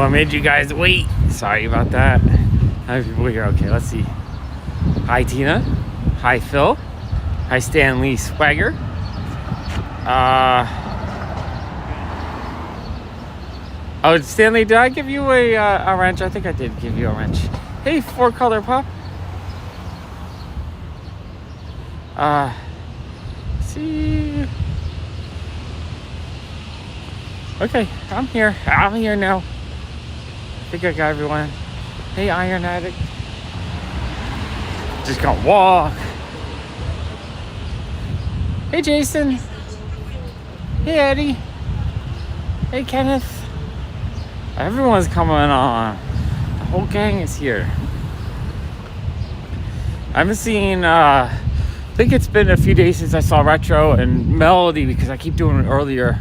I made you guys wait. Sorry about that. How many people here? Okay, let's see. Hi, Tina. Hi, Phil. Hi, Stanley Swagger. Oh, Stanley, did I give you a wrench? I think I did give you a wrench. Hey, 4-color pop. See. Okay, I'm here. I'm here now. I think I got everyone. Hey, Iron Addict. Just gonna walk. Hey, Jason. Hey, Eddie. Hey, Kenneth. Everyone's coming on. The whole gang is here. I haven't seen, I think it's been a few days since I saw Retro and Melody because I keep doing earlier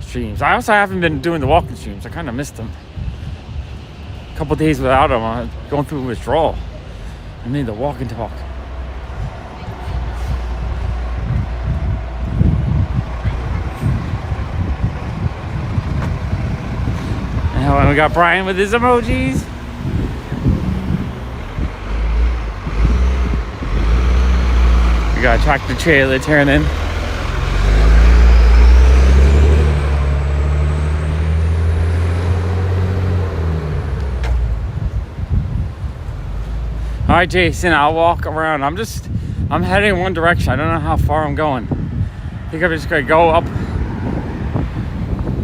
streams. I also haven't been doing the walking streams. I kind of missed them. A couple days without them. I'm going through withdrawal. I need the walk and talk. And we got Brian with his emojis. We got a tractor trailer turning. All right, Jason, I'll walk around. I'm heading in one direction. I don't know how far I'm going. I think I'm just gonna go up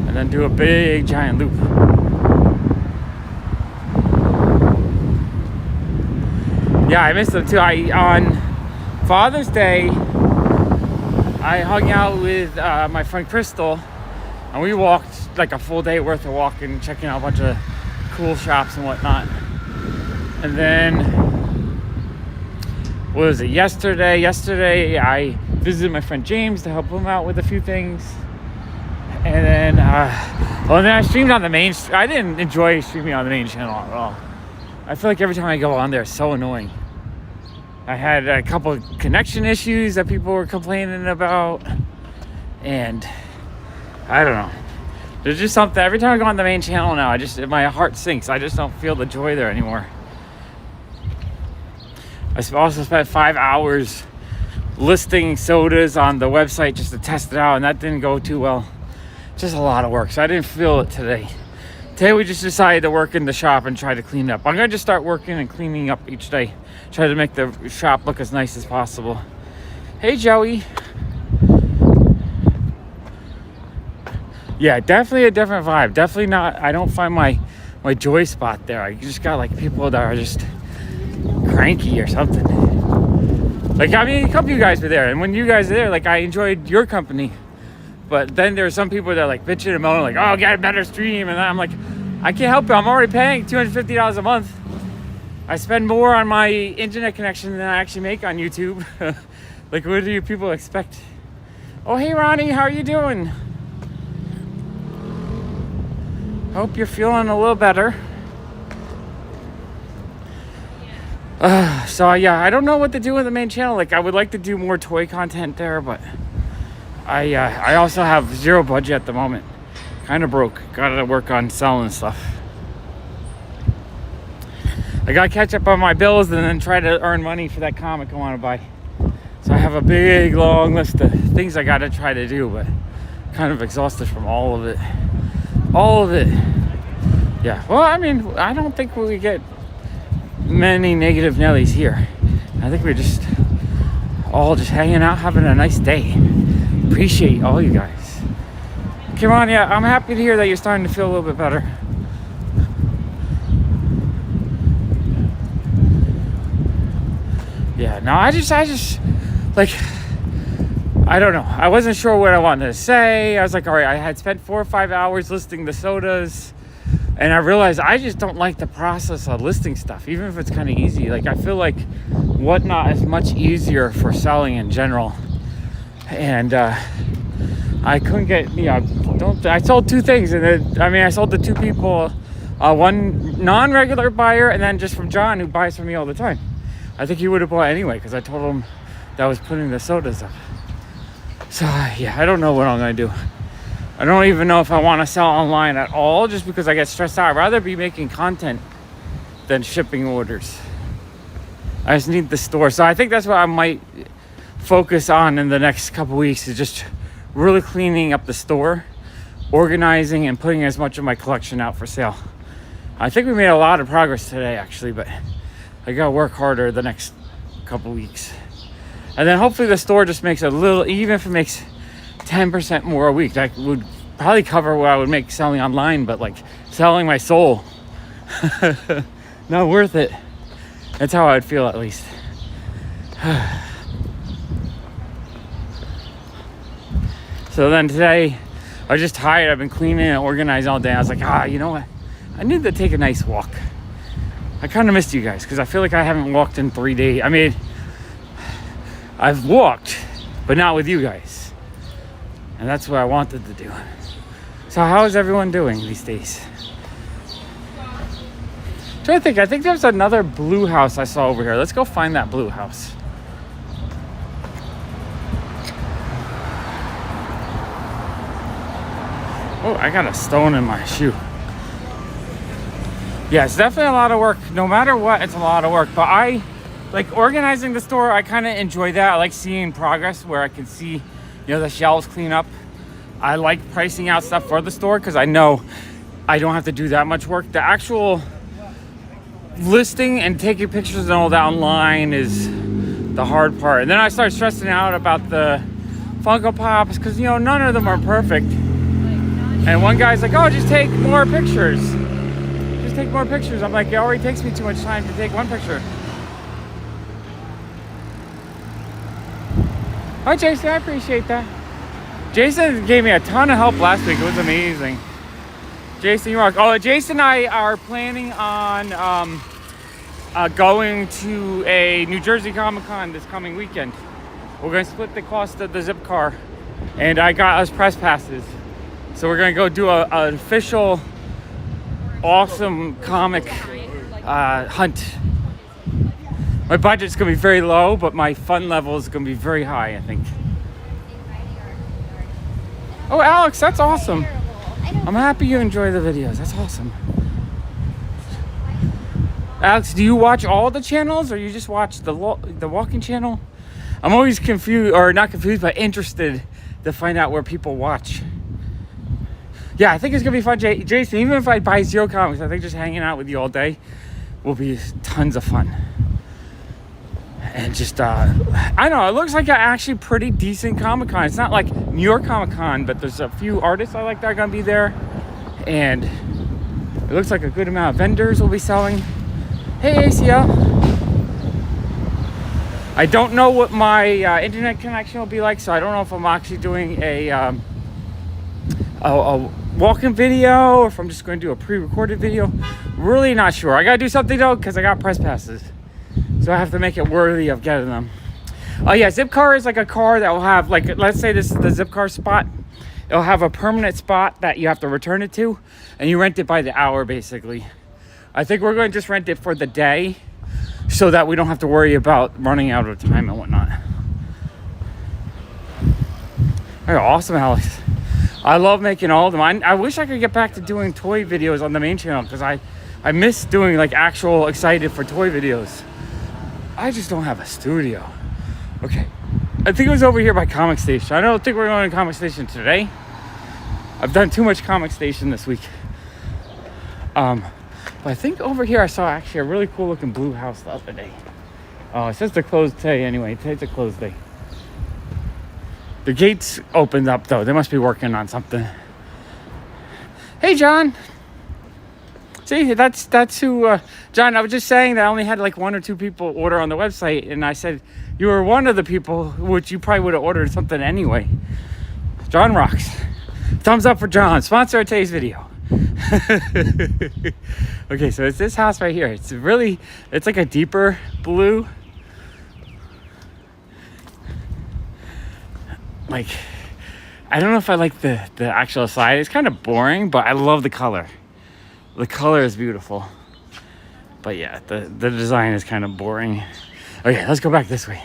and then do a big giant loop. Yeah, I missed them too. On Father's Day, I hung out with my friend Crystal, and we walked like a full day worth of walking, checking out a bunch of cool shops and whatnot. And then, what was it, yesterday I visited my friend James to help him out with a few things. And then, then I streamed on the main. I didn't enjoy streaming on the main channel at all. I feel like every time I go on there, it's so annoying. I had a couple of connection issues that people were complaining about, and I don't know. There's just something. Every time I go on the main channel now, my heart sinks. I just don't feel the joy there anymore. I also spent 5 hours listing sodas on the website just to test it out, and that didn't go too well. Just a lot of work, so I didn't feel it today. Today we just decided to work in the shop and try to clean up. I'm gonna just start working and cleaning up each day. Try to make the shop look as nice as possible. Hey, Joey. Yeah, definitely a different vibe. Definitely not, I don't find my joy spot there. I just got like people that are just cranky or something. Like, I mean, a couple of you guys were there, and when you guys were there, like, I enjoyed your company. But then there are some people that are like bitching and moaning, like, oh, get a better stream. And I'm like, I can't help it. I'm already paying $250 a month. I spend more on my internet connection than I actually make on YouTube. Like, what do you people expect? Oh, hey, Ronnie, how are you doing? Hope you're feeling a little better. So, yeah, I don't know what to do with the main channel. Like, I would like to do more toy content there, but I also have zero budget at the moment. Kind of broke. Gotta work on selling stuff. I gotta catch up on my bills and then try to earn money for that comic I want to buy. So I have a big, long list of things I gotta try to do, but kind of exhausted from all of it. All of it. Yeah, well, I mean, I don't think we get many negative Nellies here. I think we're just all just hanging out, having a nice day. Appreciate all you guys. Come on, yeah, I'm happy to hear that you're starting to feel a little bit better. Yeah, no, I just like, I don't know. I wasn't sure what I wanted to say. I was like, all right, I had spent 4 or 5 hours listing the sodas, and I realized I just don't like the process of listing stuff, even if it's kind of easy. Like, I feel like Whatnot is much easier for selling in general. And I couldn't get, I sold 2 things, and then, I sold to 2 people, one non-regular buyer, and then just from John, who buys from me all the time. I think he would have bought anyway, because I told him that I was putting the sodas up. So, yeah, I don't know what I'm going to do. I don't even know if I want to sell online at all, just because I get stressed out. I'd rather be making content than shipping orders. I just need the store. So I think that's what I might focus on in the next couple weeks, is just really cleaning up the store, organizing, and putting as much of my collection out for sale. I think we made a lot of progress today, actually, but I gotta work harder the next couple weeks. And then hopefully the store just makes a little, even if it makes 10% more a week, that would probably cover what I would make selling online, but like selling my soul, not worth it. That's how I would feel, at least. So then today, I was just tired. I've been cleaning and organizing all day. I was like, you know what? I need to take a nice walk. I kind of missed you guys because I feel like I haven't walked in 3 days. I mean, I've walked, but not with you guys. And that's what I wanted to do. So how is everyone doing these days? I think there's another blue house I saw over here. Let's go find that blue house. Oh, I got a stone in my shoe. Yeah, it's definitely a lot of work. No matter what, it's a lot of work. But I like organizing the store. I kind of enjoy that. I like seeing progress where I can see, the shelves clean up. I like pricing out stuff for the store because I know I don't have to do that much work. The actual listing and taking pictures and all that online is the hard part. And then I start stressing out about the Funko Pops because, none of them are perfect. And one guy's like, just take more pictures. Just take more pictures. I'm like, it already takes me too much time to take one picture. Hi, Jason. I appreciate that. Jason gave me a ton of help last week. It was amazing. Jason, you rock. Oh, Jason and I are planning on going to a New Jersey Comic-Con this coming weekend. We're going to split the cost of the zip car. And I got us press passes. So we're going to go do an official, awesome comic hunt. My budget's going to be very low, but my fun level is going to be very high, I think. Oh, Alex, that's awesome. I'm happy you enjoy the videos. That's awesome. Alex, do you watch all the channels or you just watch the walking channel? I'm always confused, or not confused, but interested to find out where people watch. Yeah, I think it's going to be fun, Jason. Even if I buy 0 comics, I think just hanging out with you all day will be tons of fun. And just, I don't know, it looks like an actually pretty decent Comic-Con. It's not like New York Comic-Con, but there's a few artists I like that are going to be there. And it looks like a good amount of vendors will be selling. Hey, ACL. I don't know what my internet connection will be like, so I don't know if I'm actually doing a walk-in video or if I'm just going to do a pre-recorded video. Really not sure. I got to do something, though, because I got press passes. So I have to make it worthy of getting them. Oh yeah, Zipcar is like a car that will have, like, let's say this is the Zipcar spot. It'll have a permanent spot that you have to return it to, and you rent it by the hour, basically. I think we're going to just rent it for the day so that we don't have to worry about running out of time and whatnot. All right, awesome, Alex. I love making all of them. I wish I could get back to doing toy videos on the main channel because I miss doing like actual excited for toy videos. I just don't have a studio. Okay, I think it was over here by Comic Station. I don't think we're going to Comic Station today. I've done too much Comic Station this week. But I think over here I saw actually a really cool looking blue house the other day. Oh, it says they're closed today anyway. Today's a closed day. The gates opened up though. They must be working on something. Hey, John. See, that's who, John, I was just saying that I only had like 1 or 2 people order on the website, and I said you were one of the people, which you probably would have ordered something anyway. John rocks. Thumbs up for John, sponsor of today's video. Okay, so it's this house right here. It's like a deeper blue. Like, I don't know if I like the actual side. It's kind of boring, but I love the color. The color is beautiful. But yeah, the design is kind of boring. Okay, let's go back this way.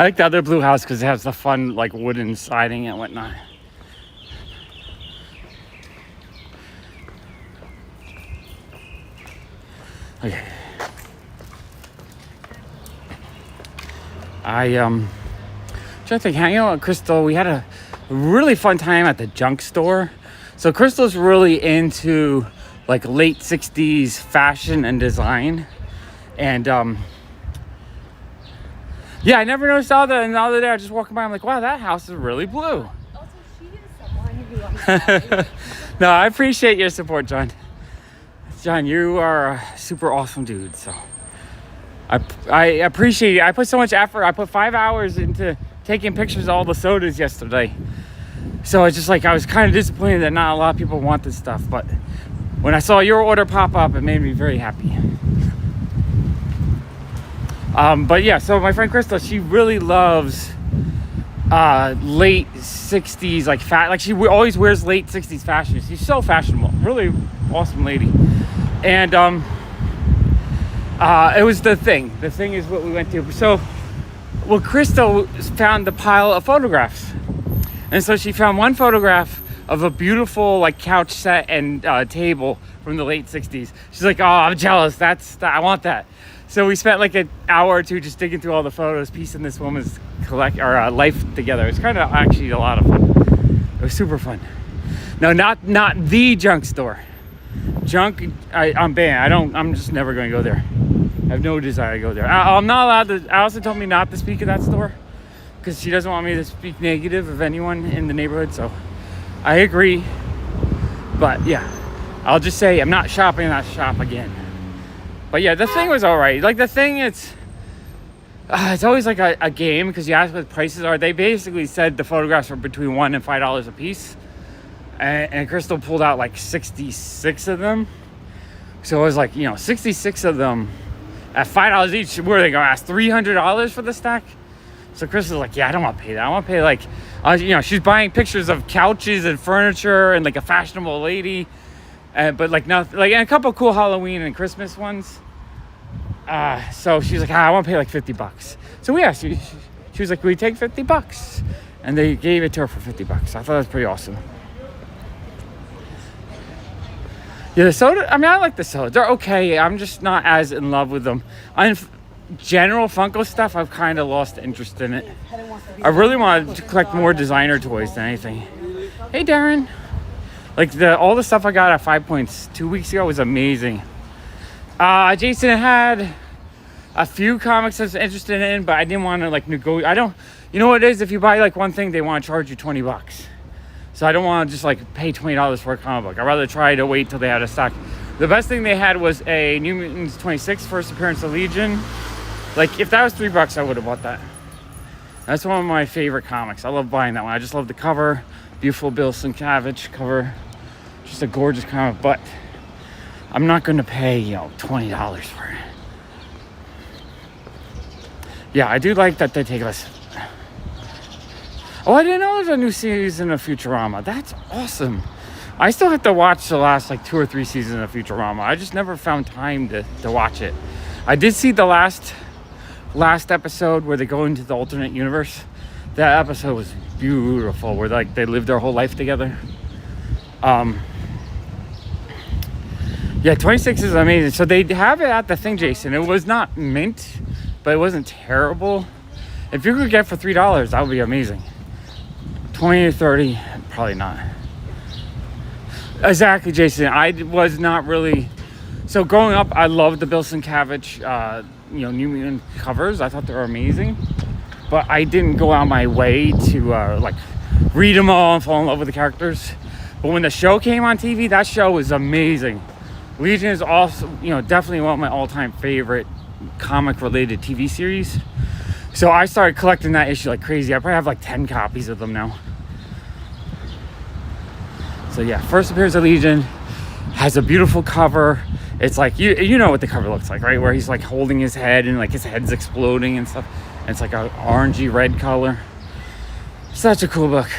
I like the other blue house because it has the fun like wooden siding and whatnot. Okay. Trying to think, hanging out with Crystal, we had a really fun time at the junk store. So Crystal's really into like late 60s fashion and design. And yeah, I never noticed all that. And the other day I was just walking by, I'm like, wow, that house is really blue. Also, she is someone who No, I appreciate your support, John. John, you are a super awesome dude. So I appreciate it. I put so much effort. I put 5 hours into taking pictures of all the sodas yesterday. So it's just like, I was kind of disappointed that not a lot of people want this stuff. But when I saw your order pop up, it made me very happy. But yeah, so my friend Crystal, she really loves late 60s, like she always wears late 60s fashion. She's so fashionable, really awesome lady. And it was The Thing. The Thing is what we went to. So, well, Crystal found the pile of photographs. And so she found one photograph of a beautiful like couch set and table from the late 60s. She's like, oh, I'm jealous. I want that. So we spent like an hour or two just digging through all the photos, piecing this woman's life together. It's kind of actually a lot of fun. It was super fun. No, not the junk store. Junk, I'm banned. I'm just never going to go there. I have no desire to go there. I'm not allowed to. Allison told me not to speak at that store because she doesn't want me to speak negative of anyone in the neighborhood. So I agree. But yeah, I'll just say I'm not shopping in that shop again. But yeah, The Thing was all right. Like The Thing, it's always like a game because you ask what the prices are. They basically said the photographs were between $1 and $5 a piece. And Crystal pulled out like 66 of them. So it was like, 66 of them at $5 each. Where are they going to ask $300 for the stack? So Crystal's like, yeah, I don't want to pay that. I want to pay like, she's buying pictures of couches and furniture and like a fashionable lady. But like nothing, like, and a couple cool Halloween and Christmas ones. So she's like, I want to pay like $50. So we asked, she was like, we take $50. And they gave it to her for $50. I thought that was pretty awesome. Yeah, the soda, I like the soda. They're okay. I'm just not as in love with them. General Funko stuff, I've kind of lost interest in it. I really want to collect more designer toys than anything. Hey, Darren. Like all the stuff I got at 5 Points 2 weeks ago was amazing. Jason had a few comics I was interested in, but I didn't want to like negotiate. You know what it is? If you buy like one thing, they want to charge you $20. So I don't want to just like pay $20 for a comic book. I'd rather try to wait till they had a stock. The best thing they had was a New Mutants 26 first appearance of Legion. Like if that was $3, I would have bought that. That's one of my favorite comics. I love buying that one. I just love the cover. Beautiful Bill Sienkiewicz cover. Just a gorgeous comic, but I'm not going to pay, $20 for it. Yeah, I do like that they take us. Oh, I didn't know there's a new season of Futurama. That's awesome. I still have to watch the last like 2 or 3 seasons of Futurama. I just never found time to watch it. I did see the last episode where they go into the alternate universe. That episode was beautiful, where like they lived their whole life together. Yeah, 26 is amazing. So they have it at the Thing, Jason. It was not mint, but it wasn't terrible. If you could get it for $3, that would be amazing. 20 to 30, probably not. Exactly, Jason. I was not really. So growing up, I loved the Bill Sienkiewicz, New Mutant covers. I thought they were amazing, but I didn't go out my way to read them all and fall in love with the characters. But when the show came on TV, that show was amazing. Legion is also, definitely one of my all-time favorite comic-related TV series. So I started collecting that issue like crazy. I probably have like 10 copies of them now. So yeah, first appearance of Legion has a beautiful cover. It's like, you know what the cover looks like, right? Where he's like holding his head and like his head's exploding and stuff. And it's like an orangey red color. Such a cool book.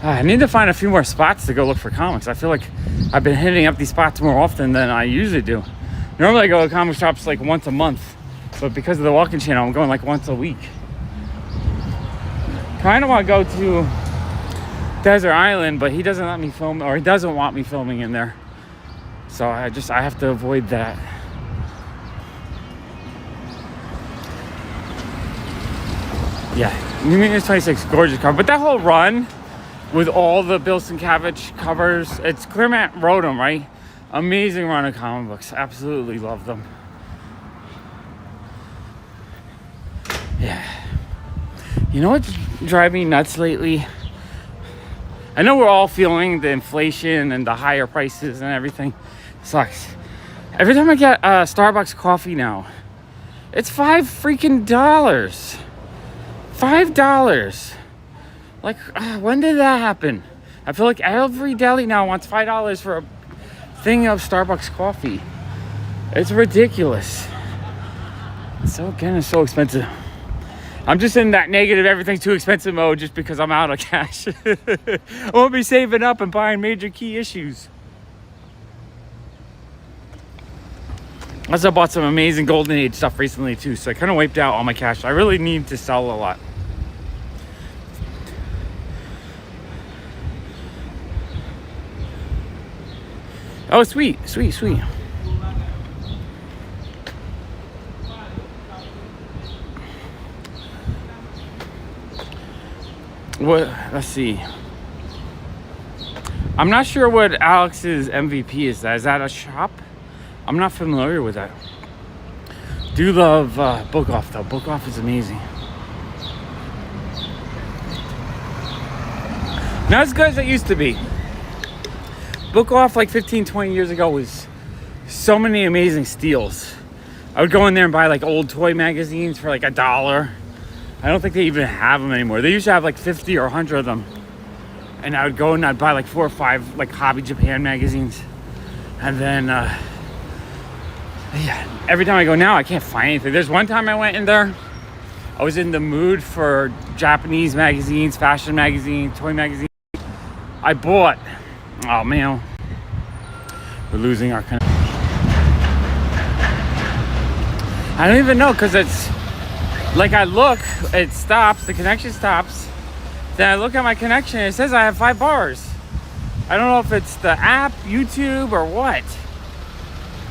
I need to find a few more spots to go look for comics. I feel like I've been hitting up these spots more often than I usually do. Normally I go to comic shops like once a month, but because of the walking channel, I'm going like once a week. Kind of want to go to Desert Island, but he doesn't let me film, or he doesn't want me filming in there. So I have to avoid that. Yeah, New Mutants 26, gorgeous cover. But that whole run with all the Bill Sienkiewicz covers, it's Claremont wrote them, right? Amazing run of comic books. Absolutely love them. Yeah. You know what's driving me nuts lately? I know we're all feeling the inflation and the higher prices and everything. Sucks. Every time I get Starbucks coffee now, it's $5 freaking. $5. Like, when did that happen? I feel like every deli now wants $5 for a thing of Starbucks coffee. It's ridiculous. So again, it's so expensive. I'm just in that negative everything's too expensive mode just because I'm out of cash. I won't be saving up and buying major key issues. I also bought some amazing Golden Age stuff recently too, so I kind of wiped out all my cash. I really need to sell a lot. Oh, sweet. What? Let's see. I'm not sure what Alex's MVP is. Is that a shop? I'm not familiar with that. Do love Book Off though. Book Off is amazing. Not as good as it used to be. Book Off like 15, 20 years ago was so many amazing steals. I would go in there and buy like old toy magazines for like $1. I don't think they even have them anymore. They used to have like 50 or 100 of them. And I would go and I'd buy like 4 or 5 like Hobby Japan magazines. And then, yeah, every time I go now, I can't find anything. There's one time I went in there, I was in the mood for Japanese magazines, fashion magazines, toy magazines. I bought, oh man, we're losing our connection. I don't even know, because it's, like I look, it stops, the connection stops. Then I look at my connection, it says I have 5 bars. I don't know if it's the app, YouTube, or what.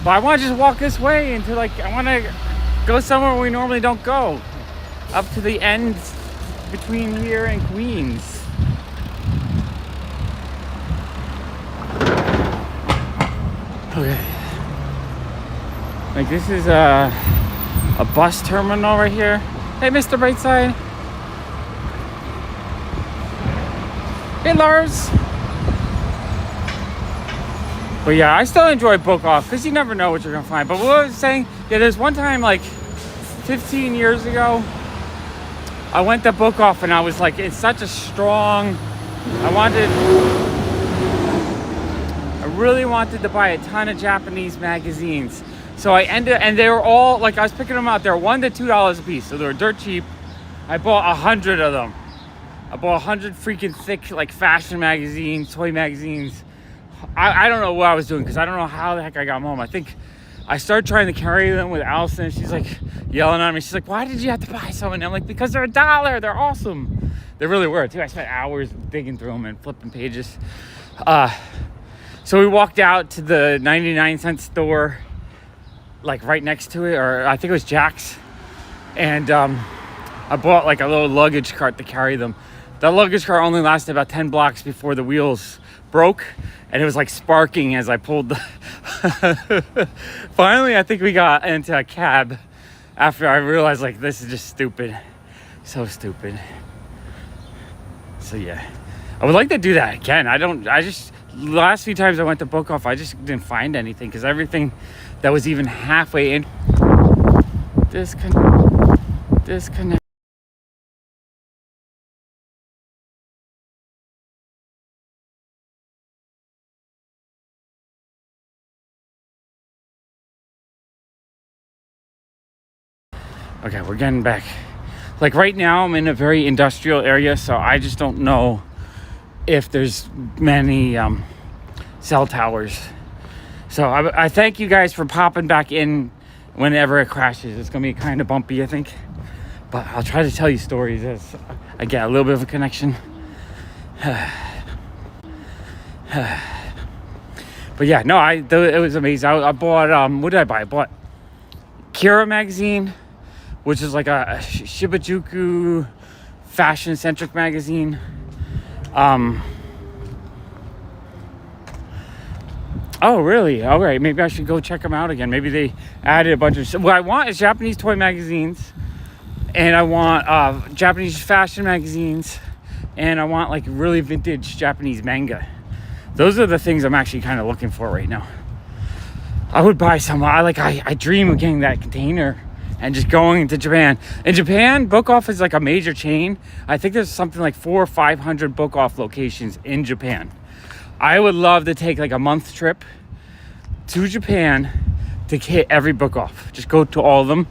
But I want to just walk this way into like, I want to go somewhere we normally don't go. Up to the end between here and Queens. Okay. Like this is a bus terminal right here. Hey, Mr. Brightside. Hey, Lars. But yeah, I still enjoy Book Off because you never know what you're gonna find. But what I was saying, yeah, there's one time like 15 years ago, I went to Book Off and I was like, it's such a strong, I really wanted to buy a ton of Japanese magazines. So I ended, and they were all, like I was picking them out, they were $1 to $2 a piece. So they were dirt cheap. I bought 100 of them. I bought 100 freaking thick, like fashion magazines, toy magazines. I don't know what I was doing because I don't know how the heck I got them home. I think I started trying to carry them with Allison. And she's like yelling at me. She's like, why did you have to buy some? And I'm like, because they're $1. They're awesome. They really were too. I spent hours digging through them and flipping pages. So we walked out to the 99-cent store, like right next to it, or I think it was Jack's. And I bought like a little luggage cart to carry them. That luggage cart only lasted about 10 blocks before the wheels broke. And it was like sparking as I pulled the... Finally, I think we got into a cab after I realized like this is just stupid. So stupid. So yeah. I would like to do that again. Last few times I went to Book Off, I just didn't find anything because everything that was even halfway in... Disconnect. Okay, we're getting back. Like right now, I'm in a very industrial area, so I just don't know if there's many cell towers. So I thank you guys for popping back in whenever it crashes. It's going to be kind of bumpy, I think. But I'll try to tell you stories as I get a little bit of a connection. But yeah, no, it was amazing. I bought, what did I buy? I bought Kira magazine, which is like a Shibajuku fashion-centric magazine. Oh, really? All right, maybe I should go check them out again. Maybe they added a bunch of... What I want is Japanese toy magazines. And I want Japanese fashion magazines. And I want like really vintage Japanese manga. Those are the things I'm actually kind of looking for right now. I would buy some. I dream of getting that container and just going to Japan. In Japan, Book Off is like a major chain. I think there's something like 400 or 500 Book Off locations in Japan. I would love to take like a month trip to Japan to hit every Book Off. Just go to all of them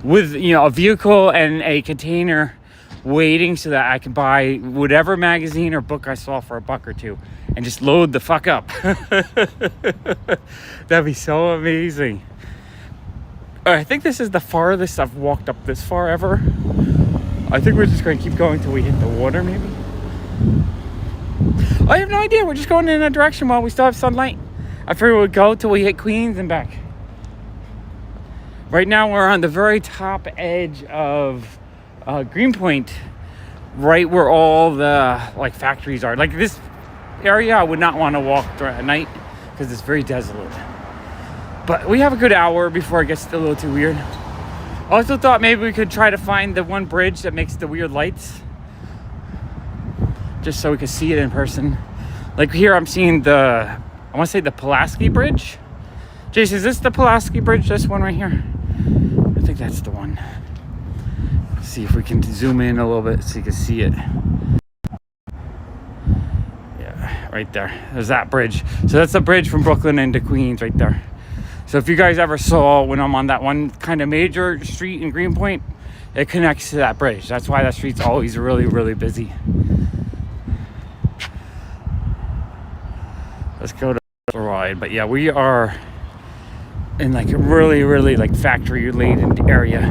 with, a vehicle and a container waiting so that I can buy whatever magazine or book I saw for $1 or $2 and just load the fuck up. That'd be so amazing. I think this is the farthest I've walked up this far ever. I think we're just going to keep going till we hit the water, maybe. I have no idea. We're just going in a direction while we still have sunlight. I figure we'll go till we hit Queens and back. Right now we're on the very top edge of Greenpoint, right where all the factories are. Like this area I would not want to walk at night because it's very desolate. But we have a good hour before it gets a little too weird. I also thought maybe we could try to find the one bridge that makes the weird lights, just so we could see it in person. Like here I'm seeing I want to say the Pulaski Bridge. Jason, is this the Pulaski Bridge? This one right here? I think that's the one. Let's see if we can zoom in a little bit so you can see it. Yeah, right there. There's that bridge. So that's the bridge from Brooklyn into Queens right there. So if you guys ever saw when I'm on that one kind of major street in Greenpoint, it connects to that bridge. That's why that street's always really, really busy. Let's go to the ride. But yeah, we are in like a really, really like factory laden area.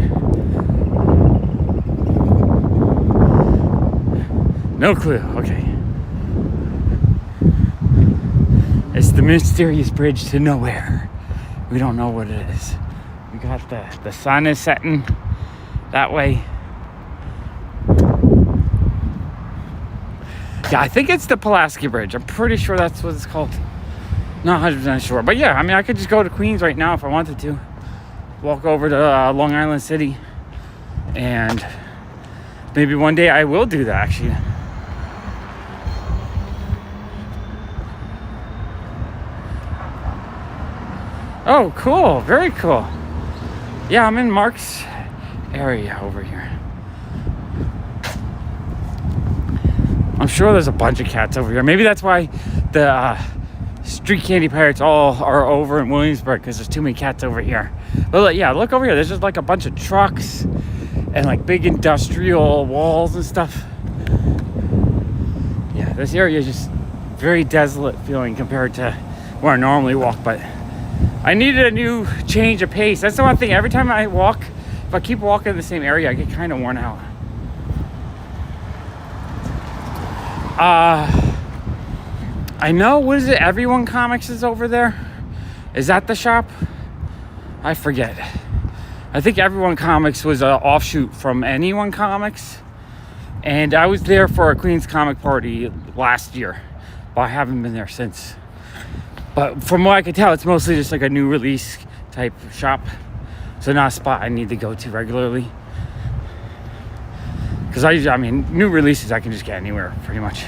No clue. Okay. It's the mysterious bridge to nowhere. We don't know what it is. We got the sun is setting that way. Yeah, I think it's the Pulaski Bridge. I'm pretty sure that's what it's called. Not 100% sure. But yeah, I mean, I could just go to Queens right now if I wanted to. Walk over to Long Island City. And maybe one day I will do that, actually. Oh, cool. Very cool. Yeah, I'm in Mark's area over here. I'm sure there's a bunch of cats over here. Maybe that's why the street candy pirates all are over in Williamsburg, because there's too many cats over here. But yeah, look over here. There's just like a bunch of trucks and like big industrial walls and stuff. Yeah, this area is just very desolate feeling compared to where I normally walk, but I needed a new change of pace. That's the one thing. Every time I walk, if I keep walking in the same area, I get kind of worn out. I know, what is it? Everyone Comics is over there. Is that the shop? I forget. I think Everyone Comics was an offshoot from Anyone Comics. And I was there for a Queens comic party last year, but I haven't been there since. But from what I could tell, it's mostly just like a new release type shop. So not a spot I need to go to regularly. Because I mean, new releases I can just get anywhere, pretty much.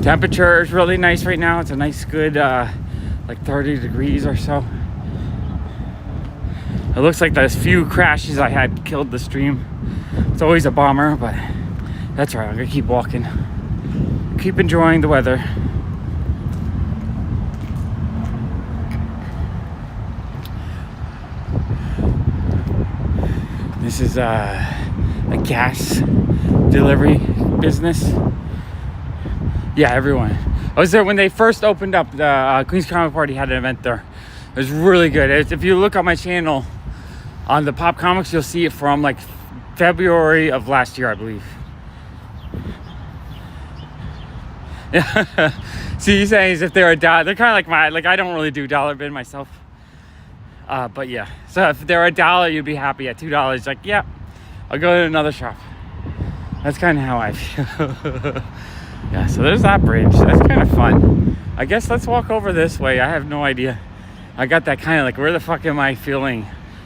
Temperature is really nice right now. It's a nice, good, like 30 degrees or so. It looks like those few crashes I had killed the stream. It's always a bummer, but that's all right. I'm gonna keep walking. Keep enjoying the weather. This is a gas delivery business. Yeah, everyone. I was there when they first opened up. The Queens Comic Party had an event there. It was really good. If you look on my channel on the Pop Comics, you'll see it from like February of last year, I believe. Yeah. See, he's saying as if they're a dollar. They're kind of like I don't really do dollar bin myself. But yeah. So if they're $1, you'd be happy. At $2, like, yeah, I'll go to another shop. That's kind of how I feel. Yeah, so there's that bridge. That's kind of fun. I guess let's walk over this way. I have no idea. I got that kind of like, where the fuck am I feeling?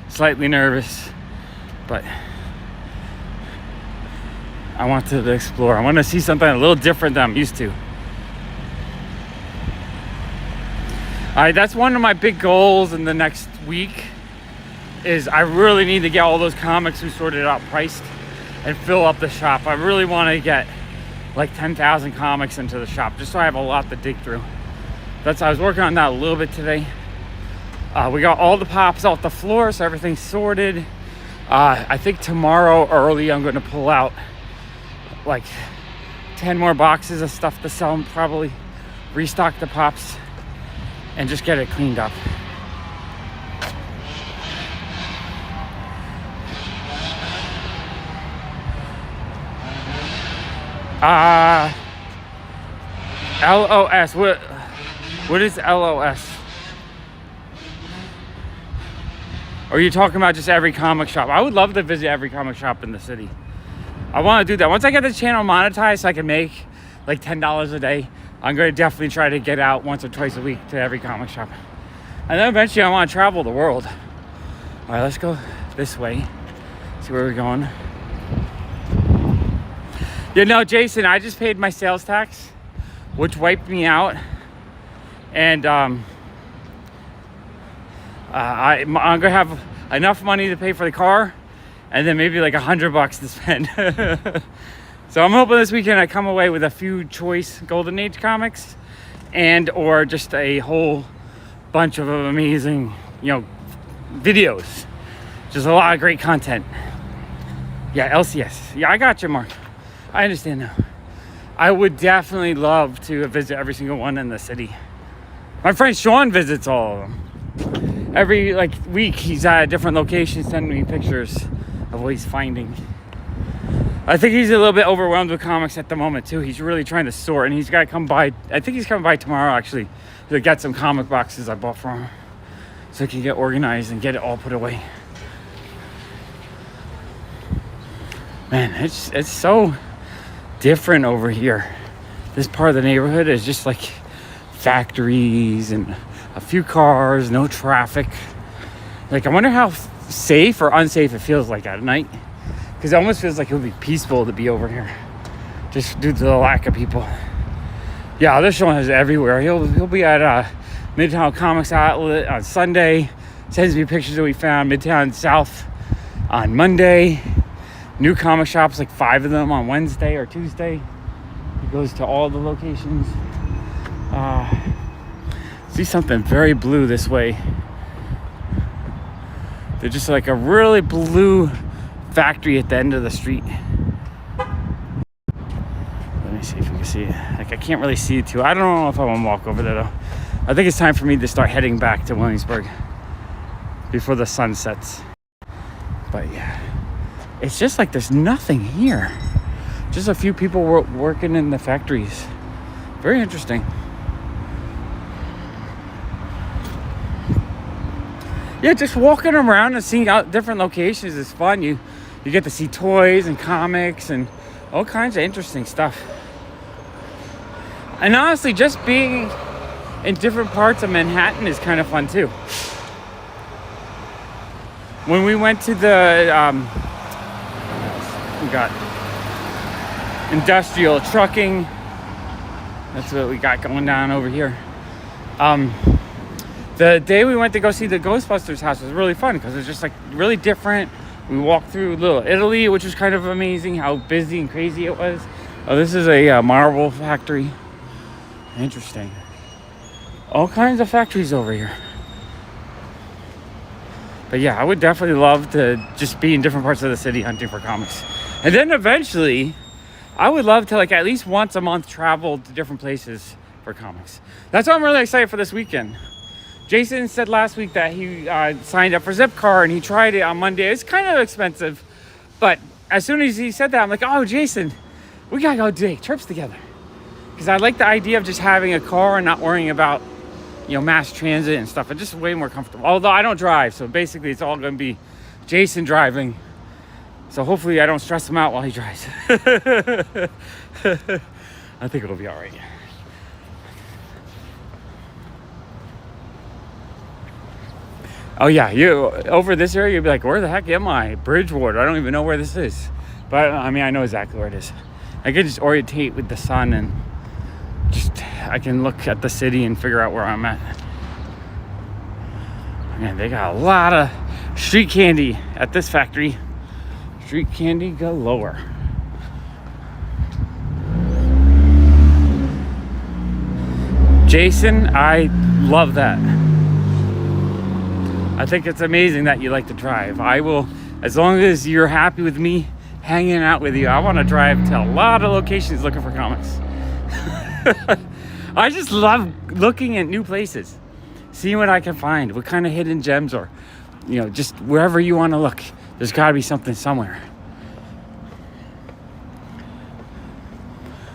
Slightly nervous. But I want to explore. I want to see something a little different than I'm used to. Alright, that's one of my big goals in the next week. Is I really need to get all those comics we sorted out priced and fill up the shop. I really want to get like 10,000 comics into the shop just so I have a lot to dig through. I was working on that a little bit today. We got all the pops off the floor, so everything's sorted. I think tomorrow early I'm going to pull out like 10 more boxes of stuff to sell and probably restock the pops and just get it cleaned up. LOS. What is LOS? Or are you talking about just every comic shop? I would love to visit every comic shop in the city. I want to do that. Once I get the channel monetized so I can make like $10 a day, I'm going to definitely try to get out once or twice a week to every comic shop. And then eventually I want to travel the world. All right, let's go this way. See where we're going. You know, Jason, I just paid my sales tax, which wiped me out. And I'm going to have enough money to pay for the car and then maybe like $100 to spend. So I'm hoping this weekend I come away with a few choice Golden Age comics and or just a whole bunch of amazing, videos. Just a lot of great content. Yeah, LCS. Yeah, I got you, Mark. I understand now. I would definitely love to visit every single one in the city. My friend Sean visits all of them. Every week he's at a different location sending me pictures of what he's finding. I think he's a little bit overwhelmed with comics at the moment too. He's really trying to sort, and he's got to come by. I think he's coming by tomorrow actually to get some comic boxes I bought for him so he can get organized and get it all put away. Man, it's so different over here. This part of the neighborhood is just like factories and a few cars, no traffic. Like, I wonder how safe or unsafe it feels like at night, because it almost feels like it would be peaceful to be over here just due to the lack of people. Yeah, this one is everywhere. He'll be at Midtown Comics Outlet on Sunday, sends me pictures that we found Midtown South on Monday. New comic shops, like 5 of them on Wednesday or Tuesday. He goes to all the locations. See something very blue this way. They're just like a really blue factory at the end of the street. Let me see if we can see it. Like, I can't really see it too. I don't know if I want to walk over there though. I think it's time for me to start heading back to Williamsburg before the sun sets. But yeah. It's just like there's nothing here. Just a few people working in the factories. Very interesting. Yeah, just walking around and seeing out different locations is fun. You get to see toys and comics and all kinds of interesting stuff. And honestly, just being in different parts of Manhattan is kind of fun too. When we went to the we got industrial trucking. That's what we got going down over here. The day we went to go see the Ghostbusters house was really fun because it's just like really different. We walked through Little Italy, which was kind of amazing how busy and crazy it was. Oh, this is a marble factory. Interesting. All kinds of factories over here. But yeah, I would definitely love to just be in different parts of the city hunting for comics. And then eventually I would love to, like, at least once a month travel to different places for comics. That's why I'm really excited for this weekend. Jason said last week that he signed up for Zipcar and he tried it on Monday. It's kind of expensive, but as soon as he said that, I'm like, oh, Jason, we gotta go take trips together. Because I like the idea of just having a car and not worrying about, mass transit and stuff. It's just way more comfortable. Although I don't drive, so basically it's all gonna be Jason driving. So hopefully I don't stress him out while he drives. I think it'll be all right. Oh yeah, you over this area, you'd be like, where the heck am I? Bridgewater, I don't even know where this is. But I mean, I know exactly where it is. I can just orientate with the sun and I can look at the city and figure out where I'm at. Man, they got a lot of street candy at this factory. Street candy galore. Jason, I love that. I think it's amazing that you like to drive. I will, as long as you're happy with me hanging out with you, I want to drive to a lot of locations looking for comics. I just love looking at new places, seeing what I can find, what kind of hidden gems, or just wherever you want to look. There's got to be something somewhere.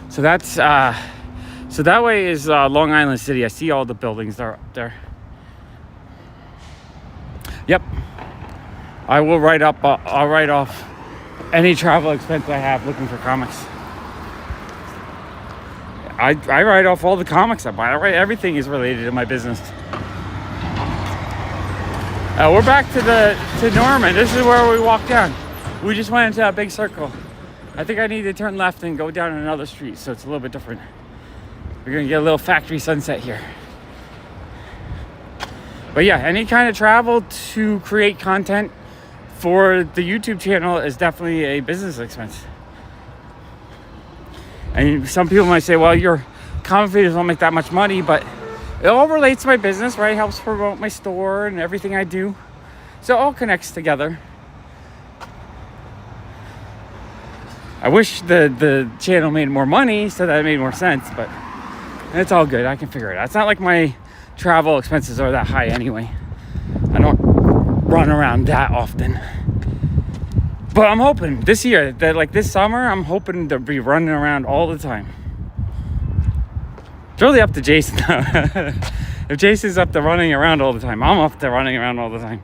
So that's so that way is Long Island City. I see all the buildings that are up there. Yep, I will write up. I'll write off any travel expense I have looking for comics. I write off all the comics I buy. Everything is related to my business. We're back to Norman. This is where we walked down. We just went into a big circle. I think I need to turn left and go down another street, so it's a little bit different. We're gonna get a little factory sunset here. But yeah, any kind of travel to create content for the YouTube channel is definitely a business expense. And some people might say, well, your comic videos don't make that much money, but it all relates to my business, right? It helps promote my store and everything I do. So it all connects together. I wish the channel made more money so that it made more sense, but it's all good. I can figure it out. It's not like my travel expenses are that high anyway. I don't run around that often. But I'm hoping this year, that like this summer, I'm hoping to be running around all the time. It's really up to Jason. If Jason's up to running around all the time, I'm up to running around all the time.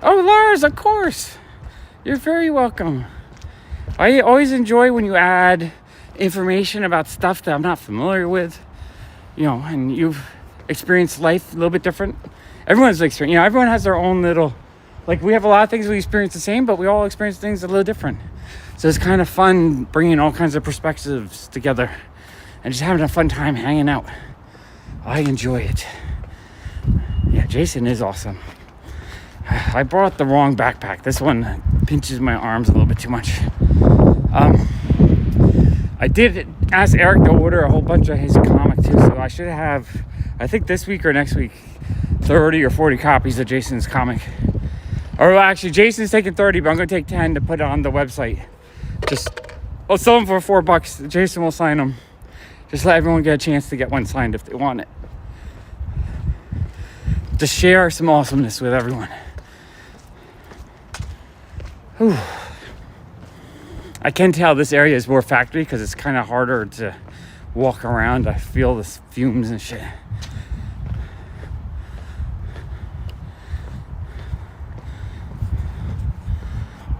Oh, Lars, of course. You're very welcome. I always enjoy when you add information about stuff that I'm not familiar with, and you've experienced life a little bit different. Everyone's experienced, everyone has their own little, like we have a lot of things we experience the same, but we all experience things a little different. So it's kind of fun bringing all kinds of perspectives together and just having a fun time hanging out. I enjoy it. Yeah, Jason is awesome. I brought the wrong backpack. This one pinches my arms a little bit too much. I did ask Eric to order a whole bunch of his comic too, so I should have, I think this week or next week, 30 or 40 copies of Jason's comic. Or actually, Jason's taking 30, but I'm going to take 10 to put on the website. I'll sell them for $4. Jason will sign them. Just let everyone get a chance to get one signed if they want it. Just share some awesomeness with everyone. Whew. I can tell this area is more factory because it's kind of harder to walk around. I feel the fumes and shit.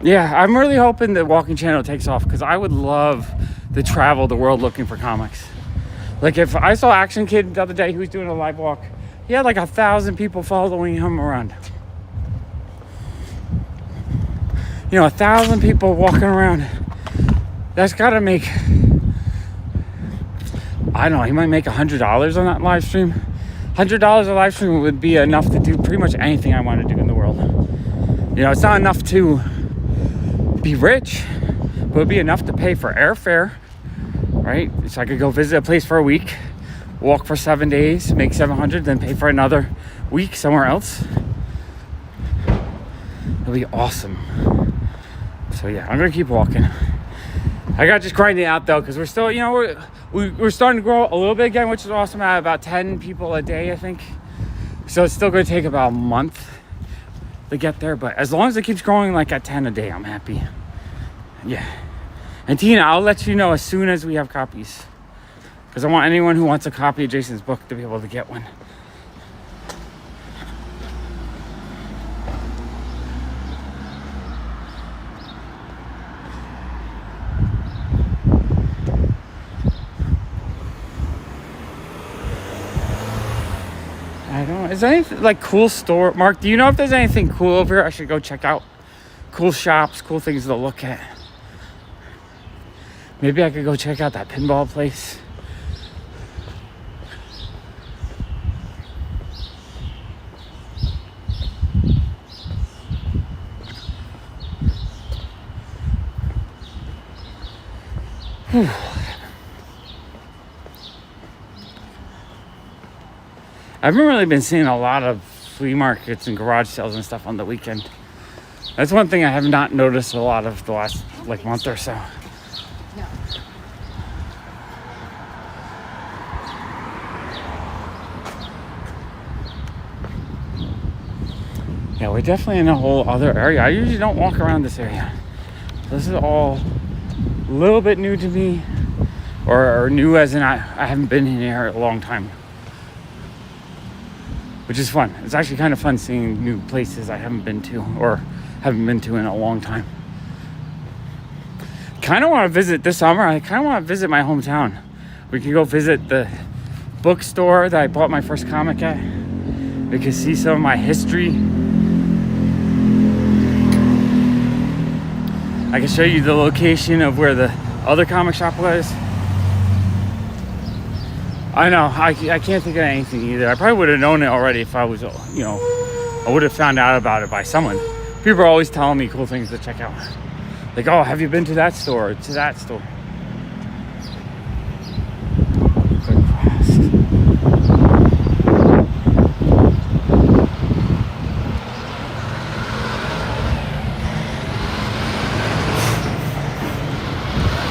Yeah, I'm really hoping the walking channel takes off because I would love to travel the world looking for comics. Like if I saw Action Kid the other day, he was doing a live walk. He had like 1,000 people following him around. 1,000 people walking around. That's gotta make, I don't know, he might make $100 on that live stream. $100 a live stream would be enough to do pretty much anything I want to do in the world. It's not enough to be rich, but it would be enough to pay for airfare, right? So I could go visit a place for a week, walk for 7 days, make $700, then pay for another week somewhere else. It'll be awesome. So So yeah, I'm gonna keep walking. I got just grinding out though, because we're still, you know, we're starting to grow a little bit again, which is awesome. I have about 10 people a day, I think. So it's still gonna take about a month to get there, but as long as it keeps growing like at 10 a day, I'm happy. Yeah. And Tina, I'll let you know as soon as we have copies, because I want anyone who wants a copy of Jason's book to be able to get one. Is there anything like cool store? Mark, do you know if there's anything cool over here I should go check out? Cool shops, cool things to look at. Maybe I could go check out that pinball place. Whew. I haven't really been seeing a lot of flea markets and garage sales and stuff on the weekend. That's one thing I have not noticed a lot of the last like month or so. No. Yeah, we're definitely in a whole other area. I usually don't walk around this area. This is all a little bit new to me, or new as in I haven't been in here a long time. Which is fun. It's actually kind of fun seeing new places I haven't been to or haven't been to in a long time. Kind of want to visit this summer. I kind of want to visit my hometown. We could go visit the bookstore that I bought my first comic at. We could see some of my history. I can show you the location of where the other comic shop was. I know, I can't think of anything either. I probably would have known it already if I was, you know, I would have found out about it by someone. People are always telling me cool things to check out. Like, oh, have you been to that store, or to that store?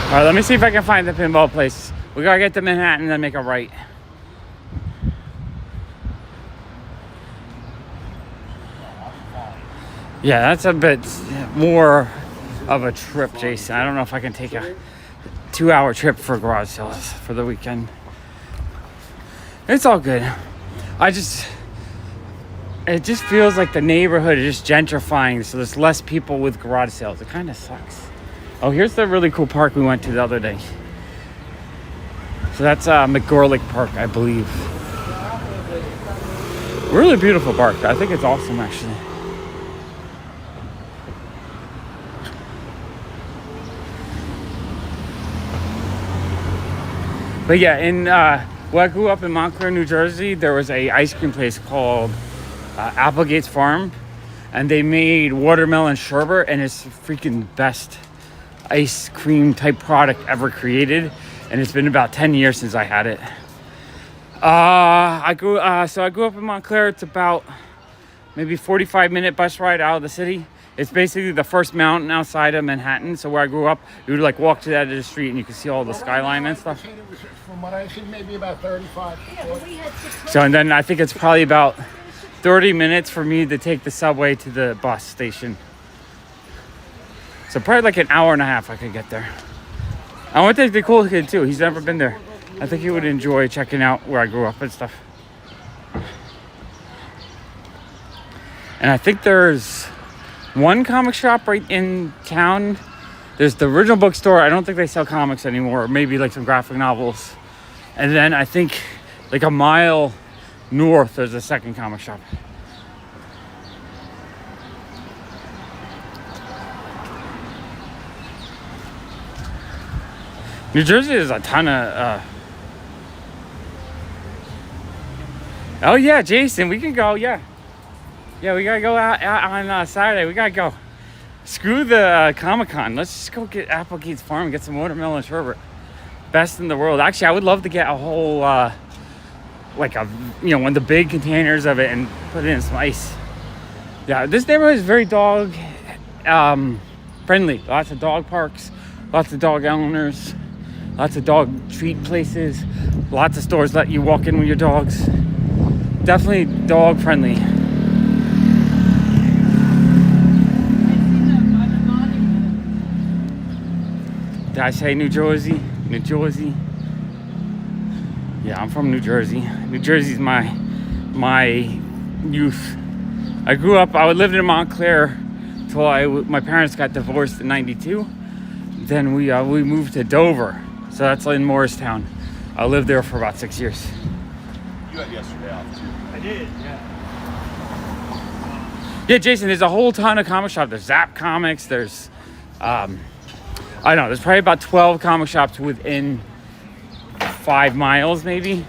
All right, let me see if I can find the pinball place. We gotta get to Manhattan and then make a right. Yeah, that's a bit more of a trip, Jason. I don't know if I can take a 2-hour trip for garage sales for the weekend. It's all good. It just feels like the neighborhood is just gentrifying, so there's less people with garage sales. It kind of sucks. Oh, here's the really cool park we went to the other day. So that's McGorlick Park, I believe. Really beautiful park. I think it's awesome, actually. But yeah, when I grew up in Montclair, New Jersey, there was a ice cream place called Applegate's Farm, and they made watermelon sherbet, and it's the freaking best ice cream type product ever created. And it's been about 10 years since I had it. I grew up in Montclair. It's about maybe 45-minute bus ride out of the city. It's basically the first mountain outside of Manhattan. So where I grew up, you would like walk to the edge of the street and you could see all the skyline and stuff. From what I see, maybe about 35. So, and then I think it's probably about 30 minutes for me to take the subway to the bus station. So probably like an hour and a half I could get there. I want to take the cool kid too. He's never been there. I think he would enjoy checking out where I grew up and stuff. And I think there's one comic shop right in town. There's the original bookstore. I don't think they sell comics anymore. Maybe like some graphic novels. And then I think like a mile north, there's a second comic shop. New Jersey is a ton of... Oh yeah, Jason, we can go, yeah. Yeah, we gotta go out on Saturday. We gotta go. Screw the Comic-Con. Let's just go get Applegate's Farm and get some watermelon sherbet. Best in the world. Actually, I would love to get a whole, one of the big containers of it and put it in some ice. Yeah, this neighborhood is very dog friendly. Lots of dog parks, lots of dog owners, lots of dog treat places, lots of stores let you walk in with your dogs. Definitely dog friendly. Did I say New Jersey? New Jersey. Yeah, I'm from New Jersey. New Jersey's my youth. I grew up, I lived in Montclair till my parents got divorced in 92. Then we moved to Dover. So that's in Morristown. I lived there for about 6 years. You had yesterday off too. I did, yeah. Yeah, Jason, there's a whole ton of comic shops. There's Zap Comics, there's I don't know, there's probably about 12 comic shops within 5 miles maybe.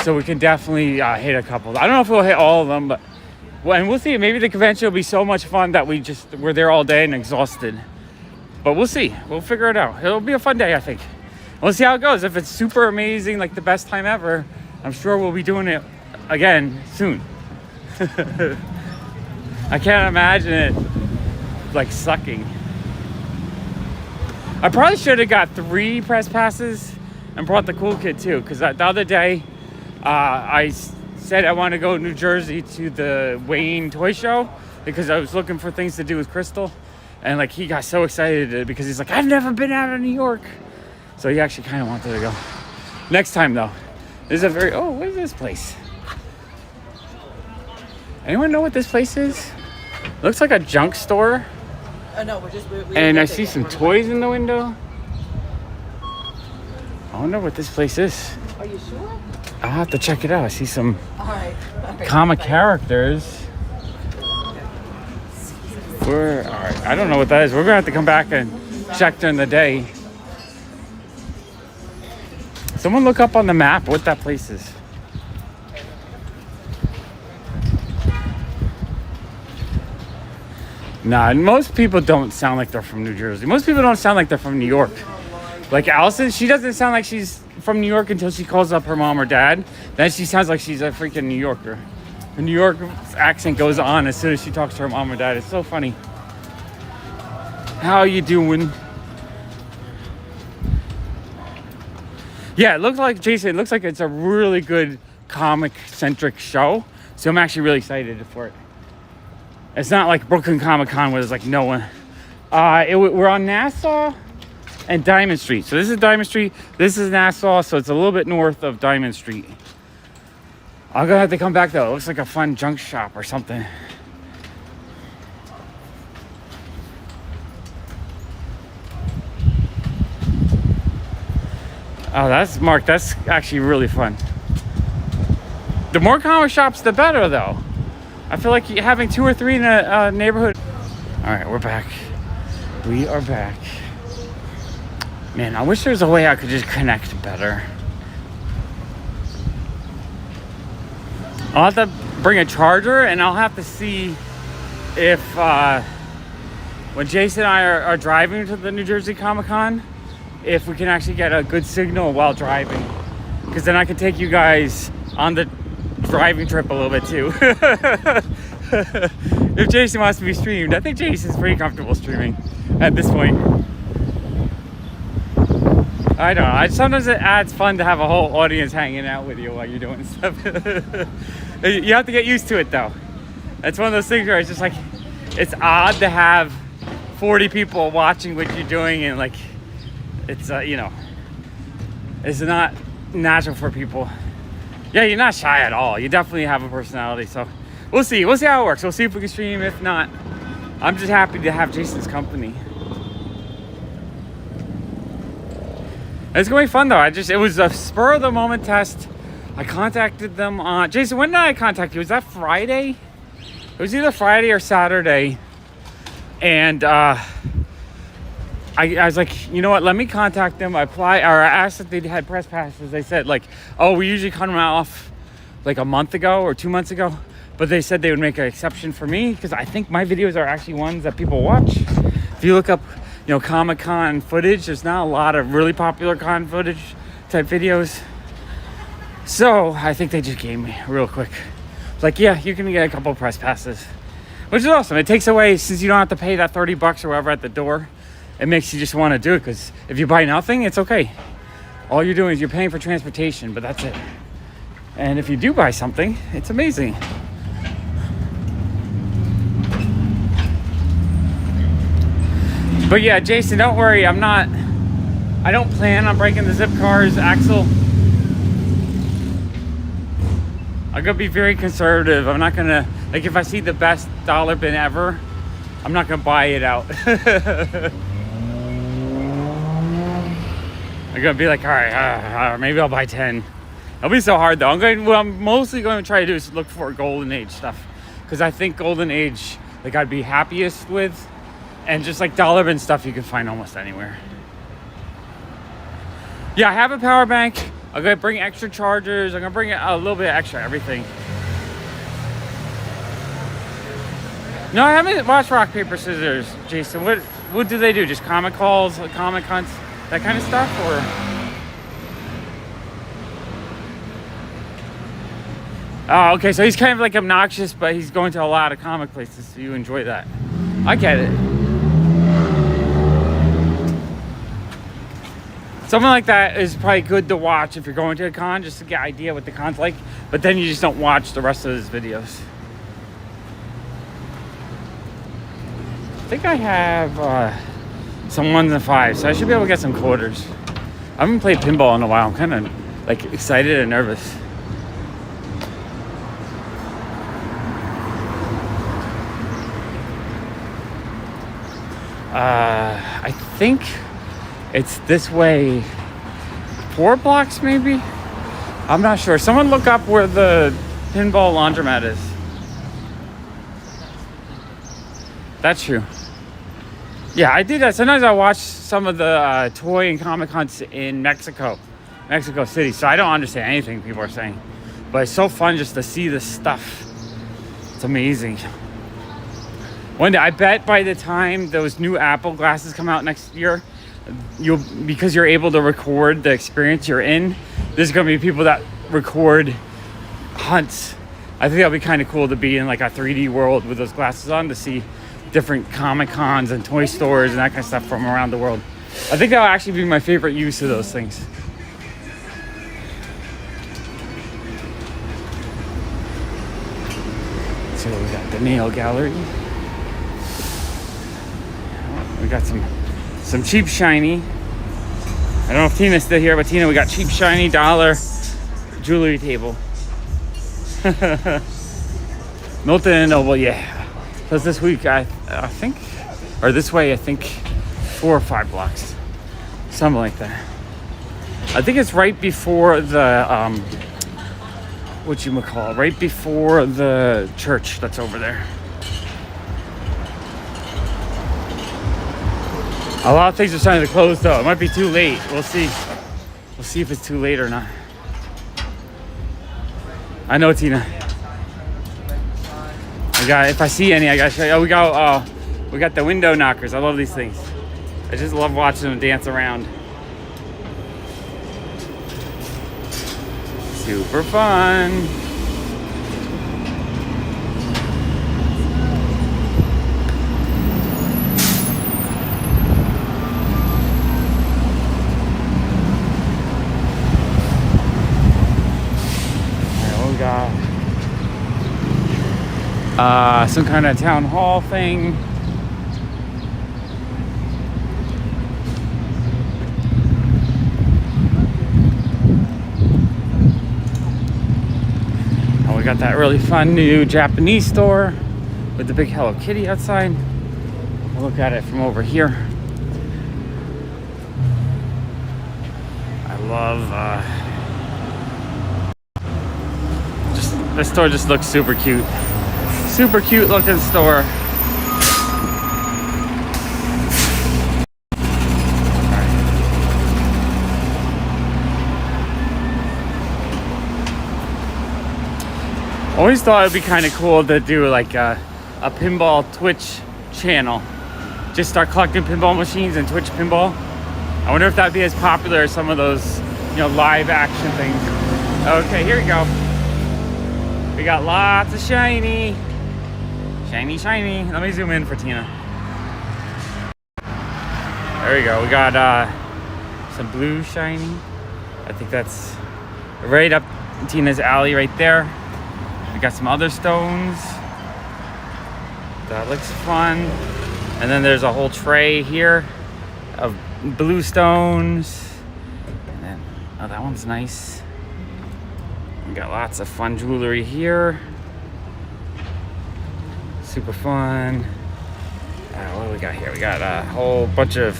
So we can definitely hit a couple. I don't know if we'll hit all of them, but and we'll see. Maybe the convention will be so much fun that we're there all day and exhausted. But we'll see. We'll figure it out. It'll be a fun day, I think. We'll see how it goes. If it's super amazing, like the best time ever, I'm sure we'll be doing it again soon. I can't imagine it like sucking. I probably should have got 3 press passes and brought the cool kid too, because the other day I said I want to go to New Jersey to the Wayne toy show because I was looking for things to do with Crystal, and like he got so excited because he's like, I've never been out of New York, so he actually kind of wanted to go. Next time though. This is what is this place? Anyone know what this place is? Looks like a junk store. No, And I see some toys in the window. I wonder what this place is. Are you sure? I'll have to check it out. I see some All right. comic characters. All right. I don't know what that is. We're gonna have to come back and check during the day. Someone look up on the map what that place is. Nah, most people don't sound like they're from New Jersey. Most people don't sound like they're from New York. Like Allison, she doesn't sound like she's from New York until she calls up her mom or dad. Then she sounds like she's a freaking New Yorker. The New York accent goes on as soon as she talks to her mom or dad. It's so funny. How you doing? Yeah, it looks like, Jason, it looks like it's a really good comic-centric show. So I'm actually really excited for it. It's not like Brooklyn Comic Con where there's like no one. We're on Nassau and Diamond Street. So this is Diamond Street. This is Nassau, so it's a little bit north of Diamond Street. I'm gonna have to come back though. It looks like a fun junk shop or something. Oh, that's Mark. That's actually really fun. The more comic shops, the better though. I feel like having 2 or 3 in a neighborhood. All right, we're back. We are back. Man, I wish there was a way I could just connect better. I'll have to bring a charger, and I'll have to see if when Jason and I are driving to the New Jersey Comic Con, if we can actually get a good signal while driving. Because then I can take you guys on the driving trip a little bit too. If Jason wants to be streamed, I think Jason's pretty comfortable streaming at this point. I don't know. Sometimes it adds fun to have a whole audience hanging out with you while you're doing stuff. You have to get used to it though. It's one of those things where it's just like, it's odd to have 40 people watching what you're doing, and like, it's it's not natural for people. Yeah, you're not shy at all. You definitely have a personality. So we'll see. We'll see how it works. We'll see if we can stream. If not, I'm just happy to have Jason's company. It's going to be fun though. It was a spur of the moment test. I contacted them on, Jason, when did I contact you? Was that Friday? It was either Friday or Saturday. And I was like, you know what, let me contact them. I asked if they had press passes. They said like, oh, we usually cut them off like a month ago or 2 months ago, but they said they would make an exception for me because I think my videos are actually ones that people watch. If you look up, Comic-Con footage, there's not a lot of really popular con footage type videos. So I think they just gave me real quick. Like, yeah, you can get a couple press passes. which is awesome. It takes away, since you don't have to pay that $30 or whatever at the door, it makes you just want to do it, because if you buy nothing, it's okay. All you're doing is you're paying for transportation, but that's it. And if you do buy something, it's amazing. But yeah, Jason, don't worry. I don't plan on breaking the Zip car's axle. I'm gonna be very conservative. I'm not gonna, like, if I see the best dollar bin ever, I'm not gonna buy it out. I'm gonna be like, all right, maybe I'll buy 10. It'll be so hard though. What I'm mostly going to try to do is look for golden age stuff, because I think golden age, like, I'd be happiest with, and just like dollar bin stuff you can find almost anywhere. Yeah, I have a power bank. I'm gonna bring extra chargers. I'm gonna bring a little bit extra everything. No, I haven't watched Rock, Paper, Scissors, Jason. What do they do? Just comic calls, like comic hunts, that kind of stuff, or? Oh, okay. So he's kind of like obnoxious, but he's going to a lot of comic places, so you enjoy that. I get it. Something like that is probably good to watch if you're going to a con, just to get an idea what the con's like, but then you just don't watch the rest of his videos. I think I have some 1s and 5s, so I should be able to get some quarters. I haven't played pinball in a while. I'm kind of like excited and nervous. I think it's this way 4 blocks maybe? I'm not sure. Someone look up where the pinball laundromat is. That's true. Yeah, I do that. Sometimes I watch some of the toy and comic hunts in Mexico City, so I don't understand anything people are saying. But it's so fun just to see this stuff. It's amazing. One day, I bet by the time those new Apple glasses come out next year, because you're able to record the experience you're in, there's going to be people that record hunts. I think that'll be kind of cool to be in like a 3D world with those glasses on, to see different Comic Cons and toy stores and that kind of stuff from around the world. I think that'll actually be my favorite use of those things. So we got the nail gallery. We got some cheap shiny. I don't know if Tina's still here, but Tina, we got cheap shiny dollar jewelry table. Milton and Noble, yeah. Because this week, I think, or this way, I think 4 or 5 blocks, something like that. I think it's right before the right before the church that's over there. A lot of things are starting to close though. It might be too late. We'll see. We'll see if it's too late or not. I know, Tina. If I see any, I gotta show you. Oh, we got the window knockers. I love these things. I just love watching them dance around. Super fun. Some kind of town hall thing. And we got that really fun new Japanese store with the big Hello Kitty outside. We'll look at it from over here. I love this store just looks super cute. Super cute looking store. Always thought it'd be kind of cool to do like a pinball Twitch channel. Just start collecting pinball machines and Twitch pinball. I wonder if that'd be as popular as some of those, live action things. Okay, here we go. We got lots of shiny Shiny, shiny. Let me zoom in for Tina. There we go. We got some blue shiny. I think that's right up Tina's alley right there. We got some other stones. That looks fun. And then there's a whole tray here of blue stones. And then, oh, that one's nice. We got lots of fun jewelry here. Super fun. What do we got here? We got a whole bunch of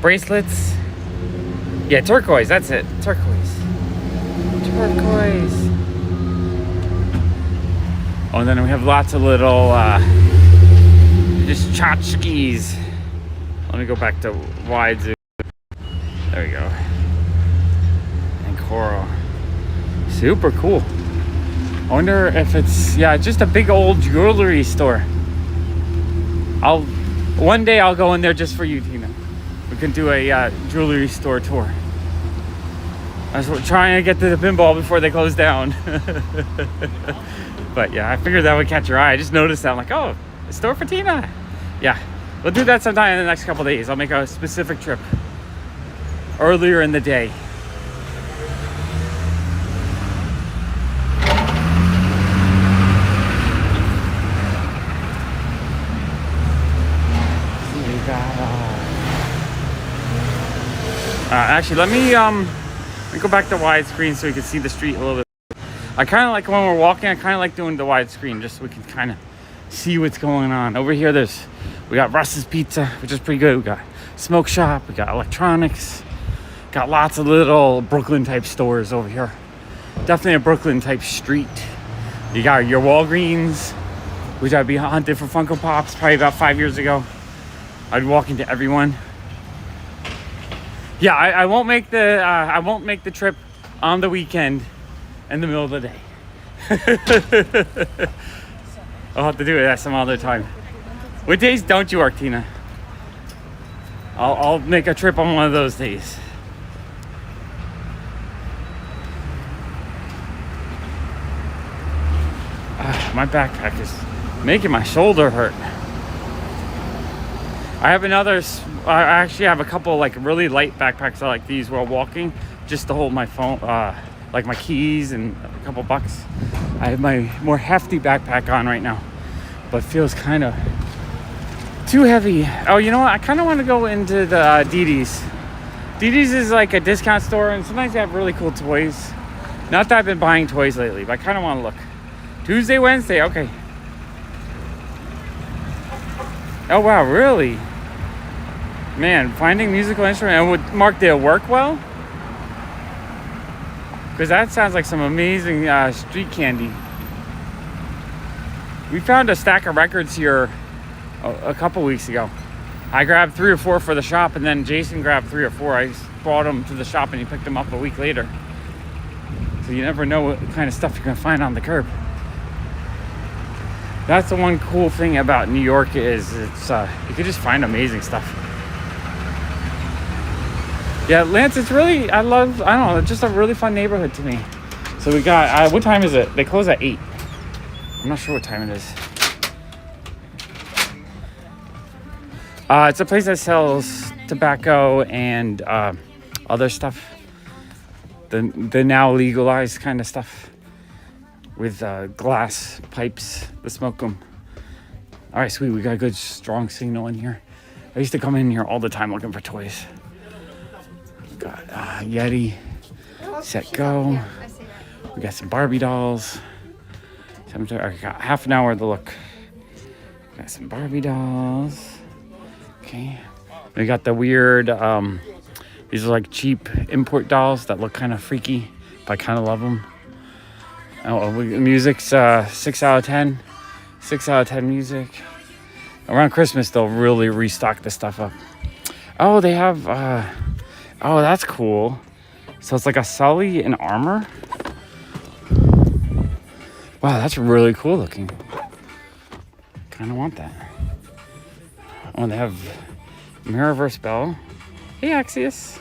bracelets. Yeah, turquoise. That's it. Turquoise. Turquoise. Oh, and then we have lots of little just tchotchkes. Let me go back to Wythe Ave. There we go. And coral. Super cool. I wonder if it's, yeah, just a big old jewelry store. One day I'll go in there just for you, Tina. We can do a jewelry store tour. I was trying to get to the pinball before they close down. But yeah, I figured that would catch your eye. I just noticed that. I'm like, oh, a store for Tina. Yeah, we'll do that sometime in the next couple days. I'll make a specific trip earlier in the day. Actually, let me go back to widescreen so we can see the street a little bit. I kind of like when we're walking, I kind of like doing the widescreen just so we can kind of see what's going on. Over here, we got Russ's Pizza, which is pretty good. We got Smoke Shop, we got electronics, got lots of little Brooklyn type stores over here. Definitely a Brooklyn type street. You got your Walgreens, which I'd be hunting for Funko Pops probably about 5 years ago. I'd walk into everyone. Yeah, I won't make the trip on the weekend in the middle of the day. I'll have to do it at some other time. What days don't you work, Tina? I'll make a trip on one of those days. My backpack is making my shoulder hurt. I actually have a couple like really light backpacks like these while walking, just to hold my phone, like my keys and a couple bucks. I have my more hefty backpack on right now, but feels kind of too heavy. Oh, you know what? I kind of want to go into the DD's. DD's is like a discount store, and sometimes they have really cool toys. Not that I've been buying toys lately, but I kind of want to look. Tuesday, Wednesday, okay. Oh wow, really? Man, finding musical instrument. And would Mark, did it work well? Because that sounds like some amazing street candy. We found a stack of records here a couple weeks ago. I grabbed 3 or 4 for the shop, and then Jason grabbed 3 or 4. I brought them to the shop, and he picked them up a week later. So you never know what kind of stuff you're gonna find on the curb. That's the one cool thing about New York is it's you can just find amazing stuff. Yeah, Lance, it's really, I don't know, it's just a really fun neighborhood to me. So we got, what time is it? They close at 8. I'm not sure what time it is. It's a place that sells tobacco and other stuff. The now legalized kind of stuff. With glass pipes to smoke them. All right, sweet. We got a good, strong signal in here. I used to come in here all the time looking for toys. Got Yeti, set go. We got some Barbie dolls. I got half an hour to look. Got some Barbie dolls. Okay. We got the weird, these are like cheap import dolls that look kind of freaky, but I kind of love them. Oh, music's 6 out of 10. 6 out of 10 music. Around Christmas, they'll really restock this stuff up. Oh, they have, oh, that's cool. So it's like a Sully in armor. Wow, that's really cool looking. Kind of want that. Oh, they have Mirrorverse Bell. Hey, Axios.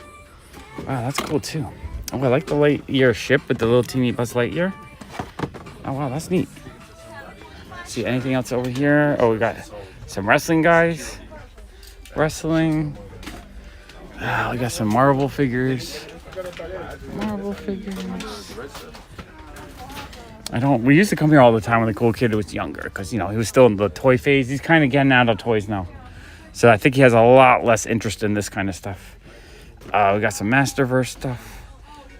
Wow, that's cool too. Oh, I like the Lightyear ship with the little teeny Buzz Lightyear. Oh, wow, that's neat. see anything else over here. Oh, we got some wrestling guys. Wrestling. We got some Marvel figures. Marvel figures. We used to come here all the time when the cool kid was younger because, you know, he was still in the toy phase. He's kind of getting out of toys now. So I think he has a lot less interest in this kind of stuff. We got some Masterverse stuff.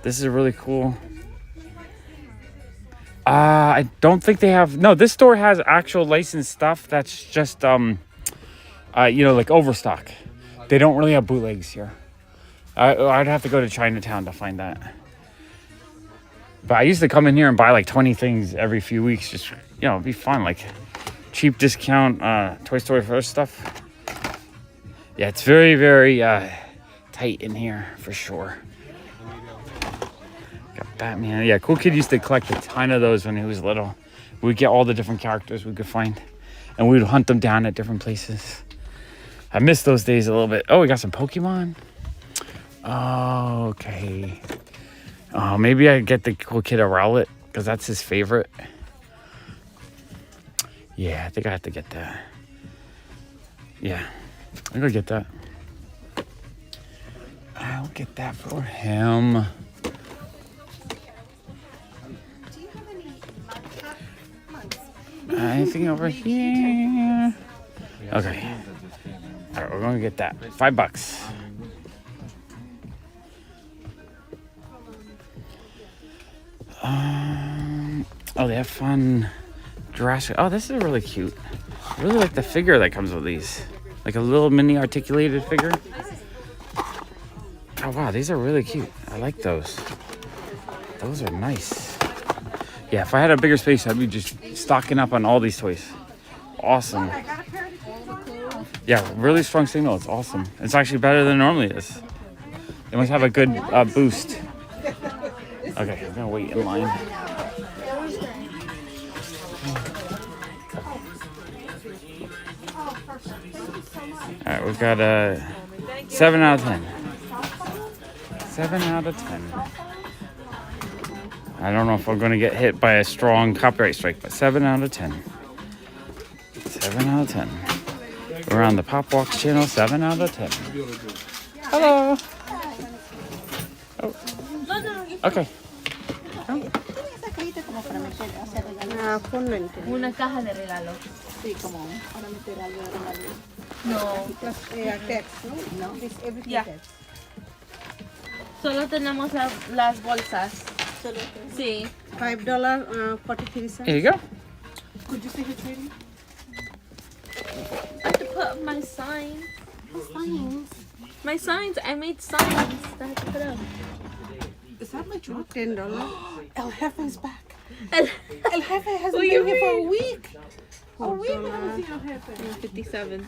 This is really cool. I don't think they have... No, this store has actual licensed stuff that's just, you know, like overstock. They don't really have bootlegs here. I'd have to go to Chinatown to find that. But I used to come in here and buy like 20 things every few weeks. Just, you know, it'd be fun. Like cheap discount Toy Story First stuff. Yeah, it's very, very tight in here for sure. Got Batman. Yeah, cool kid used to collect a ton of those when he was little. We'd get all the different characters we could find. And we'd hunt them down at different places. I miss those days a little bit. Oh, we got some Pokemon. Oh, okay. Oh, maybe I get the cool kid a Rowlet because that's his favorite. Yeah, I think I have to get that. Yeah, I'm gonna get that. I'll get that for him. Do you have any mugs? Anything over here? Okay. All right, we're gonna get that. $5. Oh, they have fun Jurassic. Oh, this is really cute. I really like the figure that comes with these. Like a little mini articulated figure. Oh, wow, these are really cute. I like those. Those are nice. Yeah, if I had a bigger space, I'd be just stocking up on all these toys. Awesome. Yeah, really strong signal. It's awesome. It's actually better than it normally is. They must have a good boost. Okay, I'm gonna wait in line. All right, we've got a 7 out of 10. 7 out of 10. I don't know if I'm gonna get hit by a strong copyright strike, but 7 out of 10. 7 out of 10. We're on the Pop Walks channel. 7 out of 10. Hello. Oh. Okay. Una caja de regalo. Sí, como para meter algo de regalo. No. Text, ¿no? It's everything Yeah. text. Solo tenemos las bolsas. Solo Sí. $5, 43 cents. Here you go. Could you see his rating? I have to put up my sign. Signs. My signs. I made signs that I have to put up. Is that my truck? $10. El Jefe is back. El El Jefe hasn't What do been you here for a mean? week. A week I haven't seen El Jefe. 57.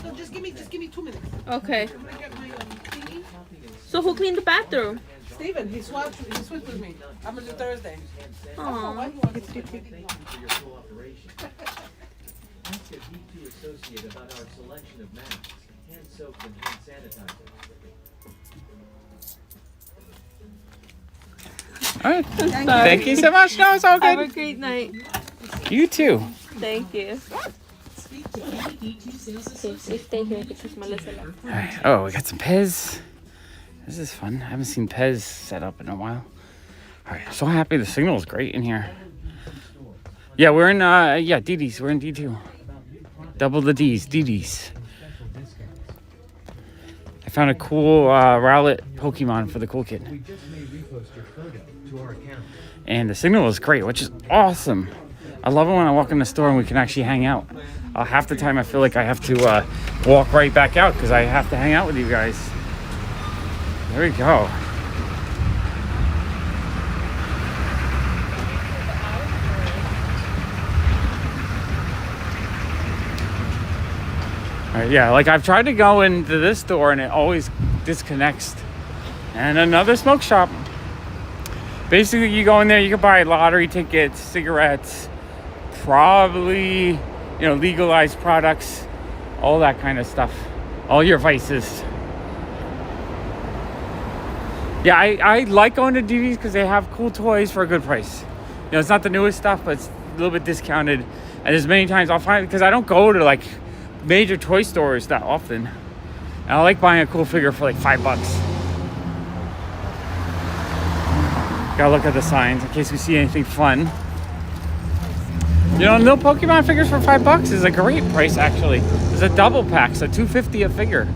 So just give me 2 minutes. Okay. I'm gonna get my thingy. So who cleaned the bathroom? Steven, he switched with me. I'm gonna do Thursday. Aw. Why you want to get 350? Ask a D2 associate about our selection of masks, hand soap, and hand sanitizer. All right. Thank you so much. No, it's all Have a good. great night. You too. Thank you. Okay, we stay here because Melissa left. All right. Oh, we got some Pez. This is fun. I haven't seen Pez set up in a while. All right. So happy the signal is great in here. Yeah, we're in, DD's. We're in D2. Double the D's. DD's. I found a cool Rowlet Pokemon for the cool kid. We just may repost your photo to our account. And the signal is great, which is awesome. I love it when I walk in the store and we can actually hang out. Half the time I feel like I have to walk right back out because I have to hang out with you guys. There we go. Yeah, like I've tried to go into this store and it always disconnects. And another smoke shop. Basically, you go in there, you can buy lottery tickets, cigarettes, probably, legalized products, all that kind of stuff. All your vices. Yeah, I like going to DD's because they have cool toys for a good price. It's not the newest stuff, but it's little bit discounted. And there's many times I'll find, because I don't go to like major toy stores that often. And I like buying a cool figure for like $5. Gotta look at the signs in case we see anything fun. You know, no Pokemon figures for $5 is a great price actually. There's a double pack, so $2.50 a figure.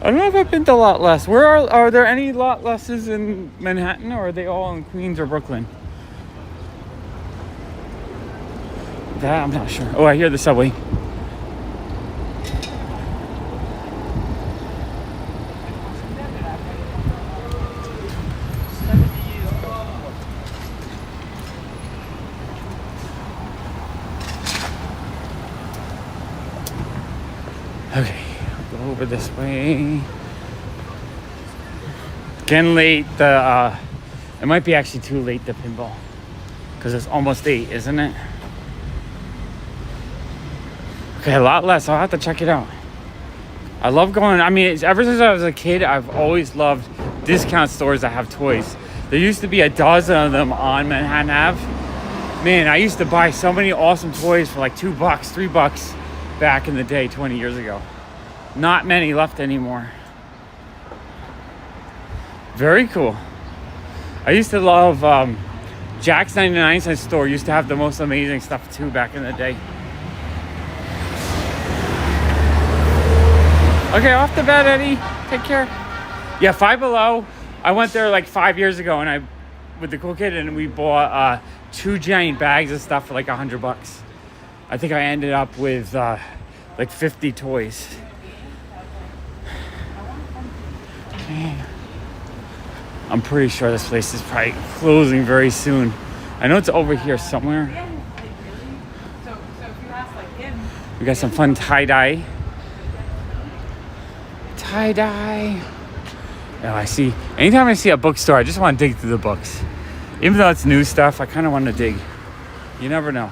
I don't know if I've been to Lot Less. Where are there any Lot Lesses in Manhattan, or are they all in Queens or Brooklyn? That I'm not sure. Oh, I hear the subway. Okay, I'll go over this way. Again, late. It might be actually too late to pinball because it's almost 8, isn't it? Okay, a Lot Less. I'll have to check it out. I love going. I mean, ever since I was a kid, I've always loved discount stores that have toys. There used to be a dozen of them on Manhattan Ave. Man, I used to buy so many awesome toys for like $2, $3 back in the day, 20 years ago. Not many left anymore. Very cool. I used to love Jack's 99-cent store. Used to have the most amazing stuff too back in the day. Okay, off to bed, Eddie. Take care. Yeah, Five Below. I went there like 5 years ago, and I, with the cool kid, and we bought 2 giant bags of stuff for like $100. I think I ended up with like 50 toys. Man. I'm pretty sure this place is probably closing very soon. I know it's over here somewhere. We got some fun tie-dye. Tie-dye. Oh, I see. Anytime I see a bookstore, I just want to dig through the books. Even though it's new stuff, I kind of want to dig. You never know.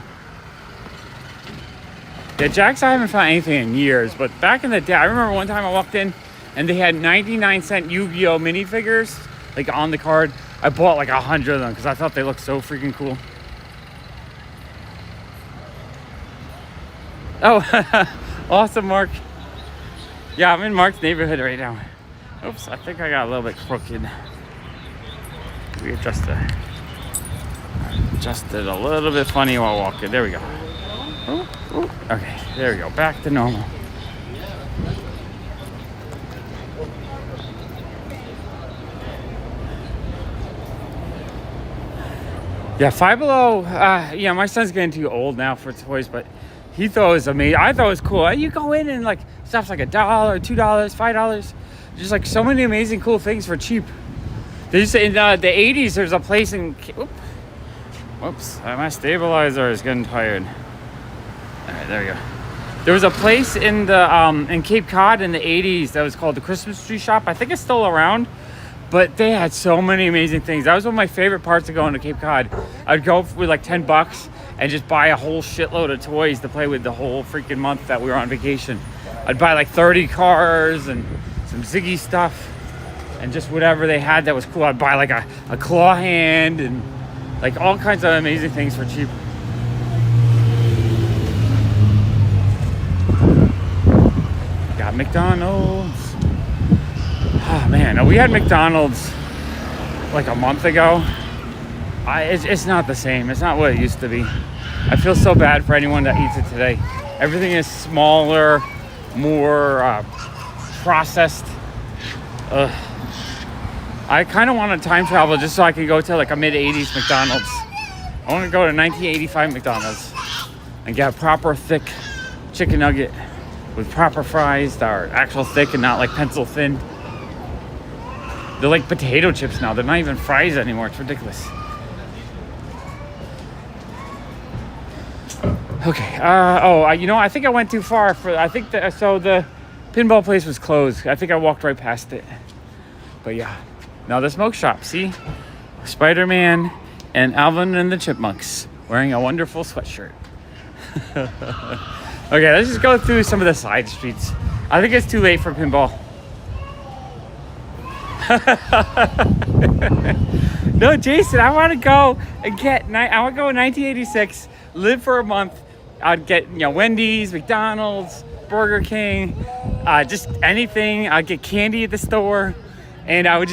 Yeah, Jack's, I haven't found anything in years, but back in the day, I remember one time I walked in and they had 99-cent Yu-Gi-Oh minifigures, like on the card. I bought like 100 of them because I thought they looked so freaking cool. Oh, awesome, Mark. Yeah, I'm in Mark's neighborhood right now. Oops, I think I got a little bit crooked. We adjusted it a little bit funny while walking. There we go. Ooh, ooh. Okay, there we go. Back to normal. Yeah, Five Below. Yeah, my son's getting too old now for toys, but he thought it was amazing. I thought it was cool. You go in and like stuff's like $1, $2, $5. Just like so many amazing cool things for cheap. They used to, in the 80s, there's a place in. Whoops, my stabilizer is getting tired. All right, there we go. There was a place in the in Cape Cod in the 80s that was called the Christmas Tree Shop. I think it's still around, but they had so many amazing things. That was one of my favorite parts of going to Cape Cod. I'd go with like $10 and just buy a whole shitload of toys to play with the whole freaking month that we were on vacation. I'd buy like 30 cars and some Ziggy stuff and just whatever they had that was cool. I'd buy like a claw hand and like all kinds of amazing things for cheap. Got McDonald's. Oh man, we had McDonald's like a month ago. It's not the same. It's not what it used to be. I feel so bad for anyone that eats it today. Everything is smaller, more processed. I kind of want to time travel just so I can go to like a mid-80s McDonald's. I want to go to 1985 McDonald's and get a proper thick chicken nugget with proper fries that are actual thick and not like pencil thin. They're like potato chips now. They're not even fries anymore. It's ridiculous. Okay. You know, I think I went too far for. I think that so the pinball place was closed. I think I walked right past it. But yeah, now the smoke shop. See, Spider-Man and Alvin and the Chipmunks wearing a wonderful sweatshirt. Okay, let's just go through some of the side streets. I think it's too late for pinball. No, Jason, I want to go and I want to go in 1986, live for a month. I'd get, Wendy's, McDonald's, Burger King, just anything. I'd get candy at the store, and I would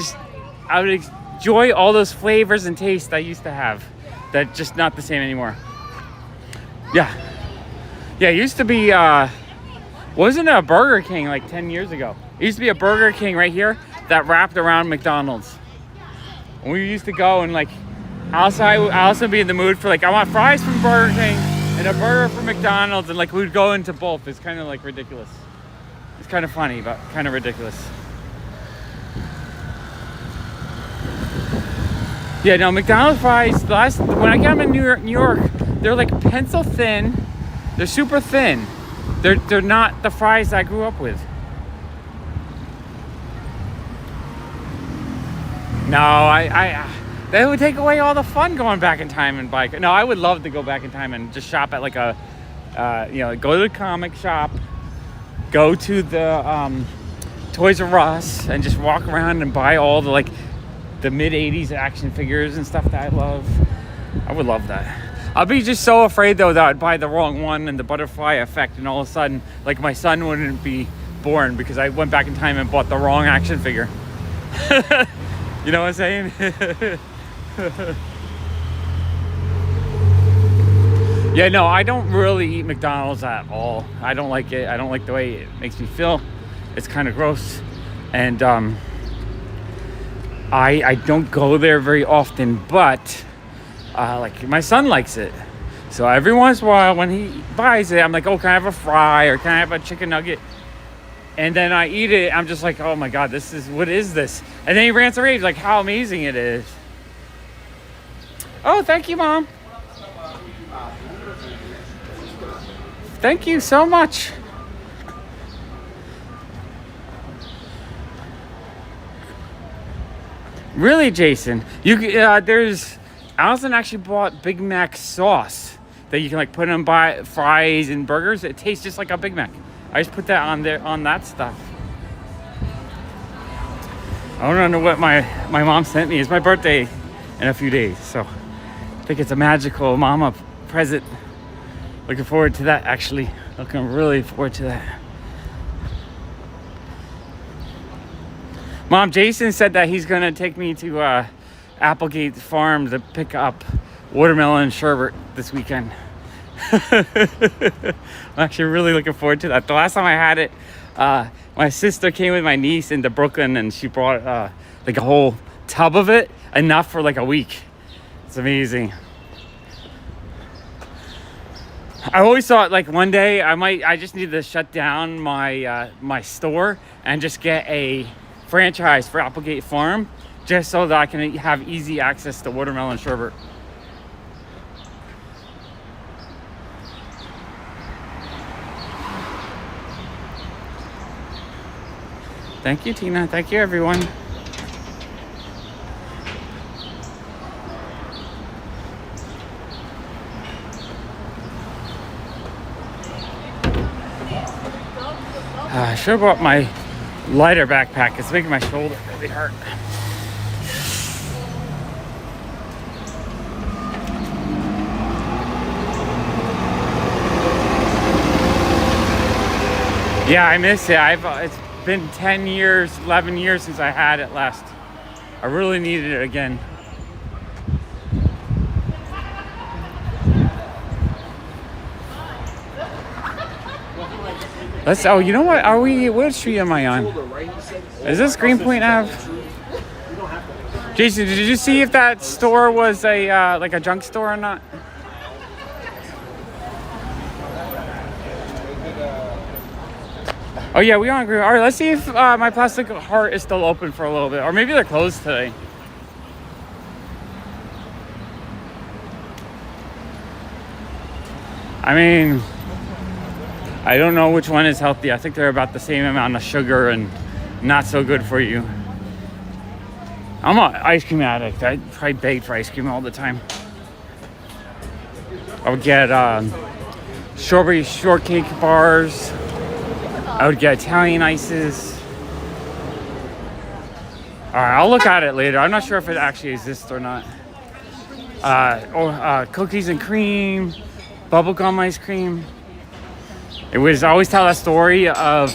enjoy all those flavors and tastes I used to have. That just not the same anymore. Yeah, it used to be, wasn't it a Burger King like 10 years ago? It used to be a Burger King right here that wrapped around McDonald's. And we used to go and I also be in the mood for I want fries from Burger King and a burger from McDonald's, and we'd go into both. It's kind of ridiculous. It's kind of funny, but kind of ridiculous. Yeah, no, McDonald's fries, when I got them in New York, they're pencil thin. They're super thin. They're not the fries I grew up with. No, that would take away all the fun going back in time and bike. No, I would love to go back in time and just shop at go to the comic shop, go to the Toys R Us, and just walk around and buy all the mid 80s action figures and stuff that I love. I would love that. I'd be just so afraid though that I'd buy the wrong one and the butterfly effect, and all of a sudden my son wouldn't be born because I went back in time and bought the wrong action figure. You know what I'm saying? Yeah, no, I don't really eat McDonald's at all. I don't like it. I don't like the way it makes me feel. It's kind of gross. And I don't go there very often, but my son likes it. So every once in a while when he buys it, I'm like, oh, can I have a fry or can I have a chicken nugget? And then I eat it. I'm just like, oh my God, what is this? And then he rants and raves how amazing it is. Oh, thank you, Mom. Thank you so much. Really, Jason? Allison actually bought Big Mac sauce that you can put on fries and burgers. It tastes just like a Big Mac. I just put that on there on that stuff. I don't know what my mom sent me. It's my birthday in a few days, so I think it's a magical mama present. Looking forward to that, actually. Looking really forward to that. Mom, Jason said that he's gonna take me to Applegate Farm to pick up watermelon sherbet this weekend. I'm actually really looking forward to that. The last time I had it, my sister came with my niece into Brooklyn, and she brought a whole tub of it, enough for a week. It's amazing. I always thought one day I just need to shut down my store and just get a franchise for Applegate Farm, just so that I can have easy access to watermelon sherbet. Thank you, Tina. Thank you, everyone. I should have brought my lighter backpack. It's making my shoulder really hurt. Yeah, I miss it. It's been 10 years, 11 years since I had it last. I really needed it again. You know what? What street am I on? Is this Greenpoint Ave? Jason, did you see if that store was a junk store or not? Oh yeah, we on Green. All right, let's see if my Plastic Heart is still open for a little bit, or maybe they're closed today. I mean, I don't know which one is healthy. I think they're about the same amount of sugar and not so good for you. I'm an ice cream addict. I probably beg for ice cream all the time. I would get strawberry shortcake bars. I would get Italian ices. All right, I'll look at it later. I'm not sure if it actually exists or not. Cookies and cream, bubblegum ice cream. It was, I always tell that story of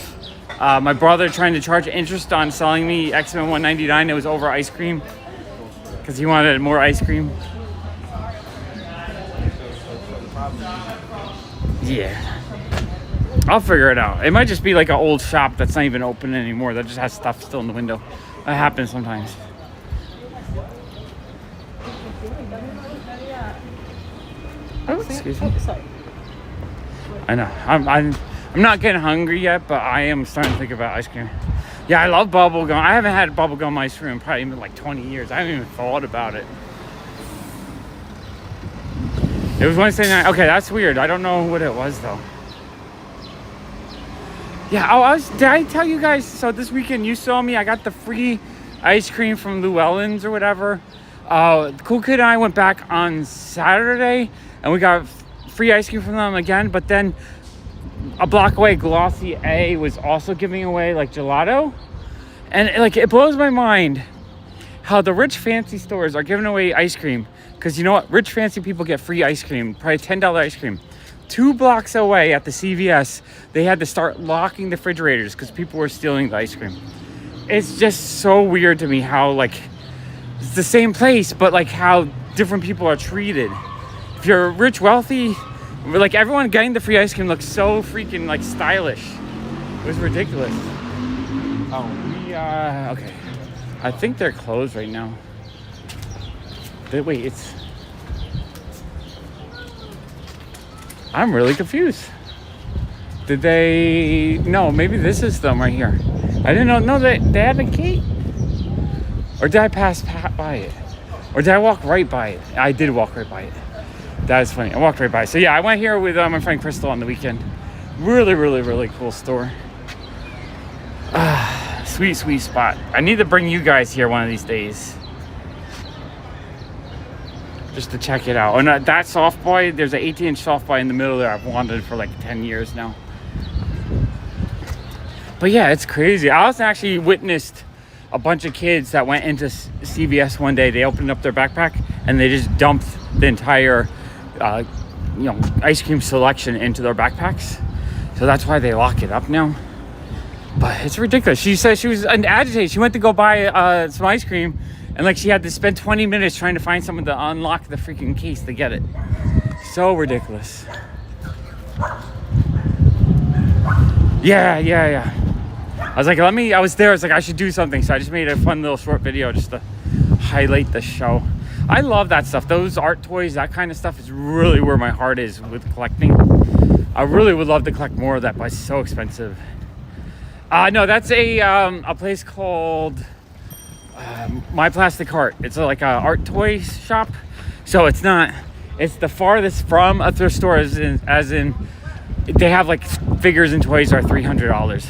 my brother trying to charge interest on selling me X-Men 199. It was over ice cream because he wanted more ice cream. Yeah. I'll figure it out. It might just be like an old shop that's not even open anymore. That just has stuff still in the window. That happens sometimes. Oh, excuse me. I know. I'm not getting hungry yet, but I am starting to think about ice cream. Yeah, I love bubblegum. I haven't had bubblegum ice cream in probably even like 20 years. I haven't even thought about it. It was Wednesday night. Okay, that's weird. I don't know what it was though. Yeah, did I tell you guys? So this weekend you saw me. I got the free ice cream from Llewellyn's or whatever. The cool kid and I went back on Saturday and we got free ice cream from them again. But then a block away, Wythe Ave was also giving away like gelato. And like it blows my mind how the rich fancy stores are giving away ice cream. Because you know what? Rich fancy people get free ice cream, probably $10 ice cream. 2 blocks away at the CVS, they had to start locking the refrigerators because people were stealing the ice cream. It's just so weird to me how like it's the same place, but like how different people are treated. If you're rich, wealthy, like everyone getting the free ice cream looks so freaking like stylish. It was ridiculous. Oh, okay. I think they're closed right now. Wait, I'm really confused. Did they... No, maybe this is them right here. I didn't know. No, they had a gate. Or did I pass by it? Or did I walk right by it? I did walk right by it. That is funny. I walked right by it. So yeah, I went here with my friend Crystal on the weekend. Really, really, really cool store. Sweet, sweet spot. I need to bring you guys here one of these days. Just to check it out. And that soft boy, there's an 18-inch soft boy in the middle there. I've wanted for like 10 years now. But yeah, it's crazy. I also actually witnessed a bunch of kids that went into CVS one day. They opened up their backpack and they just dumped the entire, ice cream selection into their backpacks. So that's why they lock it up now. But it's ridiculous. She said she was agitated. She went to go buy some ice cream. And like she had to spend 20 minutes trying to find someone to unlock the freaking case to get it. So ridiculous. Yeah. I was like, I was there. I was like, I should do something. So I just made a fun little short video just to highlight the show. I love that stuff. Those art toys, that kind of stuff is really where my heart is with collecting. I really would love to collect more of that, but it's so expensive. No, that's a place called... My Plastic Heart. It's like a art toy shop, so it's the farthest from a thrift store as in they have like figures and toys are $300.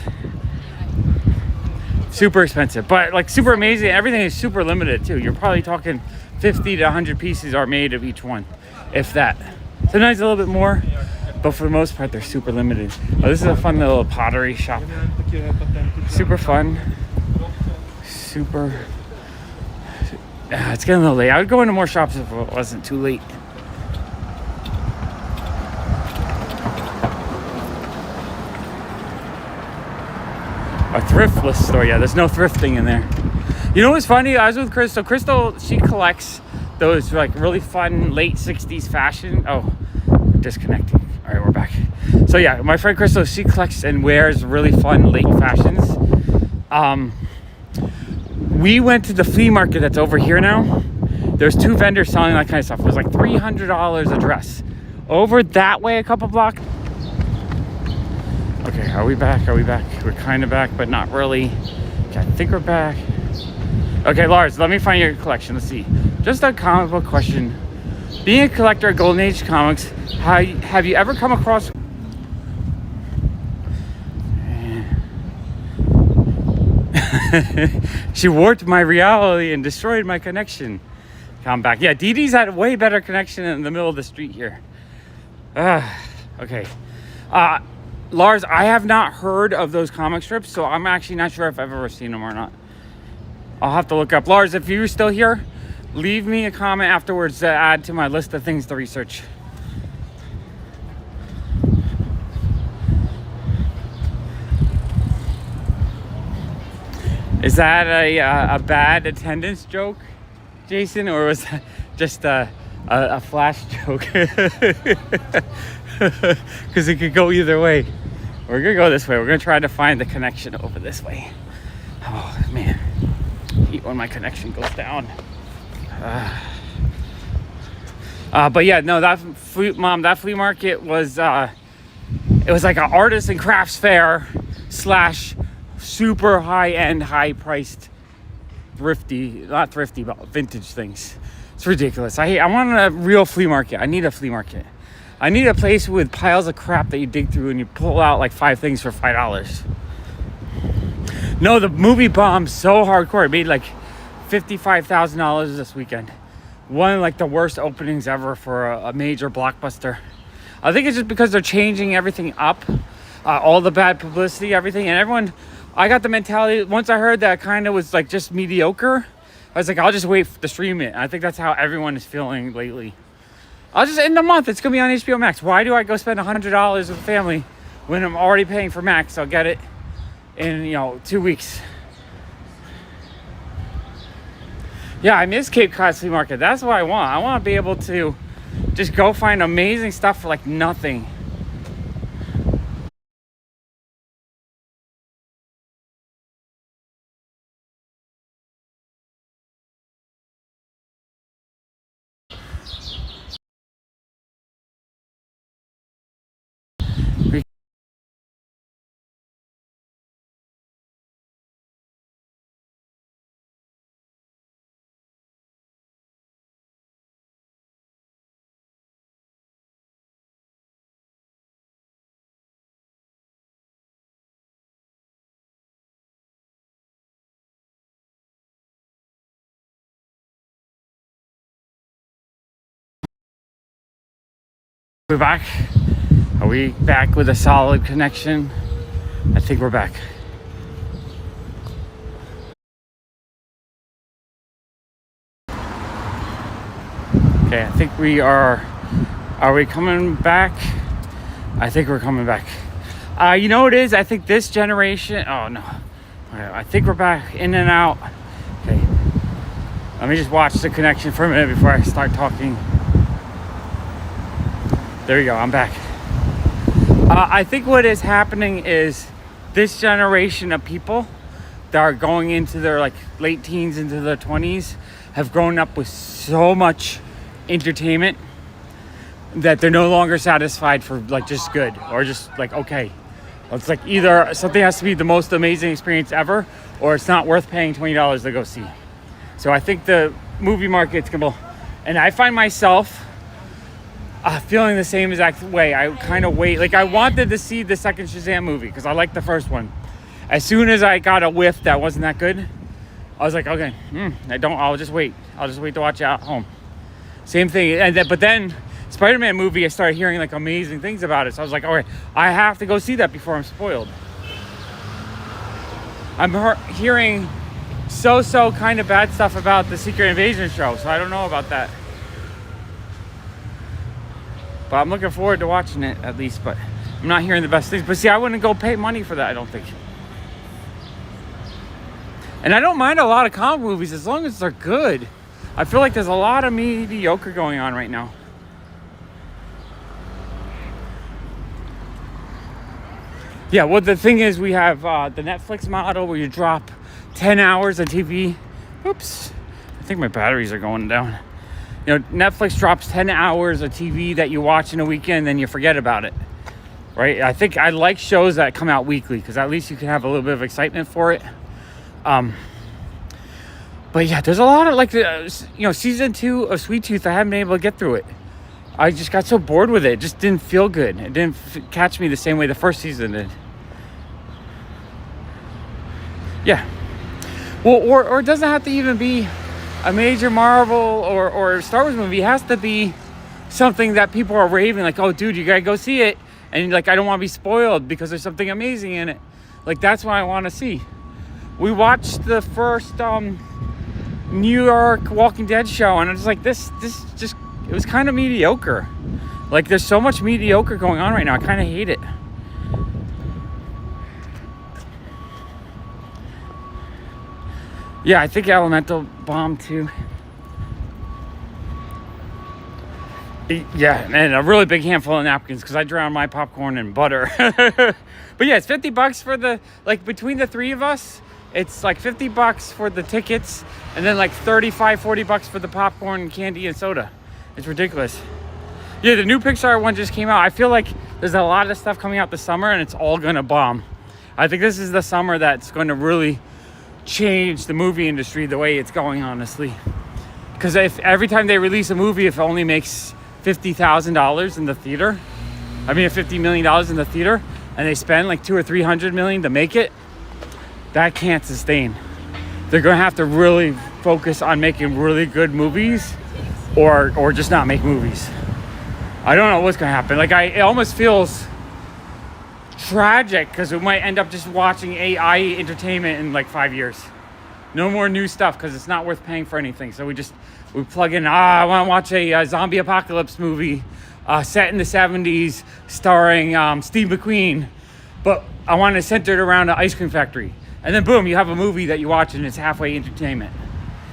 Super expensive, but like super amazing. Everything is super limited too. You're probably talking 50 to 100 pieces are made of each one, if that. Sometimes a little bit more, but for the most part they're super limited. Oh, this is a fun little pottery shop. Super fun. Super. It's getting a little late. I would go into more shops if it wasn't too late. A thriftless store. Yeah, there's no thrifting in there. You know what's funny? I was with Crystal. Crystal, she collects those like really fun late 60s fashion. Oh, disconnecting. All right, we're back. So yeah, my friend Crystal, she collects and wears really fun late fashions. We went to the flea market that's over here now. There's 2 vendors selling that kind of stuff. It was like $300 a dress. Over that way a couple blocks. Okay, are we back? We're kind of back, but not really. Okay, I think we're back. Okay, Lars, let me find your collection. Let's see. Just a comic book question. Being a collector of Golden Age comics, have you ever come across... She warped my reality and destroyed my connection. Come back. Yeah, Dee Dee's had a way better connection in the middle of the street here. Okay. Lars, I have not heard of those comic strips, so I'm actually not sure if I've ever seen them or not. I'll have to look up. Lars, if you're still here, leave me a comment afterwards to add to my list of things to research. Is that a bad attendance joke, Jason, or was that just a flash joke? Because it could go either way. We're gonna go this way. We're gonna try to find the connection over this way. Oh man, I hate when my connection goes down. But yeah, no, that flea market was it was like an artists and crafts fair / super high-end, high-priced not thrifty, but vintage things. It's ridiculous. I want a real flea market. I need a flea market. I need a place with piles of crap that you dig through and you pull out like 5 things for $5. No, the movie bombed so hardcore. It made like $55,000 this weekend. One of like the worst openings ever for a major blockbuster. I think it's just because they're changing everything up. All the bad publicity, everything, and everyone. I got the mentality, once I heard that kind of was like just mediocre, I was like, I'll just wait to stream it. I think that's how everyone is feeling lately. I'll just end the month. It's going to be on HBO Max. Why do I go spend $100 with the family when I'm already paying for Max? I'll get it in, 2 weeks. Yeah, I miss Cape Cod Flea Market. That's what I want. I want to be able to just go find amazing stuff for like nothing. We're back. Are we back with a solid connection? I think we're back. Okay, I think we are. Are we coming back? I think we're coming back. You know what it is? I think this generation. Oh no. I think we're back in and out. Okay. Let me just watch the connection for a minute before I start talking. There we go, I'm back. I think what is happening is this generation of people that are going into their like late teens into their 20s have grown up with so much entertainment that they're no longer satisfied for like just good or just like okay. It's like either something has to be the most amazing experience ever or it's not worth paying $20 to go see. So I think the movie market's gonna, and I find myself feeling the same exact way. I kind of wait. Like I wanted to see the second Shazam movie because I liked the first one. As soon as I got a whiff that wasn't that good, I was like, okay, I'll just wait. I'll just wait to watch it at home. Same thing. But then Spider-Man movie, I started hearing like amazing things about it. So I was like, all right, I have to go see that before I'm spoiled. I'm hearing so kind of bad stuff about the Secret Invasion show. So I don't know about that. But I'm looking forward to watching it at least, but I'm not hearing the best things. But see, I wouldn't go pay money for that, I don't think. And I don't mind a lot of comic movies as long as they're good. I feel like there's a lot of mediocre going on right now. Yeah, well, the thing is we have the Netflix model where you drop 10 hours of TV. Oops, I think my batteries are going down. Netflix drops 10 hours of TV that you watch in a weekend, then you forget about it, right? I think I like shows that come out weekly because at least you can have a little bit of excitement for it. But yeah, there's a lot of like, season 2 of Sweet Tooth, I haven't been able to get through it. I just got so bored with it. It just didn't feel good. It didn't catch me the same way the first season did. Yeah. Well, or it doesn't have to even be a major Marvel or Star Wars movie. It has to be something that people are raving like, oh dude, you gotta go see it, and like I don't want to be spoiled because there's something amazing in it. Like that's what I want to see. we watched the first New York Walking Dead show, and it's like this just, it was kind of mediocre. Like, there's so much mediocre going on right now. I kind of hate it. Yeah, I think Elemental bombed too. Yeah, and a really big handful of napkins because I drown my popcorn in butter. But yeah, it's $50 for the, like, between the three of us, it's like $50 for the tickets, and then like $35-40 for the popcorn, candy, and soda. It's ridiculous. Yeah, the new Pixar one just came out. I feel like there's a lot of stuff coming out this summer, and it's all gonna bomb. I think this is the summer that's going to really change the movie industry the way it's going, honestly. Because if every time they release a movie, if it only makes $50,000 in the theater, I mean $50 million in the theater, and they spend like $200 or $300 million to make it, that can't sustain. They're gonna have to really focus on making really good movies, or just not make movies. I don't know what's gonna happen. Like, it almost feels tragic because we might end up just watching AI entertainment in like 5 years. No more new stuff because it's not worth paying for anything. So we plug in, I want to watch a zombie apocalypse movie set in the 70s starring Steve McQueen, but I want to center it around an ice cream factory. And then boom, you have a movie that you watch and it's halfway entertainment.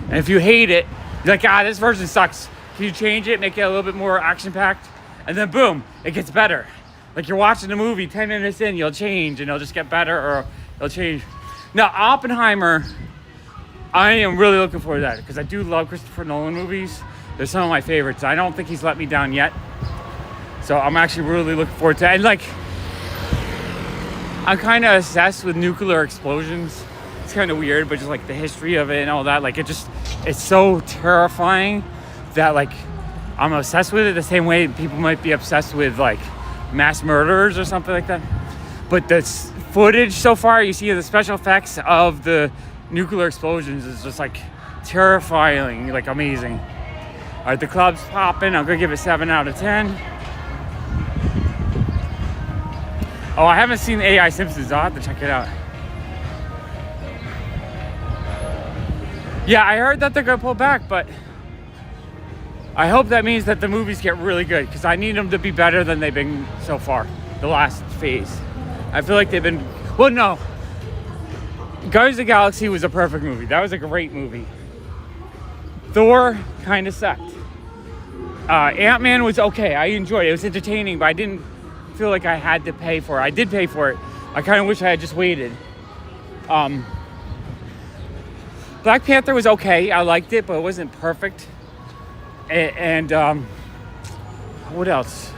And if you hate it, you're like, this version sucks. Can you change it, make it a little bit more action-packed? And then boom, it gets better. Like, you're watching a movie, 10 minutes in, you'll change and it'll just get better, or it'll change. Now, Oppenheimer, I am really looking forward to that because I do love Christopher Nolan movies. They're some of my favorites. I don't think he's let me down yet. So I'm actually really looking forward to it. And like, I'm kind of obsessed with nuclear explosions. It's kind of weird, but just like the history of it and all that, like, it's so terrifying that like I'm obsessed with it the same way people might be obsessed with like mass murderers or something like that. But the footage so far you see of the special effects of the nuclear explosions is just like terrifying, like amazing. All right, the club's popping. I'm gonna give it 7 out of 10. Oh, I haven't seen AI Simpsons. I'll have to check it out. Yeah, I heard that they're gonna pull back, but I hope that means that the movies get really good because I need them to be better than they've been so far, the last phase. I feel like they've been, well, no. Guardians of the Galaxy was a perfect movie. That was a great movie. Thor kind of sucked. Ant-Man was okay. I enjoyed it. It was entertaining, but I didn't feel like I had to pay for it. I did pay for it. I kind of wish I had just waited. Black Panther was okay. I liked it, but it wasn't perfect. And what else?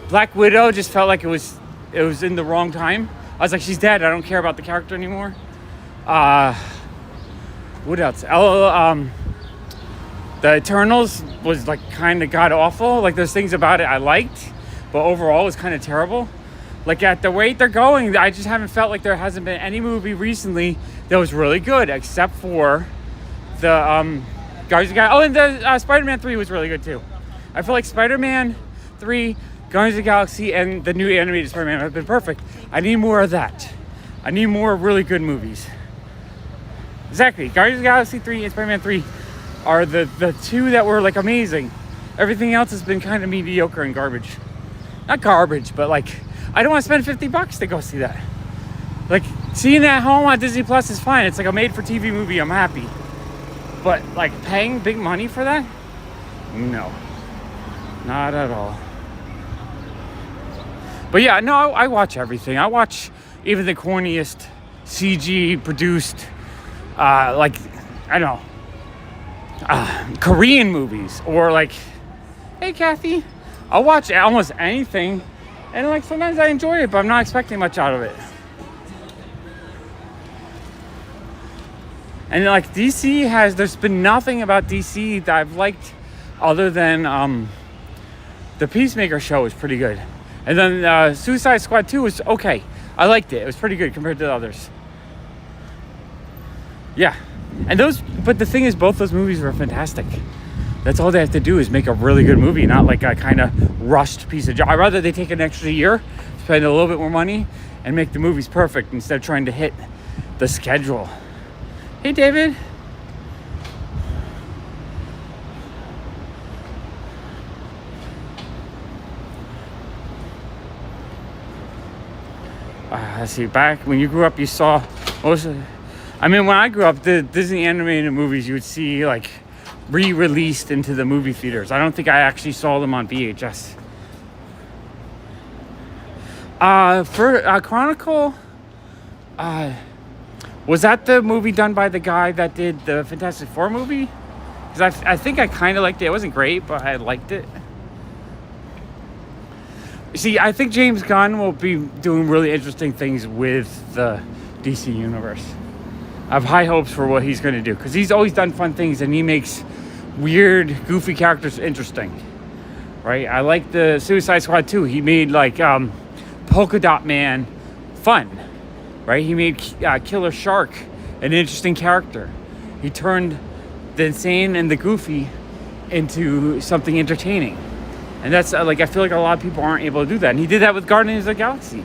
Black Widow just felt like it was in the wrong time. I was like, she's dead. I don't care about the character anymore. What else? The Eternals was like kind of god awful. Like, there's things about it I liked, but overall it was kind of terrible. Like, at the rate they're going, I just haven't felt like there hasn't been any movie recently that was really good, except for the Guardians of the Galaxy. Oh, and the Spider-Man 3 was really good too. I feel like Spider-Man 3, Guardians of the Galaxy, and the new animated Spider-Man have been perfect. I need more of that. I need more really good movies. Exactly. Guardians of the Galaxy 3 and Spider-Man 3 are the two that were like amazing. Everything else has been kind of mediocre and garbage. Not garbage, but like, I don't want to spend $50 to go see that. Like, seeing it at home on Disney Plus is fine. It's like a made-for-TV movie. I'm happy. But like, paying big money for that? No. Not at all. But yeah, no, I watch everything. I watch even the corniest CG produced, like, I don't know, Korean movies, or like, hey Kathy, I'll watch almost anything, and like sometimes I enjoy it, but I'm not expecting much out of it. And like there's been nothing about DC that I've liked other than the Peacemaker show was pretty good. And then Suicide Squad 2 was okay. I liked it. It was pretty good compared to the others. Yeah. And but the thing is, both those movies were fantastic. That's all they have to do is make a really good movie, not like a kind of rushed piece of job. I'd rather they take an extra year, spend a little bit more money, and make the movies perfect instead of trying to hit the schedule. Hey, David. Let's see, back when you grew up, you saw most of, I mean, when I grew up, the Disney animated movies you would see like re-released into the movie theaters. I don't think I actually saw them on VHS. For Chronicle, was that the movie done by the guy that did the Fantastic Four movie? Because I think I kind of liked it. It wasn't great, but I liked it. See, I think James Gunn will be doing really interesting things with the DC universe. I have high hopes for what he's going to do, because he's always done fun things and he makes weird, goofy characters interesting, right? I like the Suicide Squad too. He made like Polka Dot Man fun, right? He made Killer Shark an interesting character. He turned the insane and the goofy into something entertaining. And that's like, I feel like a lot of people aren't able to do that. And he did that with Guardians of the Galaxy.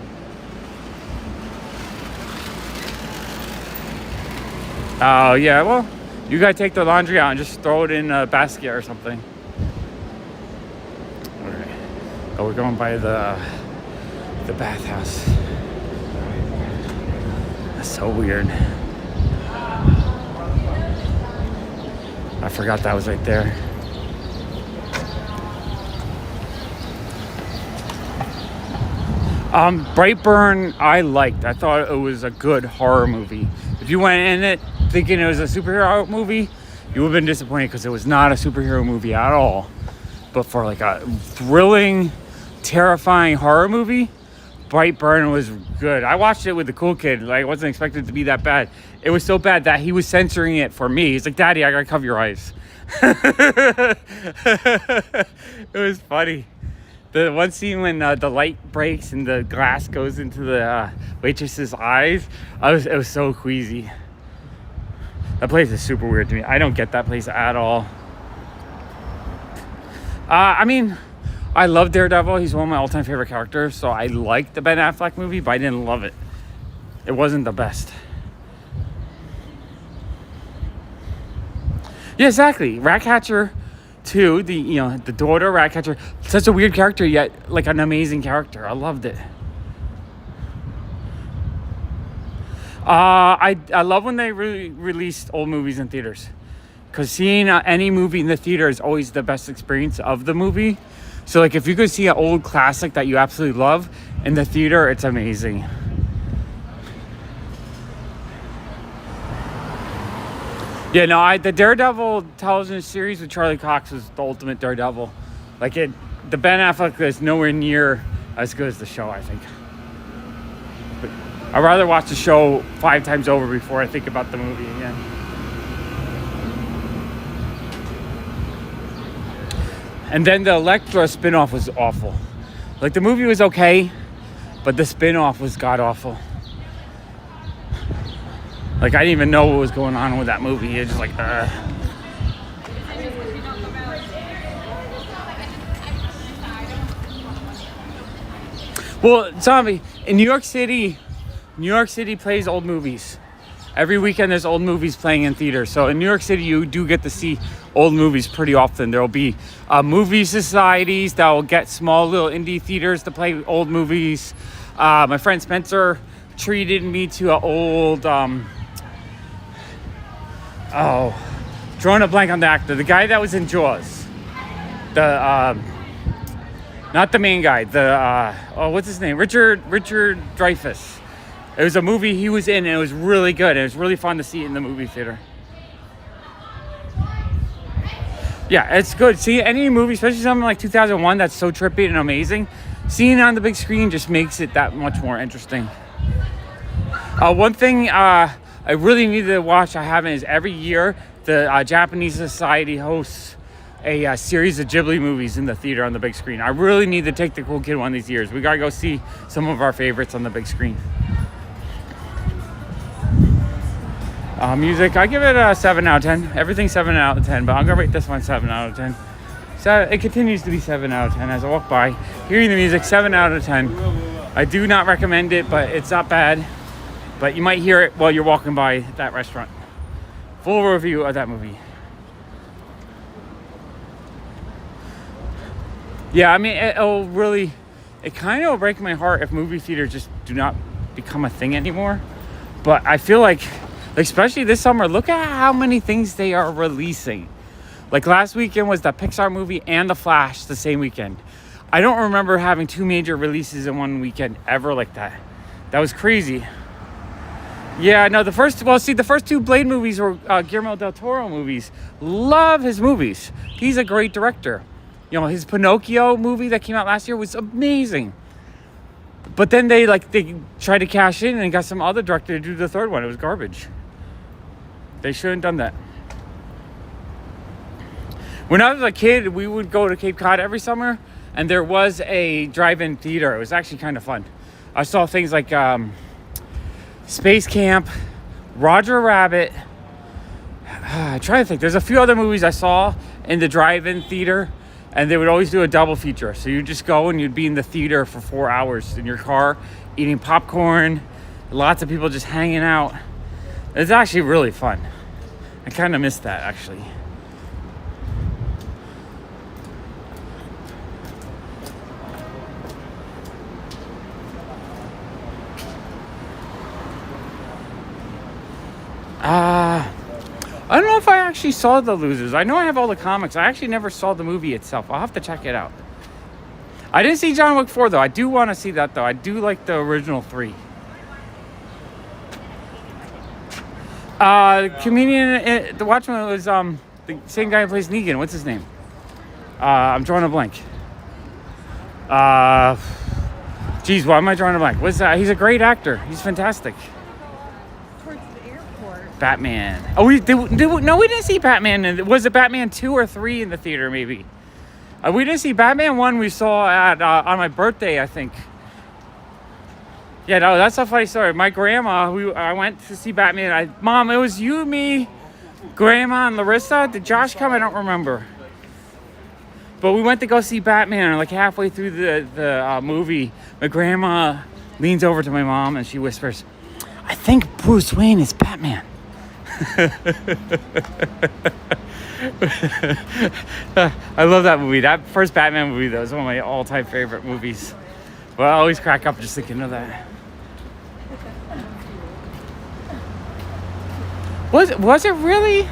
Oh, yeah, well, you gotta take the laundry out and just throw it in a basket or something. All right. Oh, we're going by the bathhouse. That's so weird. I forgot that was right there. Brightburn, I liked. I thought it was a good horror movie. If you went in it thinking it was a superhero movie, you would have been disappointed, because it was not a superhero movie at all. But for like a thrilling, terrifying horror movie, Brightburn was good. I watched it with the cool kid. Like, I wasn't expecting it to be that bad. It was so bad that he was censoring it for me. He's like, "Daddy, I gotta cover your eyes." It was funny. The one scene when the light breaks and the glass goes into the waitress's eyes, it was so queasy. That place is super weird to me. I don't get that place at all. I mean, I love Daredevil. He's one of my all-time favorite characters, so I liked the Ben Affleck movie, but I didn't love it. It wasn't the best. Yeah, exactly. Ratcatcher 2, the daughter Ratcatcher, such a weird character, yet like an amazing character. I loved it. I love when they released old movies in theaters, because seeing any movie in the theater is always the best experience of the movie. So like, if you could see an old classic that you absolutely love in the theater, it's amazing. Yeah, no, the Daredevil television series with Charlie Cox was the ultimate Daredevil. Like, the Ben Affleck is nowhere near as good as the show, I think. But I'd rather watch the show 5 times over before I think about the movie again. And then the Elektra spinoff was awful. Like, the movie was okay, but the spinoff was god-awful. Like, I didn't even know what was going on with that movie. It's just like, Well, Zombie, in New York City plays old movies. Every weekend there's old movies playing in theaters. So in New York City, you do get to see old movies pretty often. There will be movie societies that will get small little indie theaters to play old movies. My friend Spencer treated me to an old... drawing a blank on the actor. The guy that was in Jaws. Not the main guy. What's his name? Richard Dreyfuss. It was a movie he was in, and it was really good. It was really fun to see it in the movie theater. Yeah, it's good. See, any movie, especially something like 2001 that's so trippy and amazing, seeing it on the big screen just makes it that much more interesting. One thing I really need to watch, I haven't, is every year the Japanese Society hosts a series of Ghibli movies in the theater on the big screen. I really need to take the cool kid one of these years. We gotta go see some of our favorites on the big screen. Music, I give it a 7 out of 10. Everything's 7 out of 10, but I'm gonna rate this one 7 out of 10. So it continues to be 7 out of 10 as I walk by. Hearing the music, 7 out of 10. I do not recommend it, but it's not bad. But you might hear it while you're walking by that restaurant. full review of that movie. Yeah, I mean, it kind of will break my heart if movie theaters just do not become a thing anymore. But I feel like, especially this summer, look at how many things they are releasing. Like last weekend was the Pixar movie and The Flash the same weekend. I don't remember having 2 major releases in one weekend ever like that. That was crazy. Yeah, no, the first 2 Blade movies were Guillermo del Toro movies. Love his movies. He's a great director. You know, his Pinocchio movie that came out last year was amazing. But then they tried to cash in and got some other director to do the third one. It was garbage. They shouldn't have done that. When I was a kid, we would go to Cape Cod every summer, and there was a drive-in theater. It was actually kind of fun. I saw things like Space Camp, Roger Rabbit. I'm trying to think. There's a few other movies I saw in the drive-in theater, and they would always do a double feature. So you'd just go and you'd be in the theater for 4 hours in your car, eating popcorn, lots of people just hanging out. It's actually really fun. I kind of miss that, actually. I don't know if I actually saw The Losers. I know I have all the comics. I actually never saw the movie itself. I'll have to check it out. I didn't see John Wick 4, though. I do want to see that, though. I do like the original 3. Comedian, the Watchman was the same guy who plays Negan. What's his name? I'm drawing a blank. Geez, why am I drawing a blank? What's that? He's a great actor. He's fantastic. Batman. Oh, we didn't see Batman. Was it Batman 2 or 3 in the theater, maybe? We didn't see Batman 1. We saw at on my birthday, I think. Yeah, no, that's a funny story. My grandma, I went to see Batman. Mom, it was you, me, Grandma, and Larissa. Did Josh come? I don't remember. But we went to go see Batman. Like halfway through the movie, my grandma leans over to my mom and she whispers, "I think Bruce Wayne is Batman." I love that movie. That first Batman movie, though, is one of my all-time favorite movies. Well, I always crack up just thinking of that. Was it really?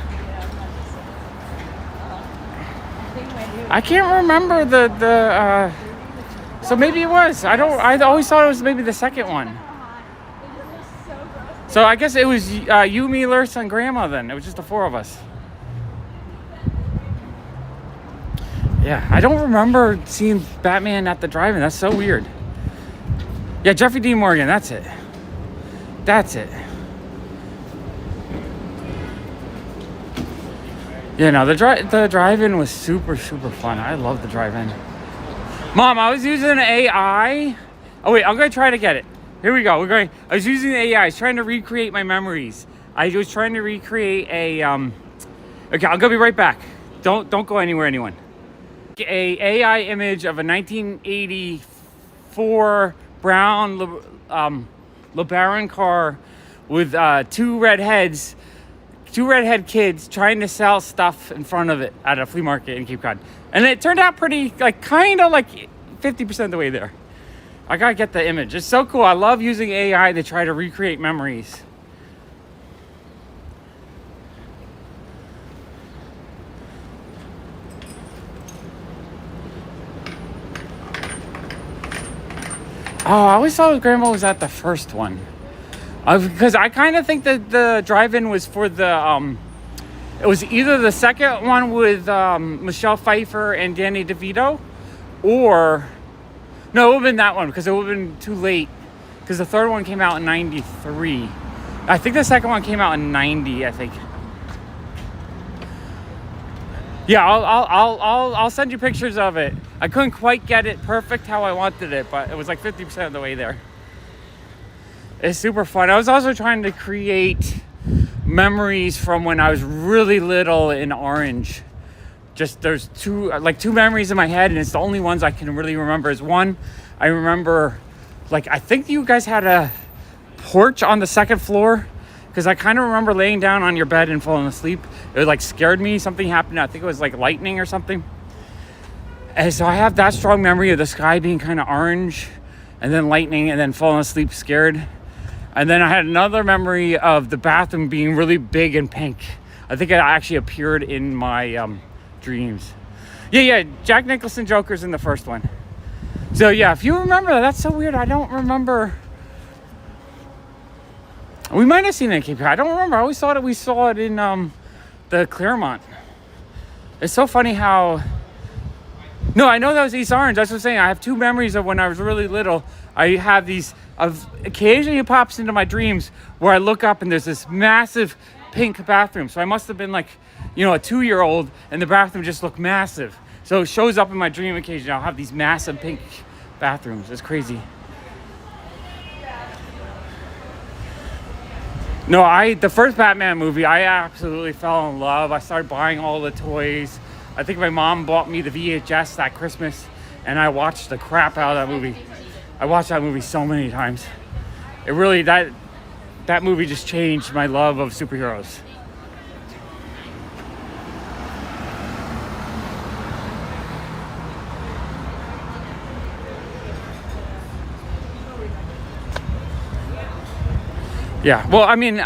I can't remember the so maybe it was. I always thought it was maybe the second one. So I guess it was you, me, Larissa, and Grandma then. It was just the 4 of us. Yeah, I don't remember seeing Batman at the drive-in. That's so weird. Yeah, Jeffrey Dean Morgan. That's it. Yeah, no, the drive-in was super, super fun. I love the drive-in. Mom, I was using AI. Oh, wait, I'm going to try to get it. Here we go. I was using the AI. I was trying to recreate my memories. I was trying to recreate a... Okay, I'm going to be right back. Don't go anywhere, anyone. A AI image of a 1984 brown LeBaron car with two redhead kids trying to sell stuff in front of it at a flea market in Cape Cod. And it turned out pretty, kind of 50% of the way there. I gotta get the image. It's so cool. I love using AI to try to recreate memories. Oh, I always thought Grandma was at the first one. Because I kind of think that the drive-in was for the... it was either the second one with Michelle Pfeiffer and Danny DeVito, or... No, it would have been that one, because it would have been too late. Because the third one came out in 93. I think the second one came out in 90, I think. Yeah, I'll send you pictures of it. I couldn't quite get it perfect how I wanted it, but it was 50% of the way there. It's super fun. I was also trying to create memories from when I was really little in Orange. Just there's two memories in my head, and it's the only ones I can really remember. Is one, I remember, I think you guys had a porch on the second floor, because I kind of remember laying down on your bed and falling asleep. It like scared me. Something happened. I think it was like lightning or something. And so I have that strong memory of the sky being kind of orange and then lightning and then falling asleep scared. And then I had another memory of the bathroom being really big and pink. I think it actually appeared in my dreams. Yeah, Jack Nicholson Joker's in the first one. So yeah, if you remember that, that's so weird. I don't remember. We might have seen it in Cape Cod. I don't remember. I always thought we saw it in the Claremont. It's so funny how... No, I know that was East Orange. That's what I'm saying. I have two memories of when I was really little. I have these... occasionally it pops into my dreams where I look up and there's this massive pink bathroom. So I must have been like, a 2-year-old and the bathroom just looked massive. So it shows up in my dream occasionally. I'll have these massive pink bathrooms. It's crazy. No, the first Batman movie, I absolutely fell in love. I started buying all the toys. I think my mom bought me the VHS that Christmas, and I watched the crap out of that movie. I watched that movie so many times. It really, that movie just changed my love of superheroes. Yeah, well, I mean,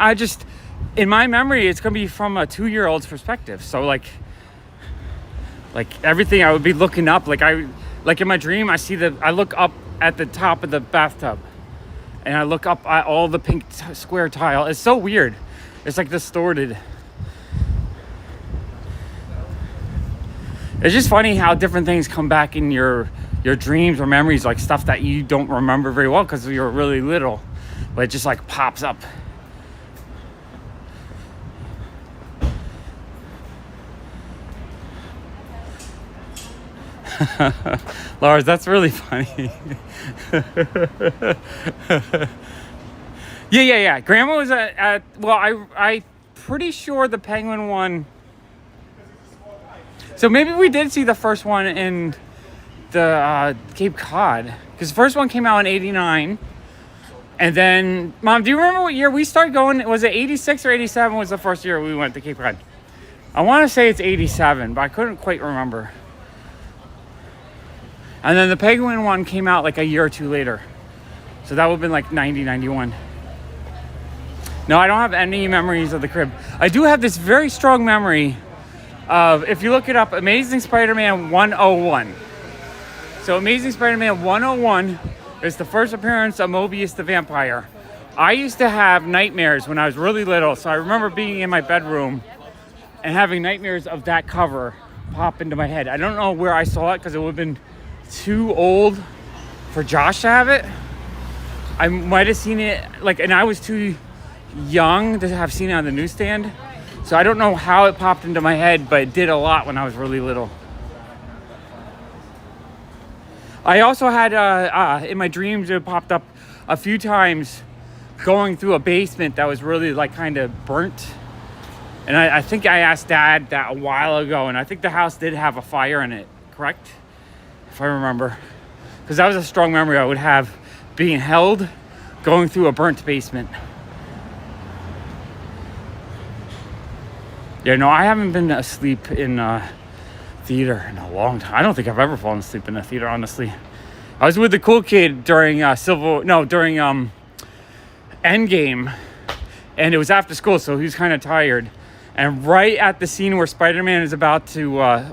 in my memory, it's going to be from a 2-year-old's perspective. So, like everything I would be looking up, like in my dream, I look up at the top of the bathtub. And I look up at all the pink square tile. It's so weird. It's like distorted. It's just funny how different things come back in your dreams or memories, like stuff that you don't remember very well because you're really little. But it just like pops up. Lars, that's really funny. Yeah. Grandma was I'm pretty sure the Penguin one. So maybe we did see the first one in the Cape Cod. Because the first one came out in 89. And then, Mom, do you remember what year we started going? Was it 86 or 87 was the first year we went to Cape Cod? I want to say it's 87, but I couldn't quite remember. And then the Penguin one came out like a year or two later. So that would have been like 90, 91. No, I don't have any memories of the crib. I do have this very strong memory of, if you look it up, Amazing Spider-Man 101. So Amazing Spider-Man 101 is the first appearance of Mobius the Vampire. I used to have nightmares when I was really little. So I remember being in my bedroom and having nightmares of that cover pop into my head. I don't know where I saw it because it would have been too old for Josh to have it. I might have seen it and I was too young to have seen it on the newsstand. So I don't know how it popped into my head, but it did a lot when I was really little. I also had in my dreams it popped up a few times going through a basement that was really kind of burnt. And I think I asked Dad that a while ago, and I think the house did have a fire in it, correct? If I remember. Because that was a strong memory I would have, being held, going through a burnt basement. Yeah, no, I haven't been asleep in theater in a long time. I don't think I've ever fallen asleep in a theater, honestly. I was with the cool kid during Endgame, and it was after school, so he was kind of tired. And right at the scene where Spider-Man is about to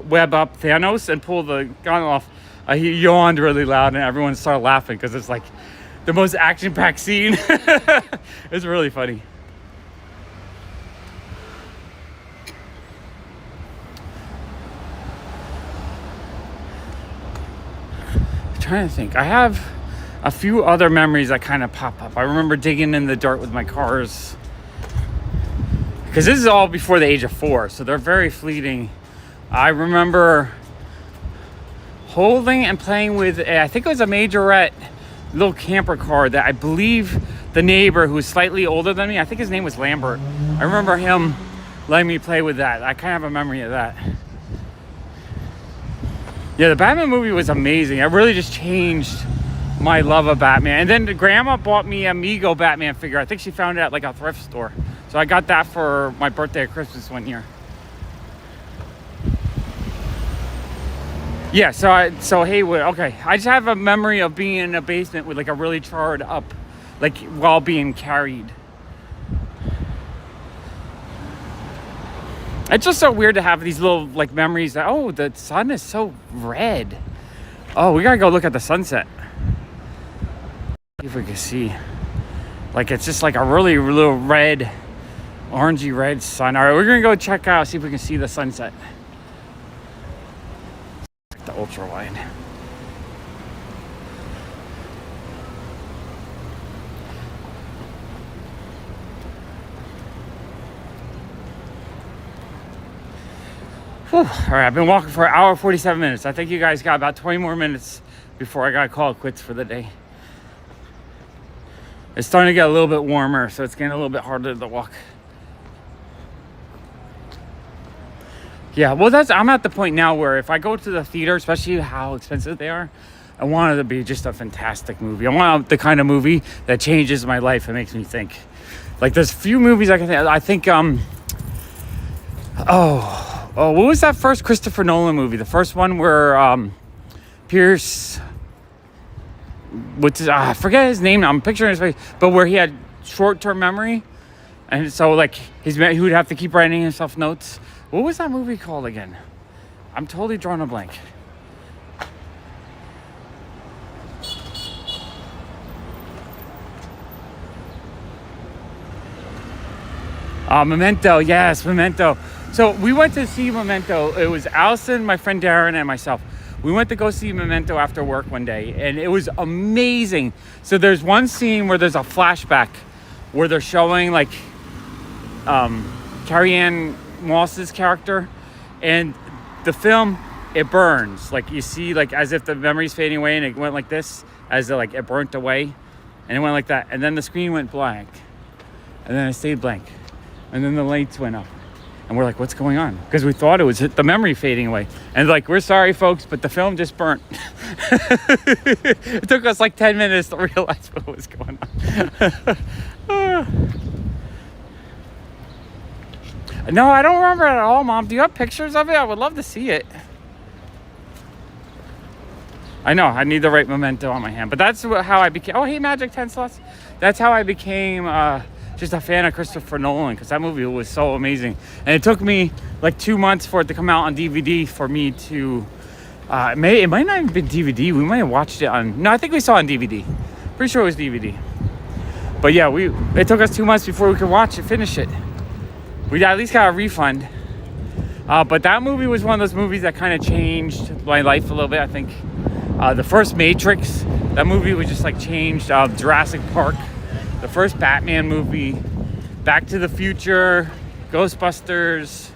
web up Thanos and pull the gun off, he yawned really loud, and everyone started laughing because it's like the most action-packed scene. It's really funny. I'm trying to think. I have a few other memories that kind of pop up. I remember digging in the dirt with my cars. Because this is all before the age of 4, so they're very fleeting. I remember holding and playing with, I think it was a Majorette little camper car that I believe the neighbor who was slightly older than me, I think his name was Lambert. I remember him letting me play with that. I kind of have a memory of that. Yeah, the Batman movie was amazing. It really just changed my love of Batman. And then Grandma bought me a Mego Batman figure. I think she found it at a thrift store. So I got that for my birthday or Christmas one year. Yeah, so Haywood, okay. I just have a memory of being in a basement with like a really charred up, like while being carried. It's just so weird to have these little like memories that, oh, the sun is so red. Oh, we gotta go look at the sunset. See if we can see. Like it's just like a really little red, orangey red sun. All right, we're gonna go check out, see if we can see the sunset. The ultra wide. Whew. All right, I've been walking for an hour and 47 minutes. I think you guys got about 20 more minutes before I gotta call it quits for the day. It's starting to get a little bit warmer, so it's getting a little bit harder to walk. Yeah, well, I'm at the point now where if I go to the theater, especially how expensive they are, I want it to be just a fantastic movie. I want the kind of movie that changes my life and makes me think. Like, there's few movies I can think. I think, what was that first Christopher Nolan movie? The first one where Pierce, I forget his name now. I'm picturing his face, but where he had short-term memory, and so like he would have to keep writing himself notes. What was that movie called again? I'm totally drawing a blank. Memento. Yes, Memento. So we went to see Memento. It was Allison, my friend Darren, and myself. We went to go see Memento after work one day, and it was amazing. So there's one scene where there's a flashback where they're showing like Carrie-Anne Moss's character, and the film, it burns. Like you see, like as if the memory's fading away, and it went like this, as like it burnt away, and it went like that, and then the screen went blank, and then it stayed blank, and then the lights went up. And we're like, what's going on? Because we thought it was the memory fading away. And like, we're sorry, folks, but the film just burnt. It took us like 10 minutes to realize what was going on. No, I don't remember it at all, Mom. Do you have pictures of it? I would love to see it. I know, I need the right memento on my hand. But that's how I became... Oh, hey, Magic 10 Slots. That's how I became... just a fan of Christopher Nolan, because that movie was so amazing. And it took me like 2 months for it to come out on DVD for me to it might not have been DVD. We might have watched it on... No, I think we saw it on DVD. Pretty sure it was DVD. But yeah, it took us 2 months before we could watch it, finish it. We at least got a refund. But that movie was one of those movies that kind of changed my life a little bit, I think. The first Matrix, that movie was just like changed. Jurassic Park, the first Batman movie, Back to the Future, Ghostbusters.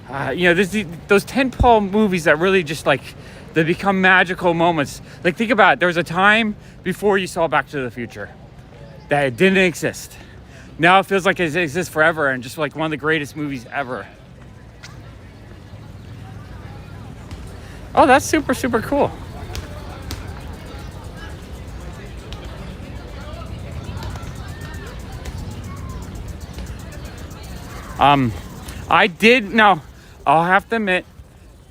There's those tentpole movies that really just like, they become magical moments. Like, think about it. There was a time before you saw Back to the Future that it didn't exist. Now it feels like it exists forever and just like one of the greatest movies ever. Oh, that's super, super cool. I'll have to admit,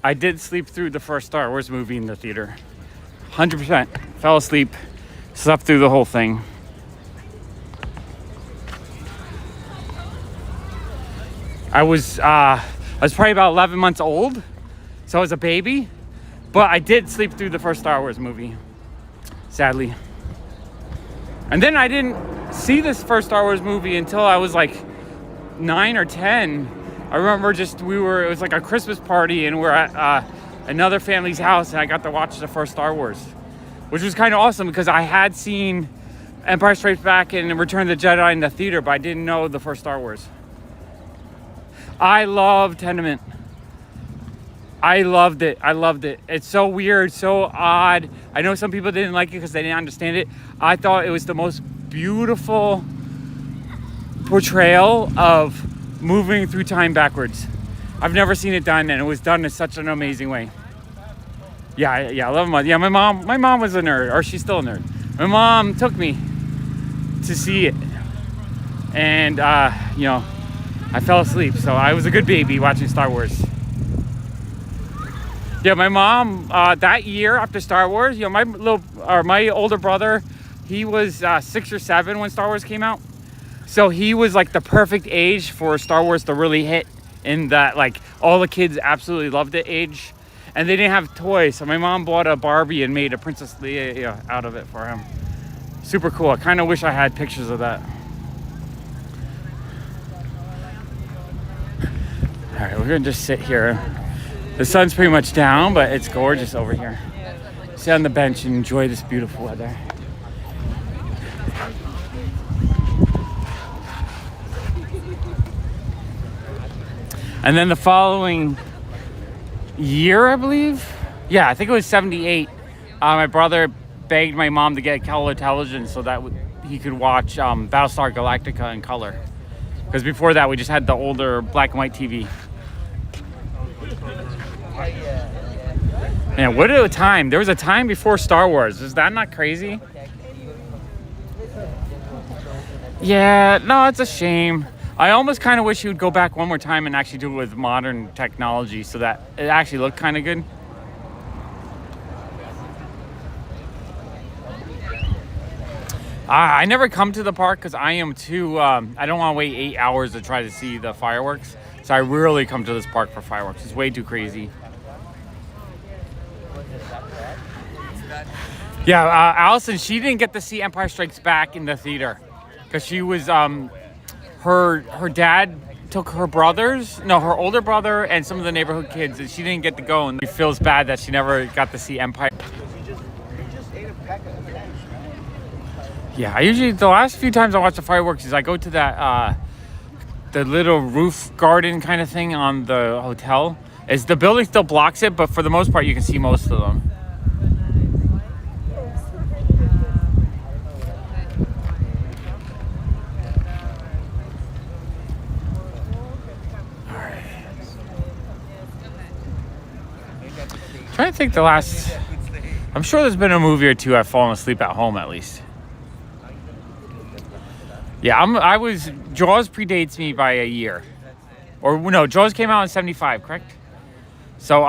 I did sleep through the first Star Wars movie in the theater. 100%. Fell asleep, slept through the whole thing. I was probably about 11 months old, so I was a baby, but I did sleep through the first Star Wars movie, sadly. And then I didn't see this first Star Wars movie until I was like 9 or 10. I remember it was like a Christmas party, and we're at another family's house, and I got to watch the first Star Wars, which was kind of awesome because I had seen Empire Strikes Back and Return of the Jedi in the theater, but I didn't know the first Star Wars. I love Tenement. I loved it. It's so weird, so odd. I know some people didn't like it because they didn't understand it. I thought it was the most beautiful portrayal of moving through time backwards. I've never seen it done, and it was done in such an amazing way. Yeah, I love it. Yeah, my mom was a nerd, or she's still a nerd. My mom took me to see it. and you know, I fell asleep. So I was a good baby watching Star Wars. Yeah, my mom that year after Star Wars, you know, my older brother, he was 6 or 7 when Star Wars came out. So he was like the perfect age for Star Wars to really hit, in that like all the kids absolutely loved it age. And they didn't have toys, so my mom bought a Barbie and made a Princess Leia out of it for him. Super cool. I kind of wish I had pictures of that. All right, we're gonna just sit here. The sun's pretty much down, but it's gorgeous over here. Sit on the bench and enjoy this beautiful weather. And then the following year, I believe. Yeah, I think it was 78. My brother begged my mom to get color television so that he could watch Battlestar Galactica in color. Because before that, we just had the older black and white TV. Man, what a time. There was a time before Star Wars. Is that not crazy? Yeah, no, it's a shame. I almost kind of wish you would go back one more time and actually do it with modern technology so that it actually looked kind of good. I never come to the park because I am too, I don't want to wait 8 hours to try to see the fireworks. So I rarely come to this park for fireworks. It's way too crazy. Yeah, Allison, she didn't get to see Empire Strikes Back in the theater because she was, her dad took her older brother and some of the neighborhood kids, and she didn't get to go, and she feels bad that she never got to see Empire. Yeah, the last few times I watch the fireworks is I go to that, the little roof garden kind of thing on the hotel. The building still blocks it, but for the most part you can see most of them. Trying to think I'm sure there's been a movie or two I've fallen asleep at home at least. Yeah, Jaws predates me by a year. Or no, Jaws came out in 75, correct? So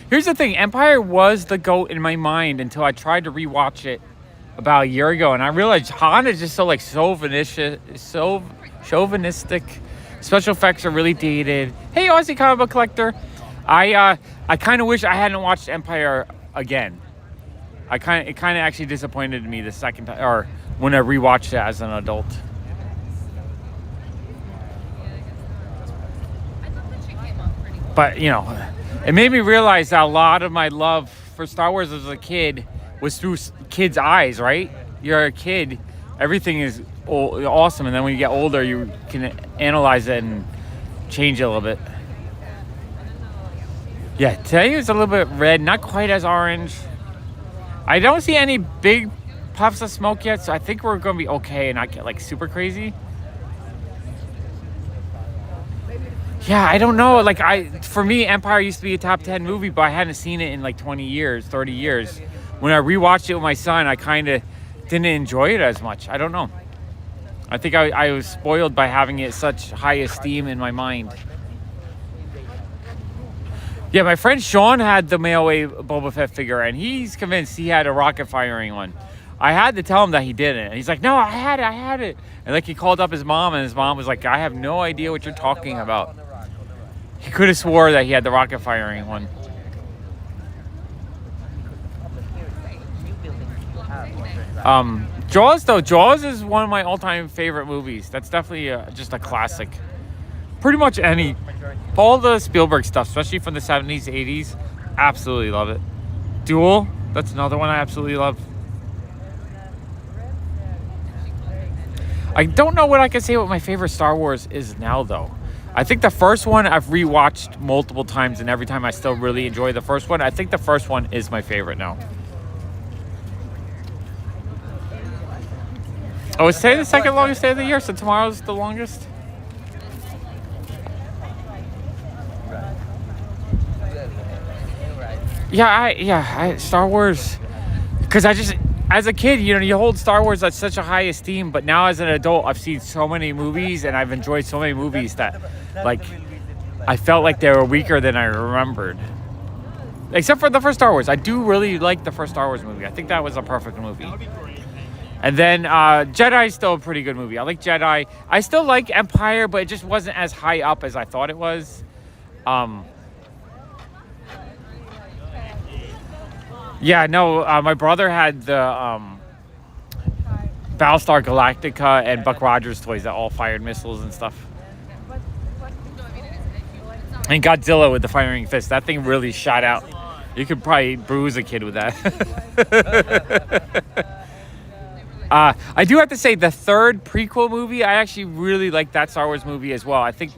here's the thing, Empire was the GOAT in my mind until I tried to rewatch it about a year ago, and I realized Han is just so chauvinistic. Special effects are really dated. Hey, Aussie comic book collector. I kind of wish I hadn't watched Empire again. It kind of actually disappointed me the second time, or when I rewatched it as an adult. But you know, it made me realize that a lot of my love for Star Wars as a kid was through kids' eyes, right? You're a kid, everything is awesome, and then when you get older, you can analyze it and change it a little bit. Yeah, today it's a little bit red, not quite as orange. I don't see any big puffs of smoke yet, so I think we're gonna be okay and not get like super crazy. Yeah, I don't know. For me, Empire used to be a top 10 movie, but I hadn't seen it in like 20 years, 30 years. When I rewatched it with my son, I kind of didn't enjoy it as much. I don't know. I think I was spoiled by having it such high esteem in my mind. Yeah, my friend Sean had the mail-away Boba Fett figure, and he's convinced he had a rocket firing one. I had to tell him that he didn't. And he's like, no, I had it. And like he called up his mom, and his mom was like, I have no idea what you're talking about. He could have swore that he had the rocket firing one. Jaws is one of my all-time favorite movies. That's definitely just a classic. Pretty much all the Spielberg stuff, especially from the 70s, 80s, absolutely love it. Duel, that's another one I absolutely love. I don't know what I can say what my favorite Star Wars is now, though. I think the first one I've rewatched multiple times, and every time I still really enjoy the first one. I think the first one is my favorite now. Oh, is today the second longest day of the year, so tomorrow's the longest? Yeah, Star Wars, because as a kid, you know, you hold Star Wars at such a high esteem, but now as an adult, I've seen so many movies and I've enjoyed so many movies that, like, I felt like they were weaker than I remembered. Except for the first Star Wars. I do really like the first Star Wars movie. I think that was a perfect movie. And then Jedi is still a pretty good movie. I like Jedi. I still like Empire, but it just wasn't as high up as I thought it was. Yeah, no, my brother had the Battlestar Galactica and Buck Rogers toys that all fired missiles and stuff. And Godzilla with the firing fist. That thing really shot out. You could probably bruise a kid with that. I do have to say, the third prequel movie, I actually really like that Star Wars movie as well. I think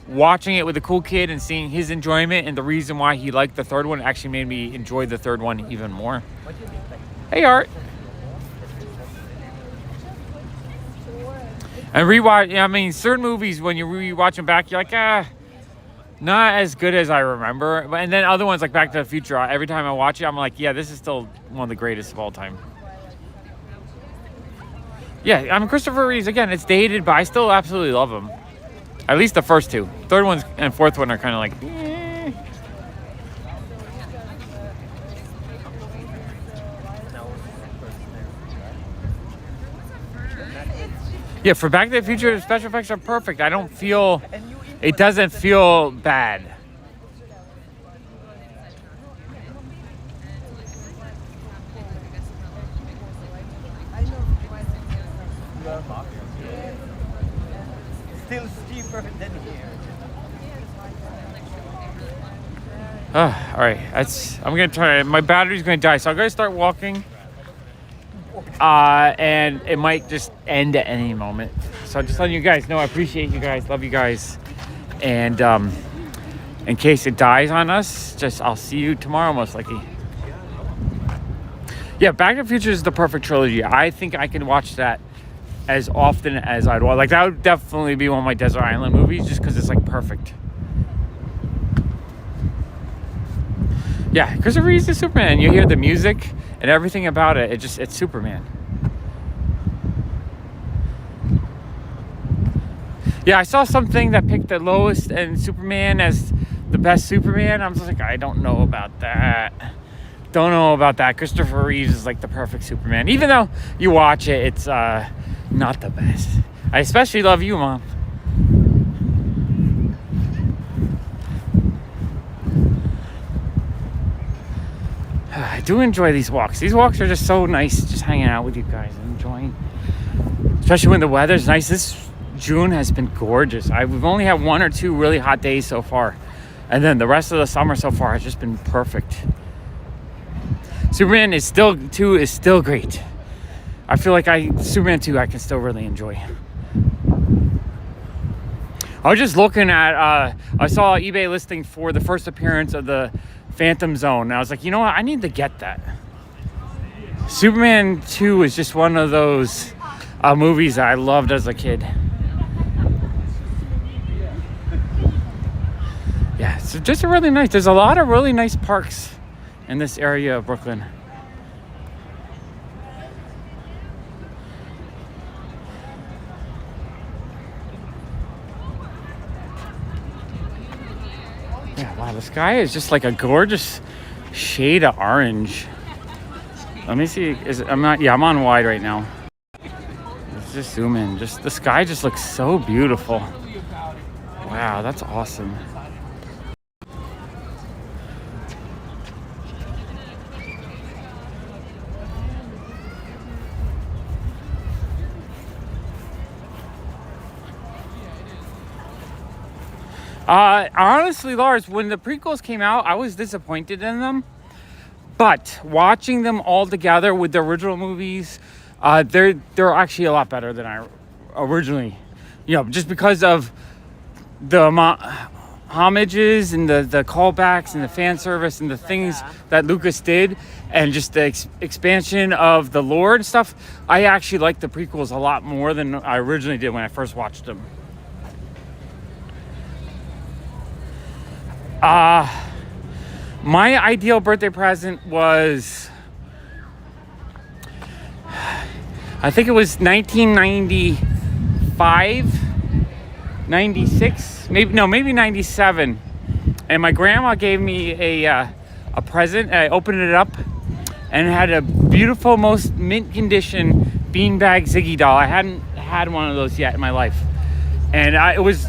watching it with a cool kid and seeing his enjoyment and the reason why he liked the third one actually made me enjoy the third one even more. Hey, Art. And rewatch, I mean, certain movies, when you rewatch them back, you're like, not as good as I remember. And then other ones like Back to the Future, every time I watch it, I'm like, yeah, this is still one of the greatest of all time. Yeah, I mean, Christopher Reeves, again, it's dated, but I still absolutely love him. At least the first two. Third one and fourth one are kind of like, eh. Yeah, for Back to the Future, the special effects are perfect. I don't feel, it doesn't feel bad. Still cheaper than here. All right, I'm gonna try. My battery's gonna die, so I'm gonna start walking. And it might just end at any moment. So just letting you guys know, I appreciate you guys, love you guys, and in case it dies on us, I'll see you tomorrow most likely. Yeah, Back to the Future is the perfect trilogy. I think I can watch that as often as I'd want. Like, that would definitely be one of my Desert Island movies, just because it's like perfect. Yeah, Christopher Reeves is Superman. You hear the music and everything about it. It's Superman. Yeah, I saw something that picked the Lois and Superman as the best Superman. I'm just like, I don't know about that. Don't know about that. Christopher Reeves is like the perfect Superman. Even though you watch it, it's not the best. I especially love you, Mom. I do enjoy these walks. These walks are just so nice, just hanging out with you guys and enjoying. Especially when the weather's nice. This June has been gorgeous. We've only had 1 or 2 really hot days so far. And then the rest of the summer so far has just been perfect. Superman 2 is still great. I feel like Superman 2 I can still really enjoy. I was just looking at, I saw an eBay listing for the first appearance of the Phantom Zone. And I was like, you know what? I need to get that. Superman 2 is just one of those movies that I loved as a kid. Yeah, it's just a really nice. There's a lot of really nice parks in this area of Brooklyn. Yeah, wow, the sky is just like a gorgeous shade of orange. Let me see. I'm on wide right now. Let's just zoom in. Just the sky just looks so beautiful. Wow, that's awesome. Honestly, Lars, when the prequels came out, I was disappointed in them. But watching them all together with the original movies, they're actually a lot better than I originally, just because of the homages and the callbacks and the fan service and the things that Lucas did, and just the expansion of the lore and stuff. I actually like the prequels a lot more than I originally did when I first watched them. My ideal birthday present was I think it was 1995, 96, maybe 97. And my grandma gave me a present. I opened it up, and it had a beautiful, most mint condition beanbag Ziggy doll. I hadn't had one of those yet in my life, and it was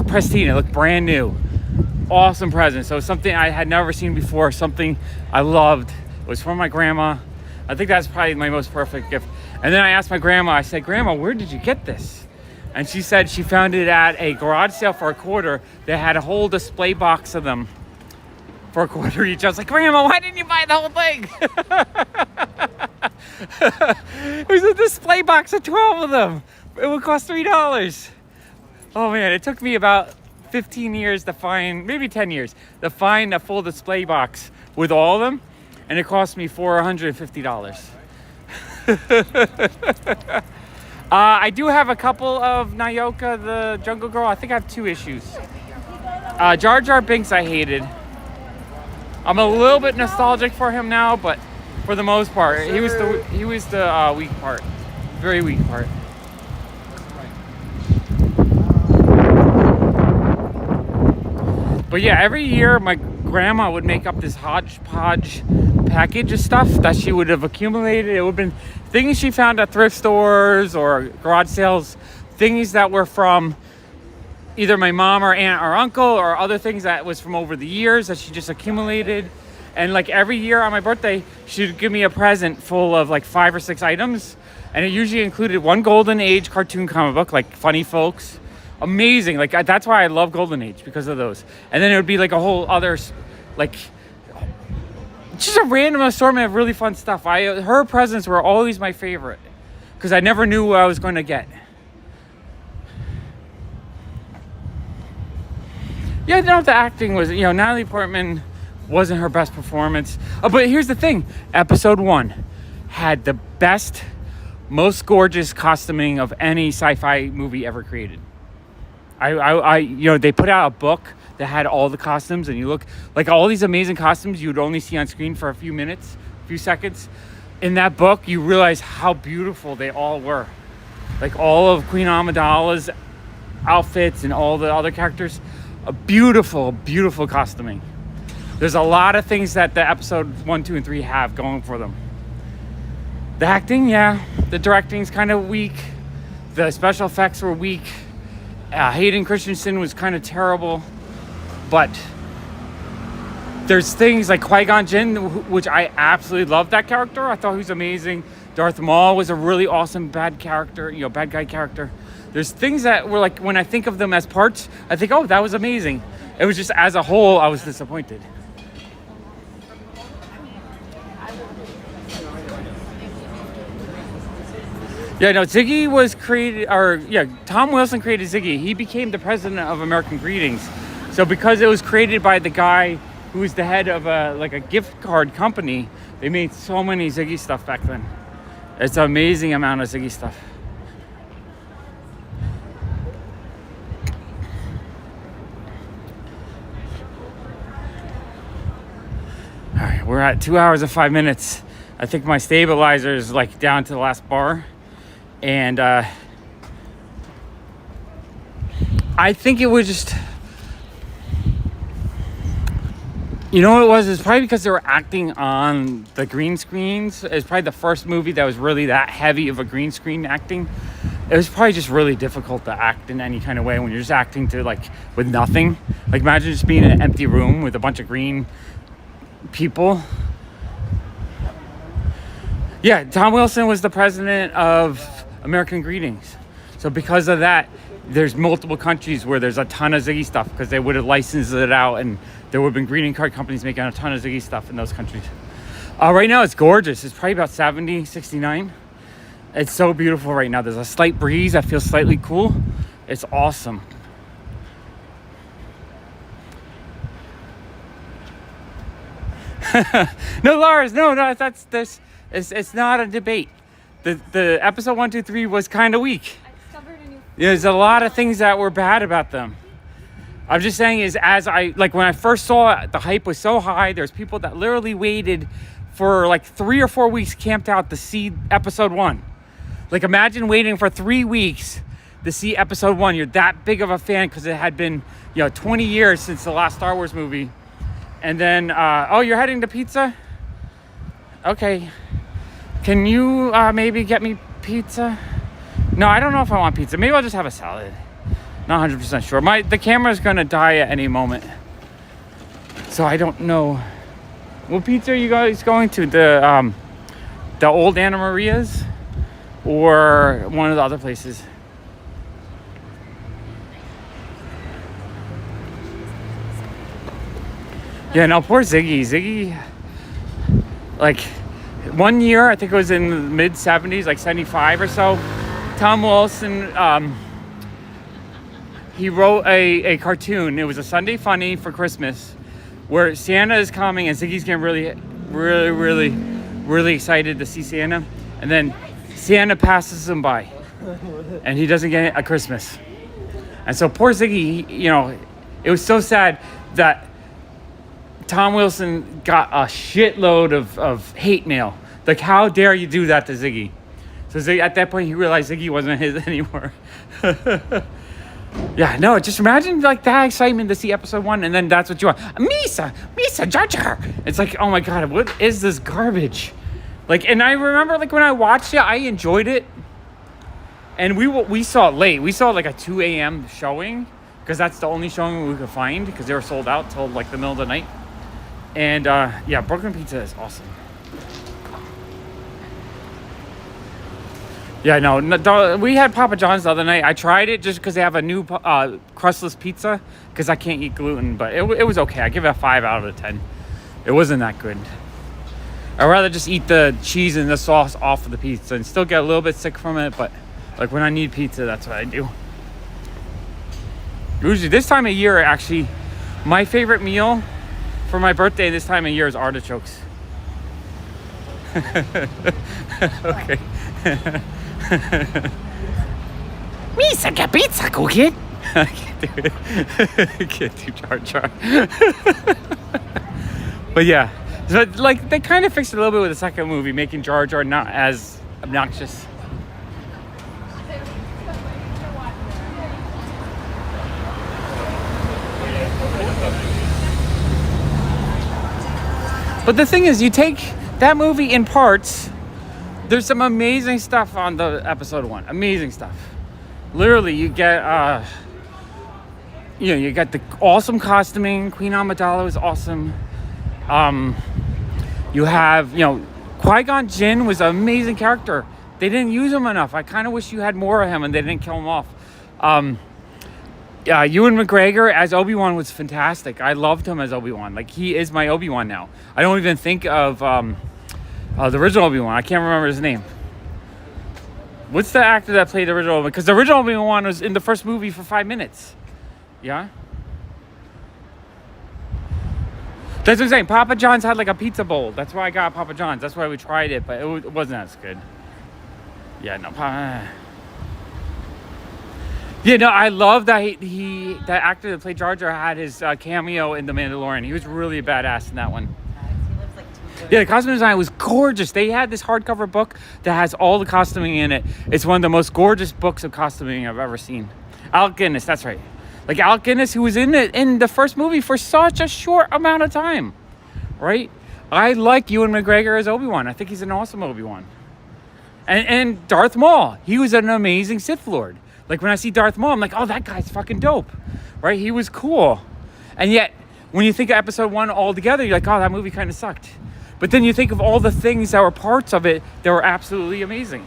pristine. It looked brand new. Awesome present. So something I had never seen before. Something I loved. It was from my grandma. I think that's probably my most perfect gift. And then I asked my grandma. I said, "Grandma, where did you get this?" And she said she found it at a garage sale for $25. They had a whole display box of them for $25 each. I was like, "Grandma, why didn't you buy the whole thing?" It was a display box of 12 of them. It would cost $3. Oh man, it took me about 15 years to find, maybe 10 years, to find a full display box with all of them. And it cost me $450. I do have a couple of Nyoka, the Jungle Girl. I think I have 2 issues. Jar Jar Binks I hated. I'm a little bit nostalgic for him now, but for the most part, he was the weak part, very weak part. But yeah, every year my grandma would make up this hodgepodge package of stuff that she would have accumulated. It would have been things she found at thrift stores or garage sales, things that were from either my mom or aunt or uncle, or other things that was from over the years that she just accumulated. And like every year on my birthday, she'd give me a present full of like 5 or 6 items. And it usually included one Golden Age cartoon comic book, like Funny Folks. Amazing. Like that's why I love Golden Age, because of those. And then it would be like a whole other, like, just a random assortment of really fun stuff. Her presents were always my favorite, because I never knew what I was going to get. Yeah, no, the acting was, Natalie Portman wasn't her best performance. But here's the thing. Episode 1 had the best, most gorgeous costuming of any sci-fi movie ever created. They put out a book that had all the costumes, and you look like all these amazing costumes you would only see on screen for a few minutes, a few seconds. In that book, you realize how beautiful they all were. Like all of Queen Amidala's outfits and all the other characters, a beautiful, beautiful costuming. There's a lot of things that the episode 1, 2, and 3 have going for them. The acting, yeah. The directing's kind of weak. The special effects were weak. Hayden Christensen was kind of terrible, but there's things like Qui-Gon Jinn, which I absolutely loved that character. I thought he was amazing. Darth Maul was a really awesome bad guy character. There's things that were like, when I think of them as parts, I think, oh, that was amazing. It was just as a whole, I was disappointed. Yeah, no, Ziggy was created, Tom Wilson created Ziggy. He became the president of American Greetings. So because it was created by the guy who was the head of a gift card company, they made so many Ziggy stuff back then. It's an amazing amount of Ziggy stuff. All right, we're at 2 hours and 5 minutes. I think my stabilizer is like down to the last bar. And I think it was just, you know what it was? It's probably because they were acting on the green screens. It's probably the first movie that was really that heavy of a green screen acting. It was probably just really difficult to act in any kind of way when you're just acting with nothing. Like imagine just being in an empty room with a bunch of green people. Yeah, Tom Wilson was the president of American Greetings. So because of that, there's multiple countries where there's a ton of Ziggy stuff, because they would have licensed it out, and there would have been greeting card companies making a ton of Ziggy stuff in those countries. Right now it's gorgeous. It's probably about 70, 69. It's so beautiful right now. There's a slight breeze that feels slightly cool. It's awesome. No, Lars, no, it's not a debate. The episode 1, 2, 3 was kind of weak. There's a lot of things that were bad about them. I'm just saying is, when I first saw it, the hype was so high. There's people that literally waited for like 3 or 4 weeks camped out to see episode 1. Like, imagine waiting for 3 weeks to see episode 1. You're that big of a fan because it had been, 20 years since the last Star Wars movie. And then, oh, you're heading to pizza? Okay. Can you maybe get me pizza? No, I don't know if I want pizza. Maybe I'll just have a salad. Not 100% sure. The camera's going to die at any moment. So I don't know. What pizza are you guys going to? The old Anna Maria's? Or one of the other places? Yeah, no, poor Ziggy. Ziggy, like, 1 year, I think it was in the mid-70s, like 75 or so, Tom Wilson, he wrote a cartoon. It was a Sunday Funny for Christmas, where Santa is coming and Ziggy's getting really excited to see Santa. And then Santa passes him by and he doesn't get a Christmas. And so poor Ziggy, it was so sad that Tom Wilson got a shitload of hate mail. Like, how dare you do that to Ziggy? So Ziggy, at that point, he realized Ziggy wasn't his anymore. Yeah, no, just imagine like that excitement to see episode 1, and then that's what you want. Misa, Jar Jar. It's like, oh my God, what is this garbage? Like, and I remember like when I watched it, I enjoyed it. And we saw it late. We saw like a 2 a.m. showing, because that's the only showing we could find, because they were sold out till like the middle of the night. And yeah, Brooklyn Pizza is awesome. Yeah, no, we had Papa John's the other night. I tried it just because they have a new crustless pizza, because I can't eat gluten, but it was okay. I give it a 5 out of 10. It wasn't that good. I'd rather just eat the cheese and the sauce off of the pizza and still get a little bit sick from it, but like when I need pizza, that's what I do. Usually this time of year, actually, my favorite meal for my birthday this time of year is artichokes. Okay. Misa, get pizza, cookie. I can't do it. I can't do Jar Jar. But yeah, so like they kind of fixed it a little bit with the second movie, making Jar Jar not as obnoxious. But the thing is, you take that movie in parts. There's some amazing stuff on the episode 1. Amazing stuff. Literally, you get, you got the awesome costuming. Queen Amidala is awesome. You have, Qui-Gon Jinn was an amazing character. They didn't use him enough. I kind of wish you had more of him and they didn't kill him off. Ewan McGregor as Obi-Wan was fantastic. I loved him as Obi-Wan. Like, he is my Obi-Wan now. I don't even think of the original Obi-Wan. I can't remember his name. What's the actor that played the original Obi-Wan? Because the original Obi-Wan was in the first movie for 5 minutes. Yeah? That's what I'm saying. Papa John's had like a pizza bowl. That's why I got Papa John's. That's why we tried it, but it wasn't as good. Yeah, no. Yeah, no, I love that that actor that played Jar Jar had his cameo in The Mandalorian. He was really badass in that one. Yeah, the costume design was gorgeous. They had this hardcover book that has all the costuming in it. It's one of the most gorgeous books of costuming I've ever seen. Alec Guinness, that's right. Like Alec Guinness, who was in the first movie for such a short amount of time, right? I like Ewan McGregor as Obi-Wan. I think he's an awesome Obi-Wan. And Darth Maul, he was an amazing Sith Lord. Like when I see Darth Maul, I'm like, oh, that guy's fucking dope, right? He was cool. And yet, when you think of episode 1 all together, you're like, oh, that movie kind of sucked. But then you think of all the things that were parts of it that were absolutely amazing.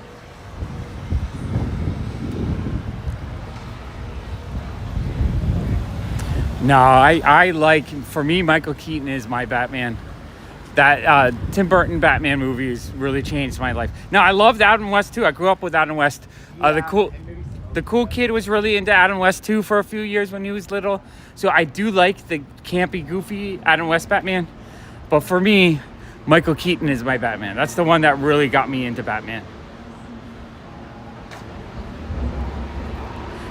No, I like, for me, Michael Keaton is my Batman. That Tim Burton Batman movies really changed my life. Now, I loved Adam West too. I grew up with Adam West. The cool kid was really into Adam West too for a few years when he was little. So I do like the campy, goofy Adam West Batman. But for me, Michael Keaton is my Batman. That's the one that really got me into Batman.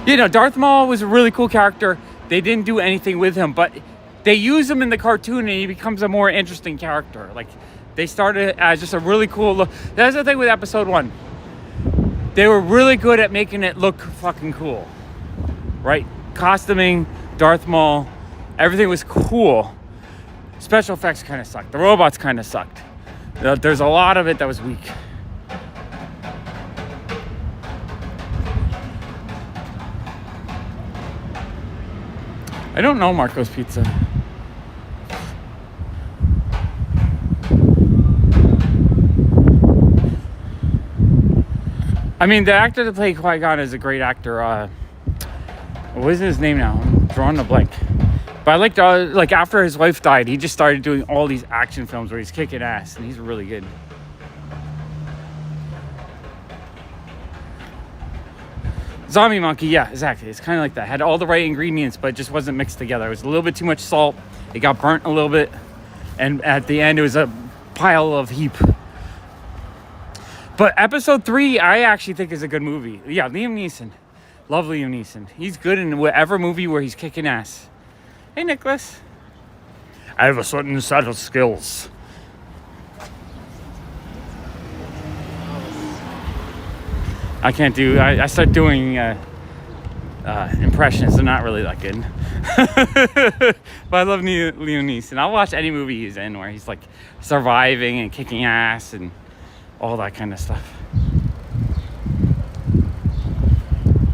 Darth Maul was a really cool character. They didn't do anything with him, but they use him in the cartoon and he becomes a more interesting character. Like, they started as just a really cool look. That's the thing with episode 1. they were really good at making it look fucking cool, right? Costuming, Darth Maul, everything was cool. Special effects kind of sucked. The robots kind of sucked. There's a lot of it that was weak. I don't know Marco's Pizza. I mean, the actor that played Qui-Gon is a great actor. What is his name now? I'm drawing a blank. But I liked, like, after his wife died, he just started doing all these action films where he's kicking ass, and he's really good. Zombie Monkey, yeah, exactly. It's kind of like that. Had all the right ingredients, but it just wasn't mixed together. It was a little bit too much salt. It got burnt a little bit. And at the end, it was a pile of heap. But episode 3, I actually think is a good movie. Yeah, Liam Neeson. Love Liam Neeson. He's good in whatever movie where he's kicking ass. Hey, Nicholas. I have a certain set of skills. I can't do... I start doing impressions. They're not really that good. But I love Liam Neeson. I'll watch any movie he's in where he's like surviving and kicking ass and all that kind of stuff.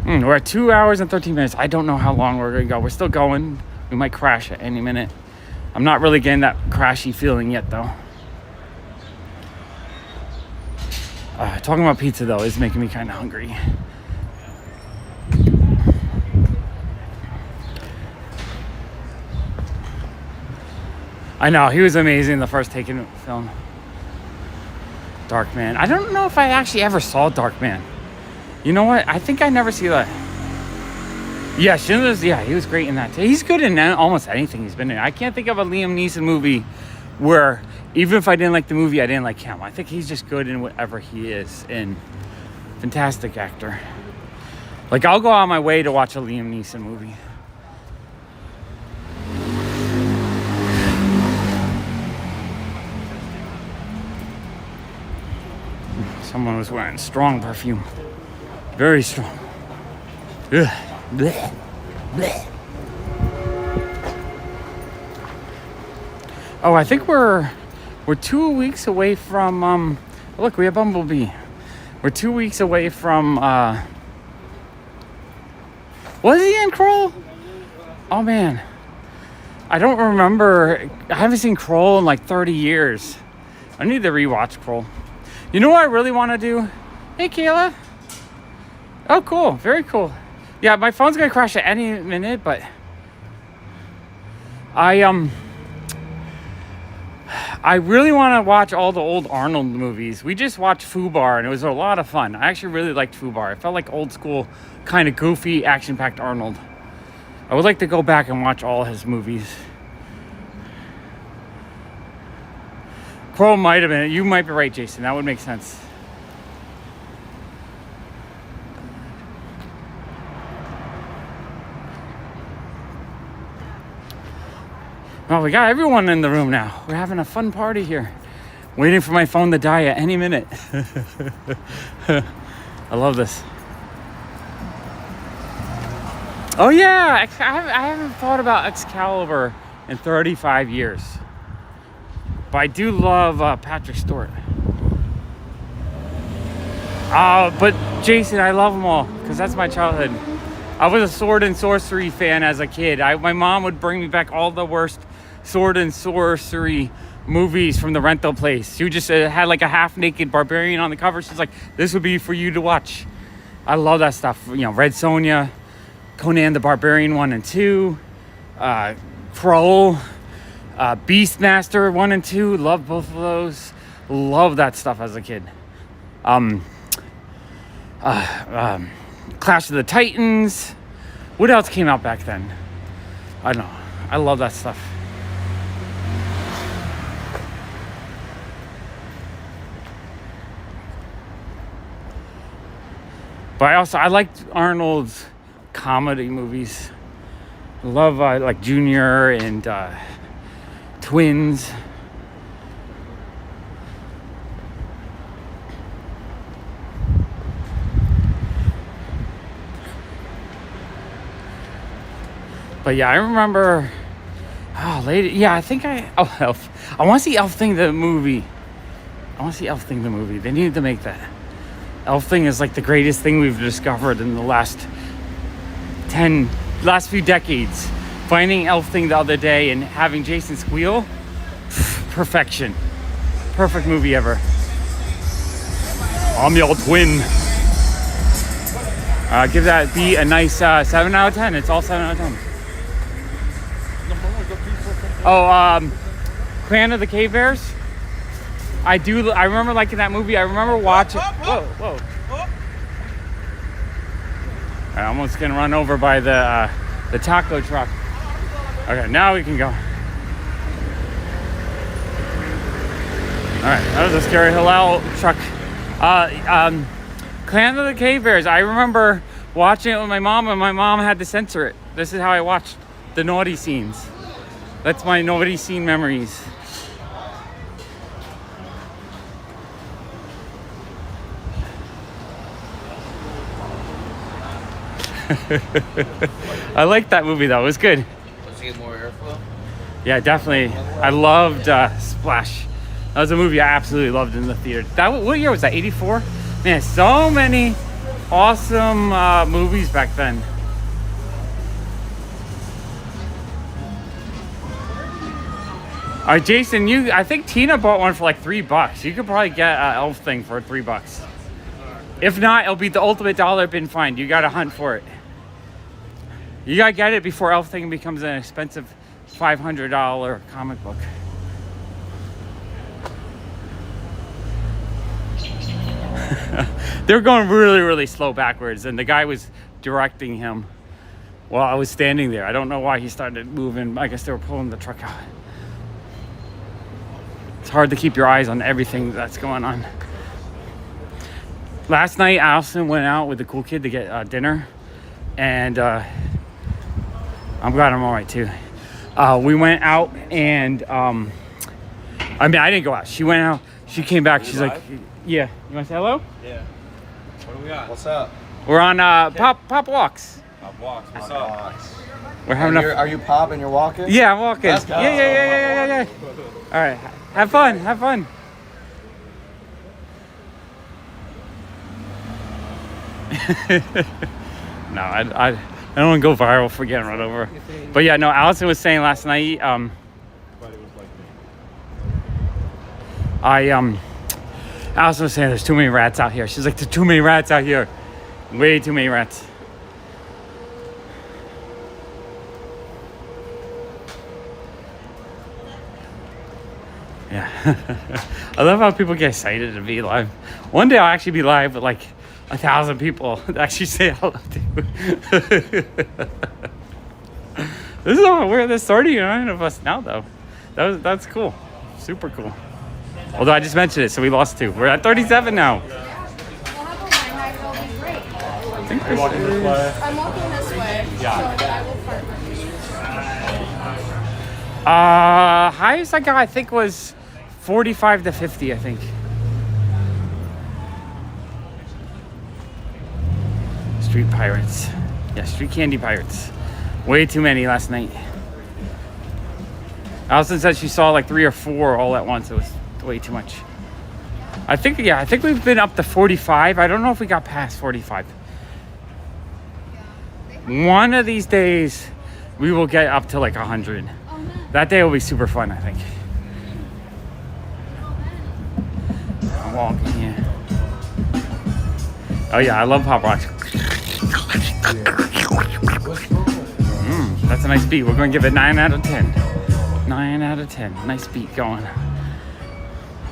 We're at 2 hours and 13 minutes. I don't know how long we're going to go. We're still going. We might crash at any minute. I'm not really getting that crashy feeling yet, though. Talking about pizza, though, is making me kind of hungry. I know, he was amazing in the first Taken film. Darkman. I don't know if I actually ever saw Darkman. You know what? I think I never see that. Yeah, Schindler's, yeah, he was great in that too. He's good in almost anything he's been in. I can't think of a Liam Neeson movie where, even if I didn't like the movie, I didn't like him. I think he's just good in whatever he is. And fantastic actor. Like, I'll go on my way to watch a Liam Neeson movie. Someone was wearing strong perfume. Very strong. Ugh. Blech. Blech. Oh, I think we're 2 weeks away from look, we have Bumblebee. We're 2 weeks away from was he in Kroll? Oh man. I don't remember. I haven't seen Kroll in like 30 years. I need to rewatch Kroll. You know what I really want to do? Hey, Kayla. Oh, cool. Very cool. Yeah, my phone's going to crash at any minute, but I really want to watch all the old Arnold movies. We just watched Fubar, and it was a lot of fun. I actually really liked Fubar. It felt like old school, kind of goofy, action-packed Arnold. I would like to go back and watch all his movies. Crow might have been. You might be right, Jason. That would make sense. Well, we got everyone in the room now. We're having a fun party here. Waiting for my phone to die at any minute. I love this. Oh yeah, I haven't thought about Excalibur in 35 years. But I do love Patrick Stewart. But Jason, I love them all because that's my childhood. I was a sword and sorcery fan as a kid. My mom would bring me back all the worst sword and sorcery movies from the rental place. She just had like a half-naked barbarian on the cover. She's like, this would be for you to watch. I love that stuff. You know, Red Sonja, Conan the Barbarian 1 and 2, Kroll, Beastmaster 1 and 2. Love both of those. Love that stuff as a kid. Clash of the Titans. What else came out back then? I don't know. I love that stuff. But I liked Arnold's comedy movies. Love like Junior and Twins. But yeah, I remember. Oh, lady. Yeah, I think Oh, Elf. I want to see Elf Thing the movie. They needed to make that. Elf Thing is like the greatest thing we've discovered in the last few decades. Finding Elf Thing the other day and having Jason squeal. Perfection. Perfect movie ever. I'm your twin. Give that beat a nice 7 out of 10. It's all 7 out of 10. Oh, Clan of the Cave Bears. I remember liking that movie. I remember watching. Whoa. I almost getting run over by the taco truck. Okay, now we can go. All right, that was a scary halal truck. Clan of the Cave Bears. I remember watching it with my mom, and my mom had to censor it. This is how I watched the naughty scenes. That's my naughty scene memories. I liked that movie though. It was good. Let's get more airflow. Yeah, definitely. I loved Splash. That was a movie I absolutely loved in the theater. What year was that? 84? Man, so many awesome movies back then. All right, Jason, I think Tina bought one for like $3. You could probably get an Elf Thing for $3. If not, it'll be the ultimate dollar bin find. You gotta hunt for it. You gotta get it before Elf Thing becomes an expensive $500 comic book. They were going really, really slow backwards, and the guy was directing him while I was standing there. I don't know why he started moving. I guess they were pulling the truck out. It's hard to keep your eyes on everything that's going on. Last night, Allison went out with the cool kid to get dinner, and I'm glad I'm all right too. We went out, and I didn't go out. She went out. She came back. She's like, "Yeah, you want to say hello?" Yeah. What do we got? What's up? We're on Pop Walks. Pop Walks. What's up? We're having Are you Pop and you're walking? Yeah, I'm walking. Let's go. Yeah. All right, have fun. No, I don't want to go viral for getting run over. But yeah, no, Allison was saying last night, Allison was saying there's too many rats out here. She's like, there's too many rats out here. Way too many rats. Yeah. I love how people get excited to be live. One day I'll actually be live with like 1,000 people that actually say hello to. There's 39 of us now though. That's cool. Super cool. Although I just mentioned it, so we lost 2. We're at 37 now. I think this is... I'm walking this way. Yeah. So I will park. Highest I got, I think, was 45 to 50, I think. Street pirates. Yeah, street candy pirates. Way too many last night. Allison said she saw like 3 or 4 all at once. It was way too much. I think we've been up to 45. I don't know if we got past 45. One of these days, we will get up to like 100. That day will be super fun, I think. I'm walking here. Oh yeah, I love Pop Rocks. That's a nice beat. We're going to give it 9 out of 10. 9 out of 10. Nice beat going.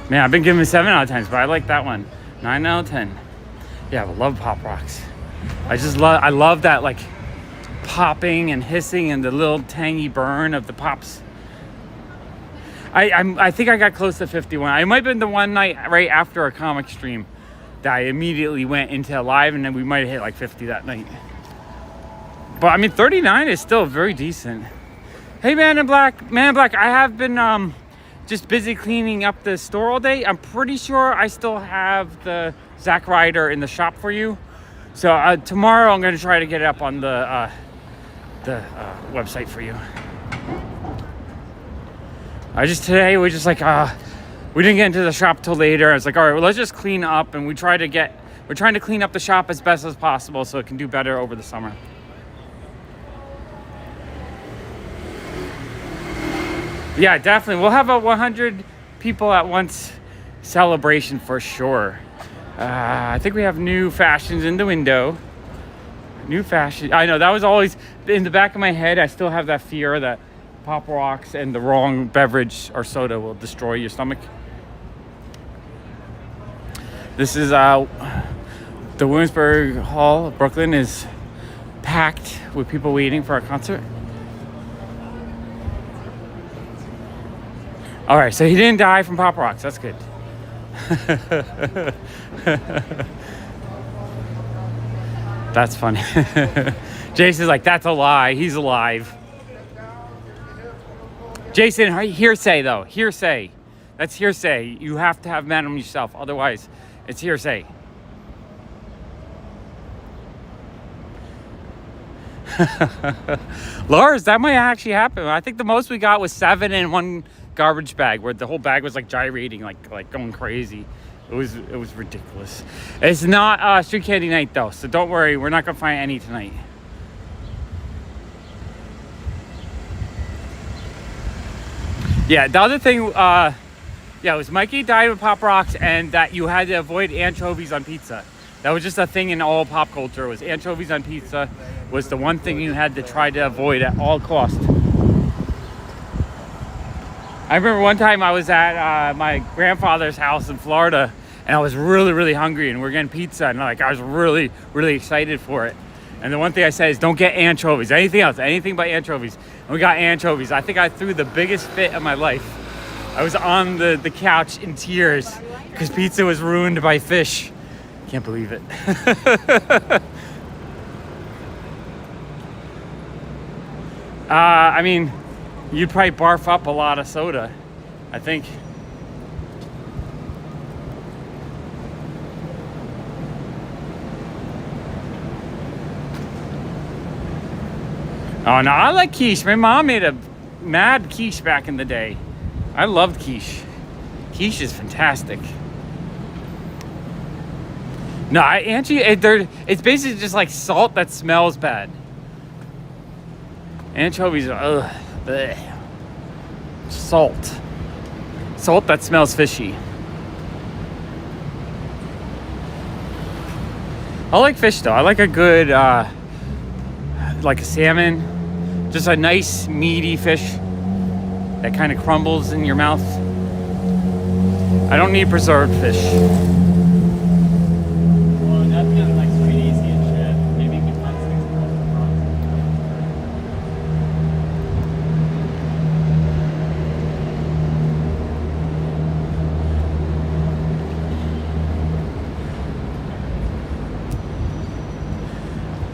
Man, I've been giving it 7 out of 10, but I like that one. 9 out of 10. Yeah, I love Pop Rocks. I love that like popping and hissing and the little tangy burn of the pops. I think I got close to 51. I might have been the one night right after a comic stream that I immediately went into live, and then we might have hit like 50 that night. But I mean, 39 is still very decent. Hey, Man in Black, I have been just busy cleaning up the store all day. I'm pretty sure I still have the Zack Ryder in the shop for you. So tomorrow I'm going to try to get it up on the the website for you. Today we just like we didn't get into the shop till later. I was like, all right, well, let's just clean up, and we're trying to clean up the shop as best as possible so it can do better over the summer. Yeah, definitely. We'll have a 100 people at once celebration for sure. I think we have new fashions in the window. New fashion. I know that was always in the back of my head. I still have that fear that Pop Rocks and the wrong beverage or soda will destroy your stomach. This is the Williamsburg Hall of Brooklyn is packed with people waiting for a concert. All right, so he didn't die from Pop Rocks. That's good. That's funny. Jason's like, that's a lie. He's alive. Jason, hearsay though. Hearsay. That's hearsay. You have to have men on yourself. Otherwise, it's hearsay. Lars, that might actually happen. I think the most we got was 7 in one garbage bag, where the whole bag was like gyrating, like going crazy. It was ridiculous. It's not street candy night though, so don't worry, we're not gonna find any tonight. Yeah, the other thing, it was Mikey died with Pop Rocks, and that you had to avoid anchovies on pizza. That was just a thing in all pop culture. Was anchovies on pizza was the one thing you had to try to avoid at all costs. I remember one time I was at my grandfather's house in Florida, and I was really, really hungry, and we're getting pizza, and like I was really, really excited for it. And the one thing I said is, don't get anchovies. Anything else, anything but anchovies. And we got anchovies. I think I threw the biggest fit of my life. I was on the couch in tears because pizza was ruined by fish. Can't believe it. I mean, you'd probably barf up a lot of soda, I think. Oh no, I like quiche. My mom made a mad quiche back in the day. I loved quiche. Quiche is fantastic. No, it's basically just like salt that smells bad. Anchovies are bleh. Salt that smells fishy. I like fish though. I like a good like a salmon, just a nice meaty fish that kind of crumbles in your mouth. I don't need preserved fish. Well, that's just like sweet easy and shit. Maybe you can find things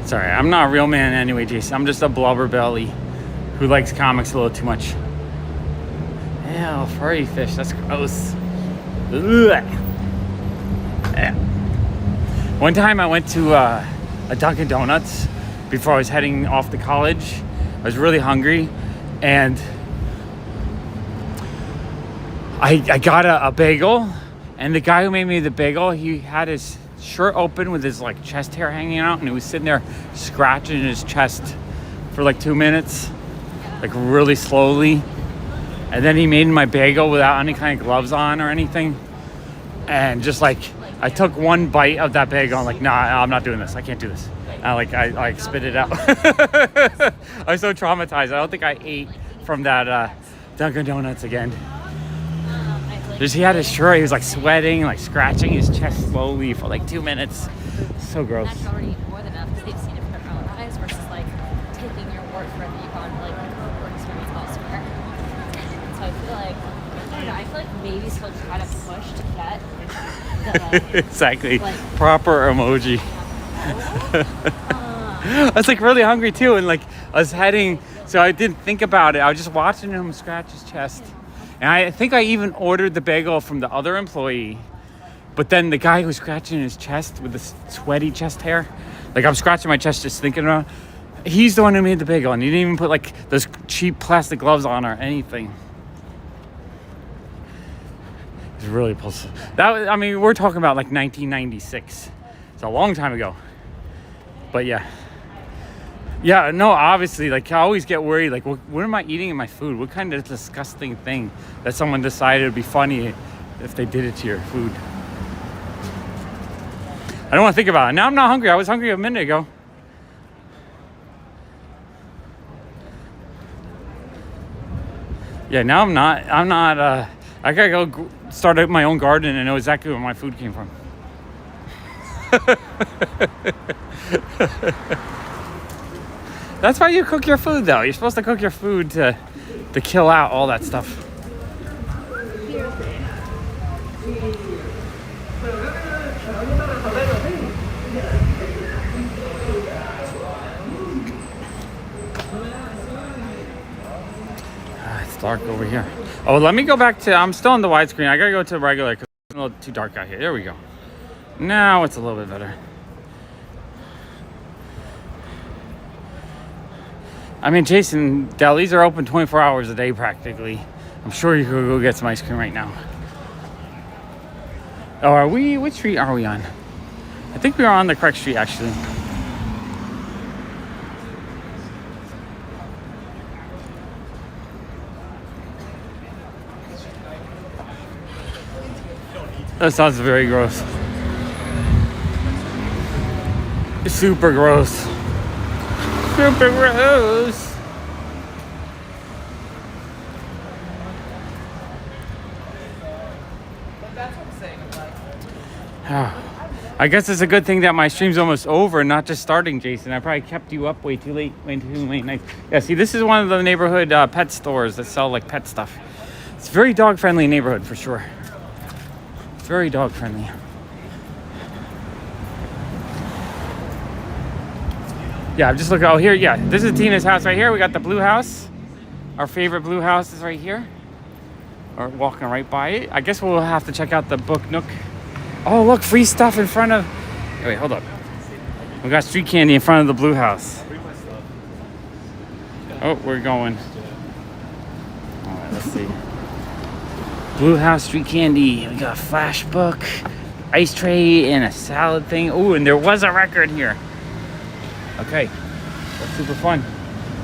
Sorry, I'm not a real man anyway, Jason. I'm just a blubber belly who likes comics a little too much. Ew, furry fish. That's gross. Ugh. Yeah. One time I went to a Dunkin' Donuts before I was heading off to college. I was really hungry, and I got a bagel, and the guy who made me the bagel, he had his shirt open with his like chest hair hanging out, and he was sitting there scratching his chest for like 2 minutes, like really slowly. And then he made my bagel without any kind of gloves on or anything. And just like, I took one bite of that bagel. I'm like, nah, I'm not doing this. I can't do this. And I spit it out. I was so traumatized. I don't think I ate from that Dunkin' Donuts again. Just, he had his shirt. He was like sweating, like scratching his chest slowly for like 2 minutes. So gross. That's already more than enough because they've seen it with their own eyes versus like taking your word for it that you've gone like work experience elsewhere. So I feel like maybe he'll try to push to get the, exactly. like, proper emoji. I was like really hungry too, and like I was heading, so I didn't think about it. I was just watching him scratch his chest. And I think I even ordered the bagel from the other employee, but then the guy who was scratching his chest with the sweaty chest hair, like I'm scratching my chest just thinking about, He's the one who made the bagel, and he didn't even put like those cheap plastic gloves on or anything. It's really pulse. That was, I mean, we're talking about like 1996. It's a long time ago. But yeah. Yeah, no, obviously, like, I always get worried, like, what am I eating in my food? What kind of disgusting thing that someone decided would be funny if they did it to your food? I don't want to think about it. Now I'm not hungry. I was hungry a minute ago. Yeah, now I'm not, I gotta go start my own garden and know exactly where my food came from. That's why you cook your food, though. You're supposed to cook your food to kill out all that stuff. It's dark over here. Oh, let me go back to... I'm still on the widescreen. I gotta go to regular because it's a little too dark out here. There we go. Now it's a little bit better. I mean, Jason, delis are open 24 hours a day practically. I'm sure you could go get some ice cream right now. Oh, are we? Which street are we on? I think we are on the correct street, actually. That sounds very gross. It's super gross. Super gross. I guess it's a good thing that my stream's almost over, not just starting, Jason. I probably kept you up way too late night. Yeah, see, this is one of the neighborhood pet stores that sell like pet stuff. It's a very dog-friendly neighborhood for sure. Very dog-friendly. Yeah, I'm just looking. Oh, here, yeah. This is Tina's house right here. We got the blue house. Our favorite blue house is right here. Or walking right by it. I guess we'll have to check out the Book Nook. Oh, look, free stuff in front of... Oh, wait, hold up. We got street candy in front of the blue house. Oh, we're going. All right, let's see. Blue house street candy. We got a flash book, ice tray, and a salad thing. Oh, and there was a record here. Okay, that's super fun.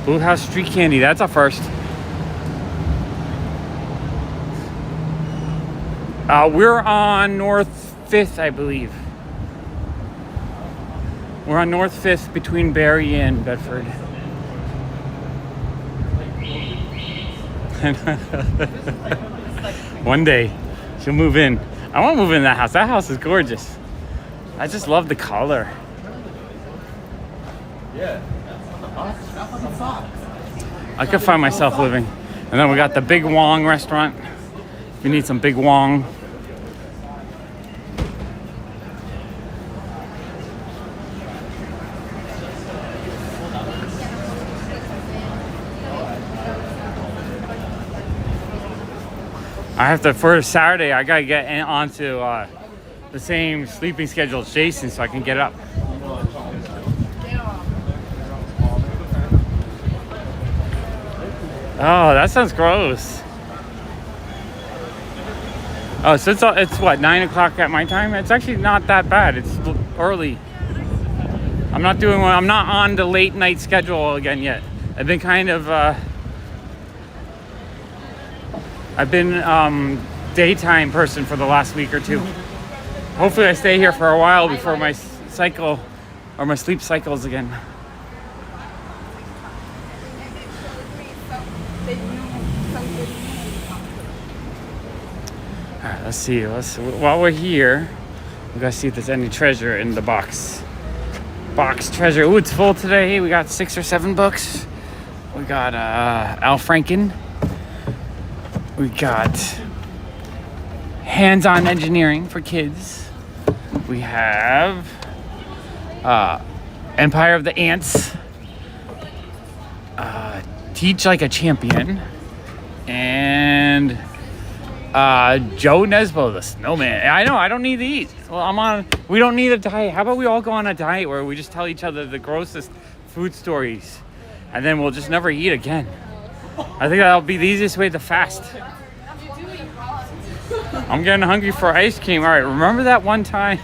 Blue house street candy. That's a first. We're on North 5th, I believe. We're on North 5th between Barry and Bedford. One day, she'll move in. I want to move in that house. That house is gorgeous. I just love the color. Yeah. I could find myself living. And then we got the Big Wong restaurant. If you need some Big Wong. I have to, for Saturday, I gotta get onto the same sleeping schedule as Jason so I can get up. Oh, that sounds gross. Oh, so it's what, 9 o'clock at my time? It's actually not that bad. It's early. I'm not on the late night schedule again yet. I've been kind of, daytime person for the last week or two. Hopefully I stay here for a while before my cycle or my sleep cycles again. All right, let's see. While we're here, we gotta see if there's any treasure in the box. Box treasure. Ooh, it's full today. We got 6 or 7 books. We got Al Franken. We got hands-on engineering for kids. We have Empire of the Ants. Teach Like a Champion. And Joe Nesbo, the Snowman. I know, I don't need to eat. Well, we don't need a diet. How about we all go on a diet where we just tell each other the grossest food stories, and then we'll just never eat again. I think that'll be the easiest way to fast. I'm getting hungry for ice cream. All right, remember that one time?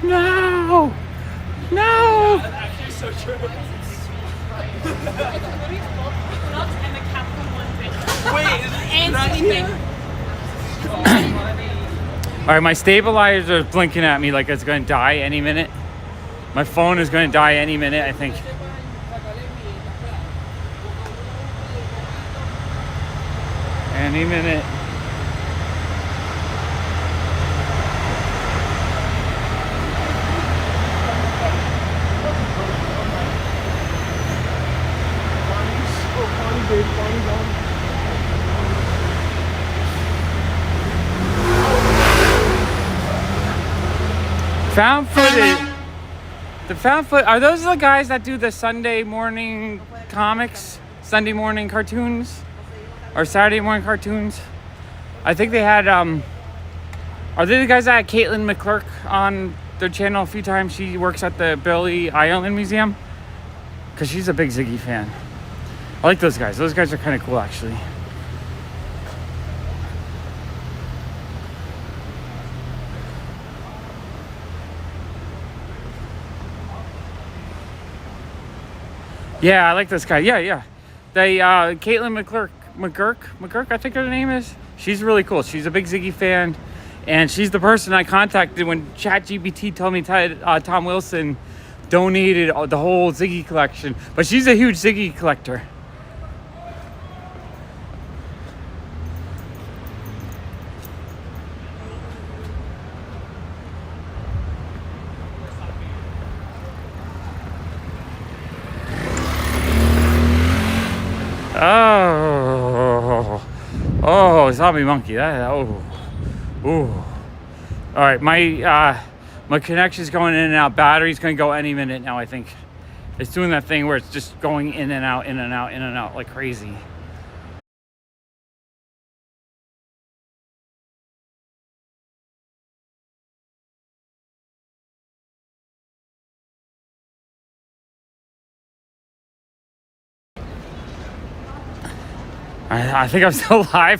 No! No! All right, my stabilizer is blinking at me like it's going to die any minute. My phone is going to die any minute, I think. Any minute. Found footage. The found foot. Are those the guys that do the Sunday morning comics? Sunday morning cartoons? Or Saturday morning cartoons? I think they had, are they the guys that had Caitlin McClurk on their channel a few times? She works at the Billy Ireland Museum. Because she's a big Ziggy fan. I like those guys. Those guys are kind of cool, actually. Yeah, I like this guy. Yeah. They, Caitlin McGurk, I think her name is. She's really cool. She's a big Ziggy fan. And she's the person I contacted when ChatGPT told me Tom Wilson donated the whole Ziggy collection. But she's a huge Ziggy collector. Oh, zombie monkey. All right, my connection's going in and out. Battery's gonna go any minute now, I think. It's doing that thing where it's just going in and out, in and out, in and out like crazy. I think I'm still live.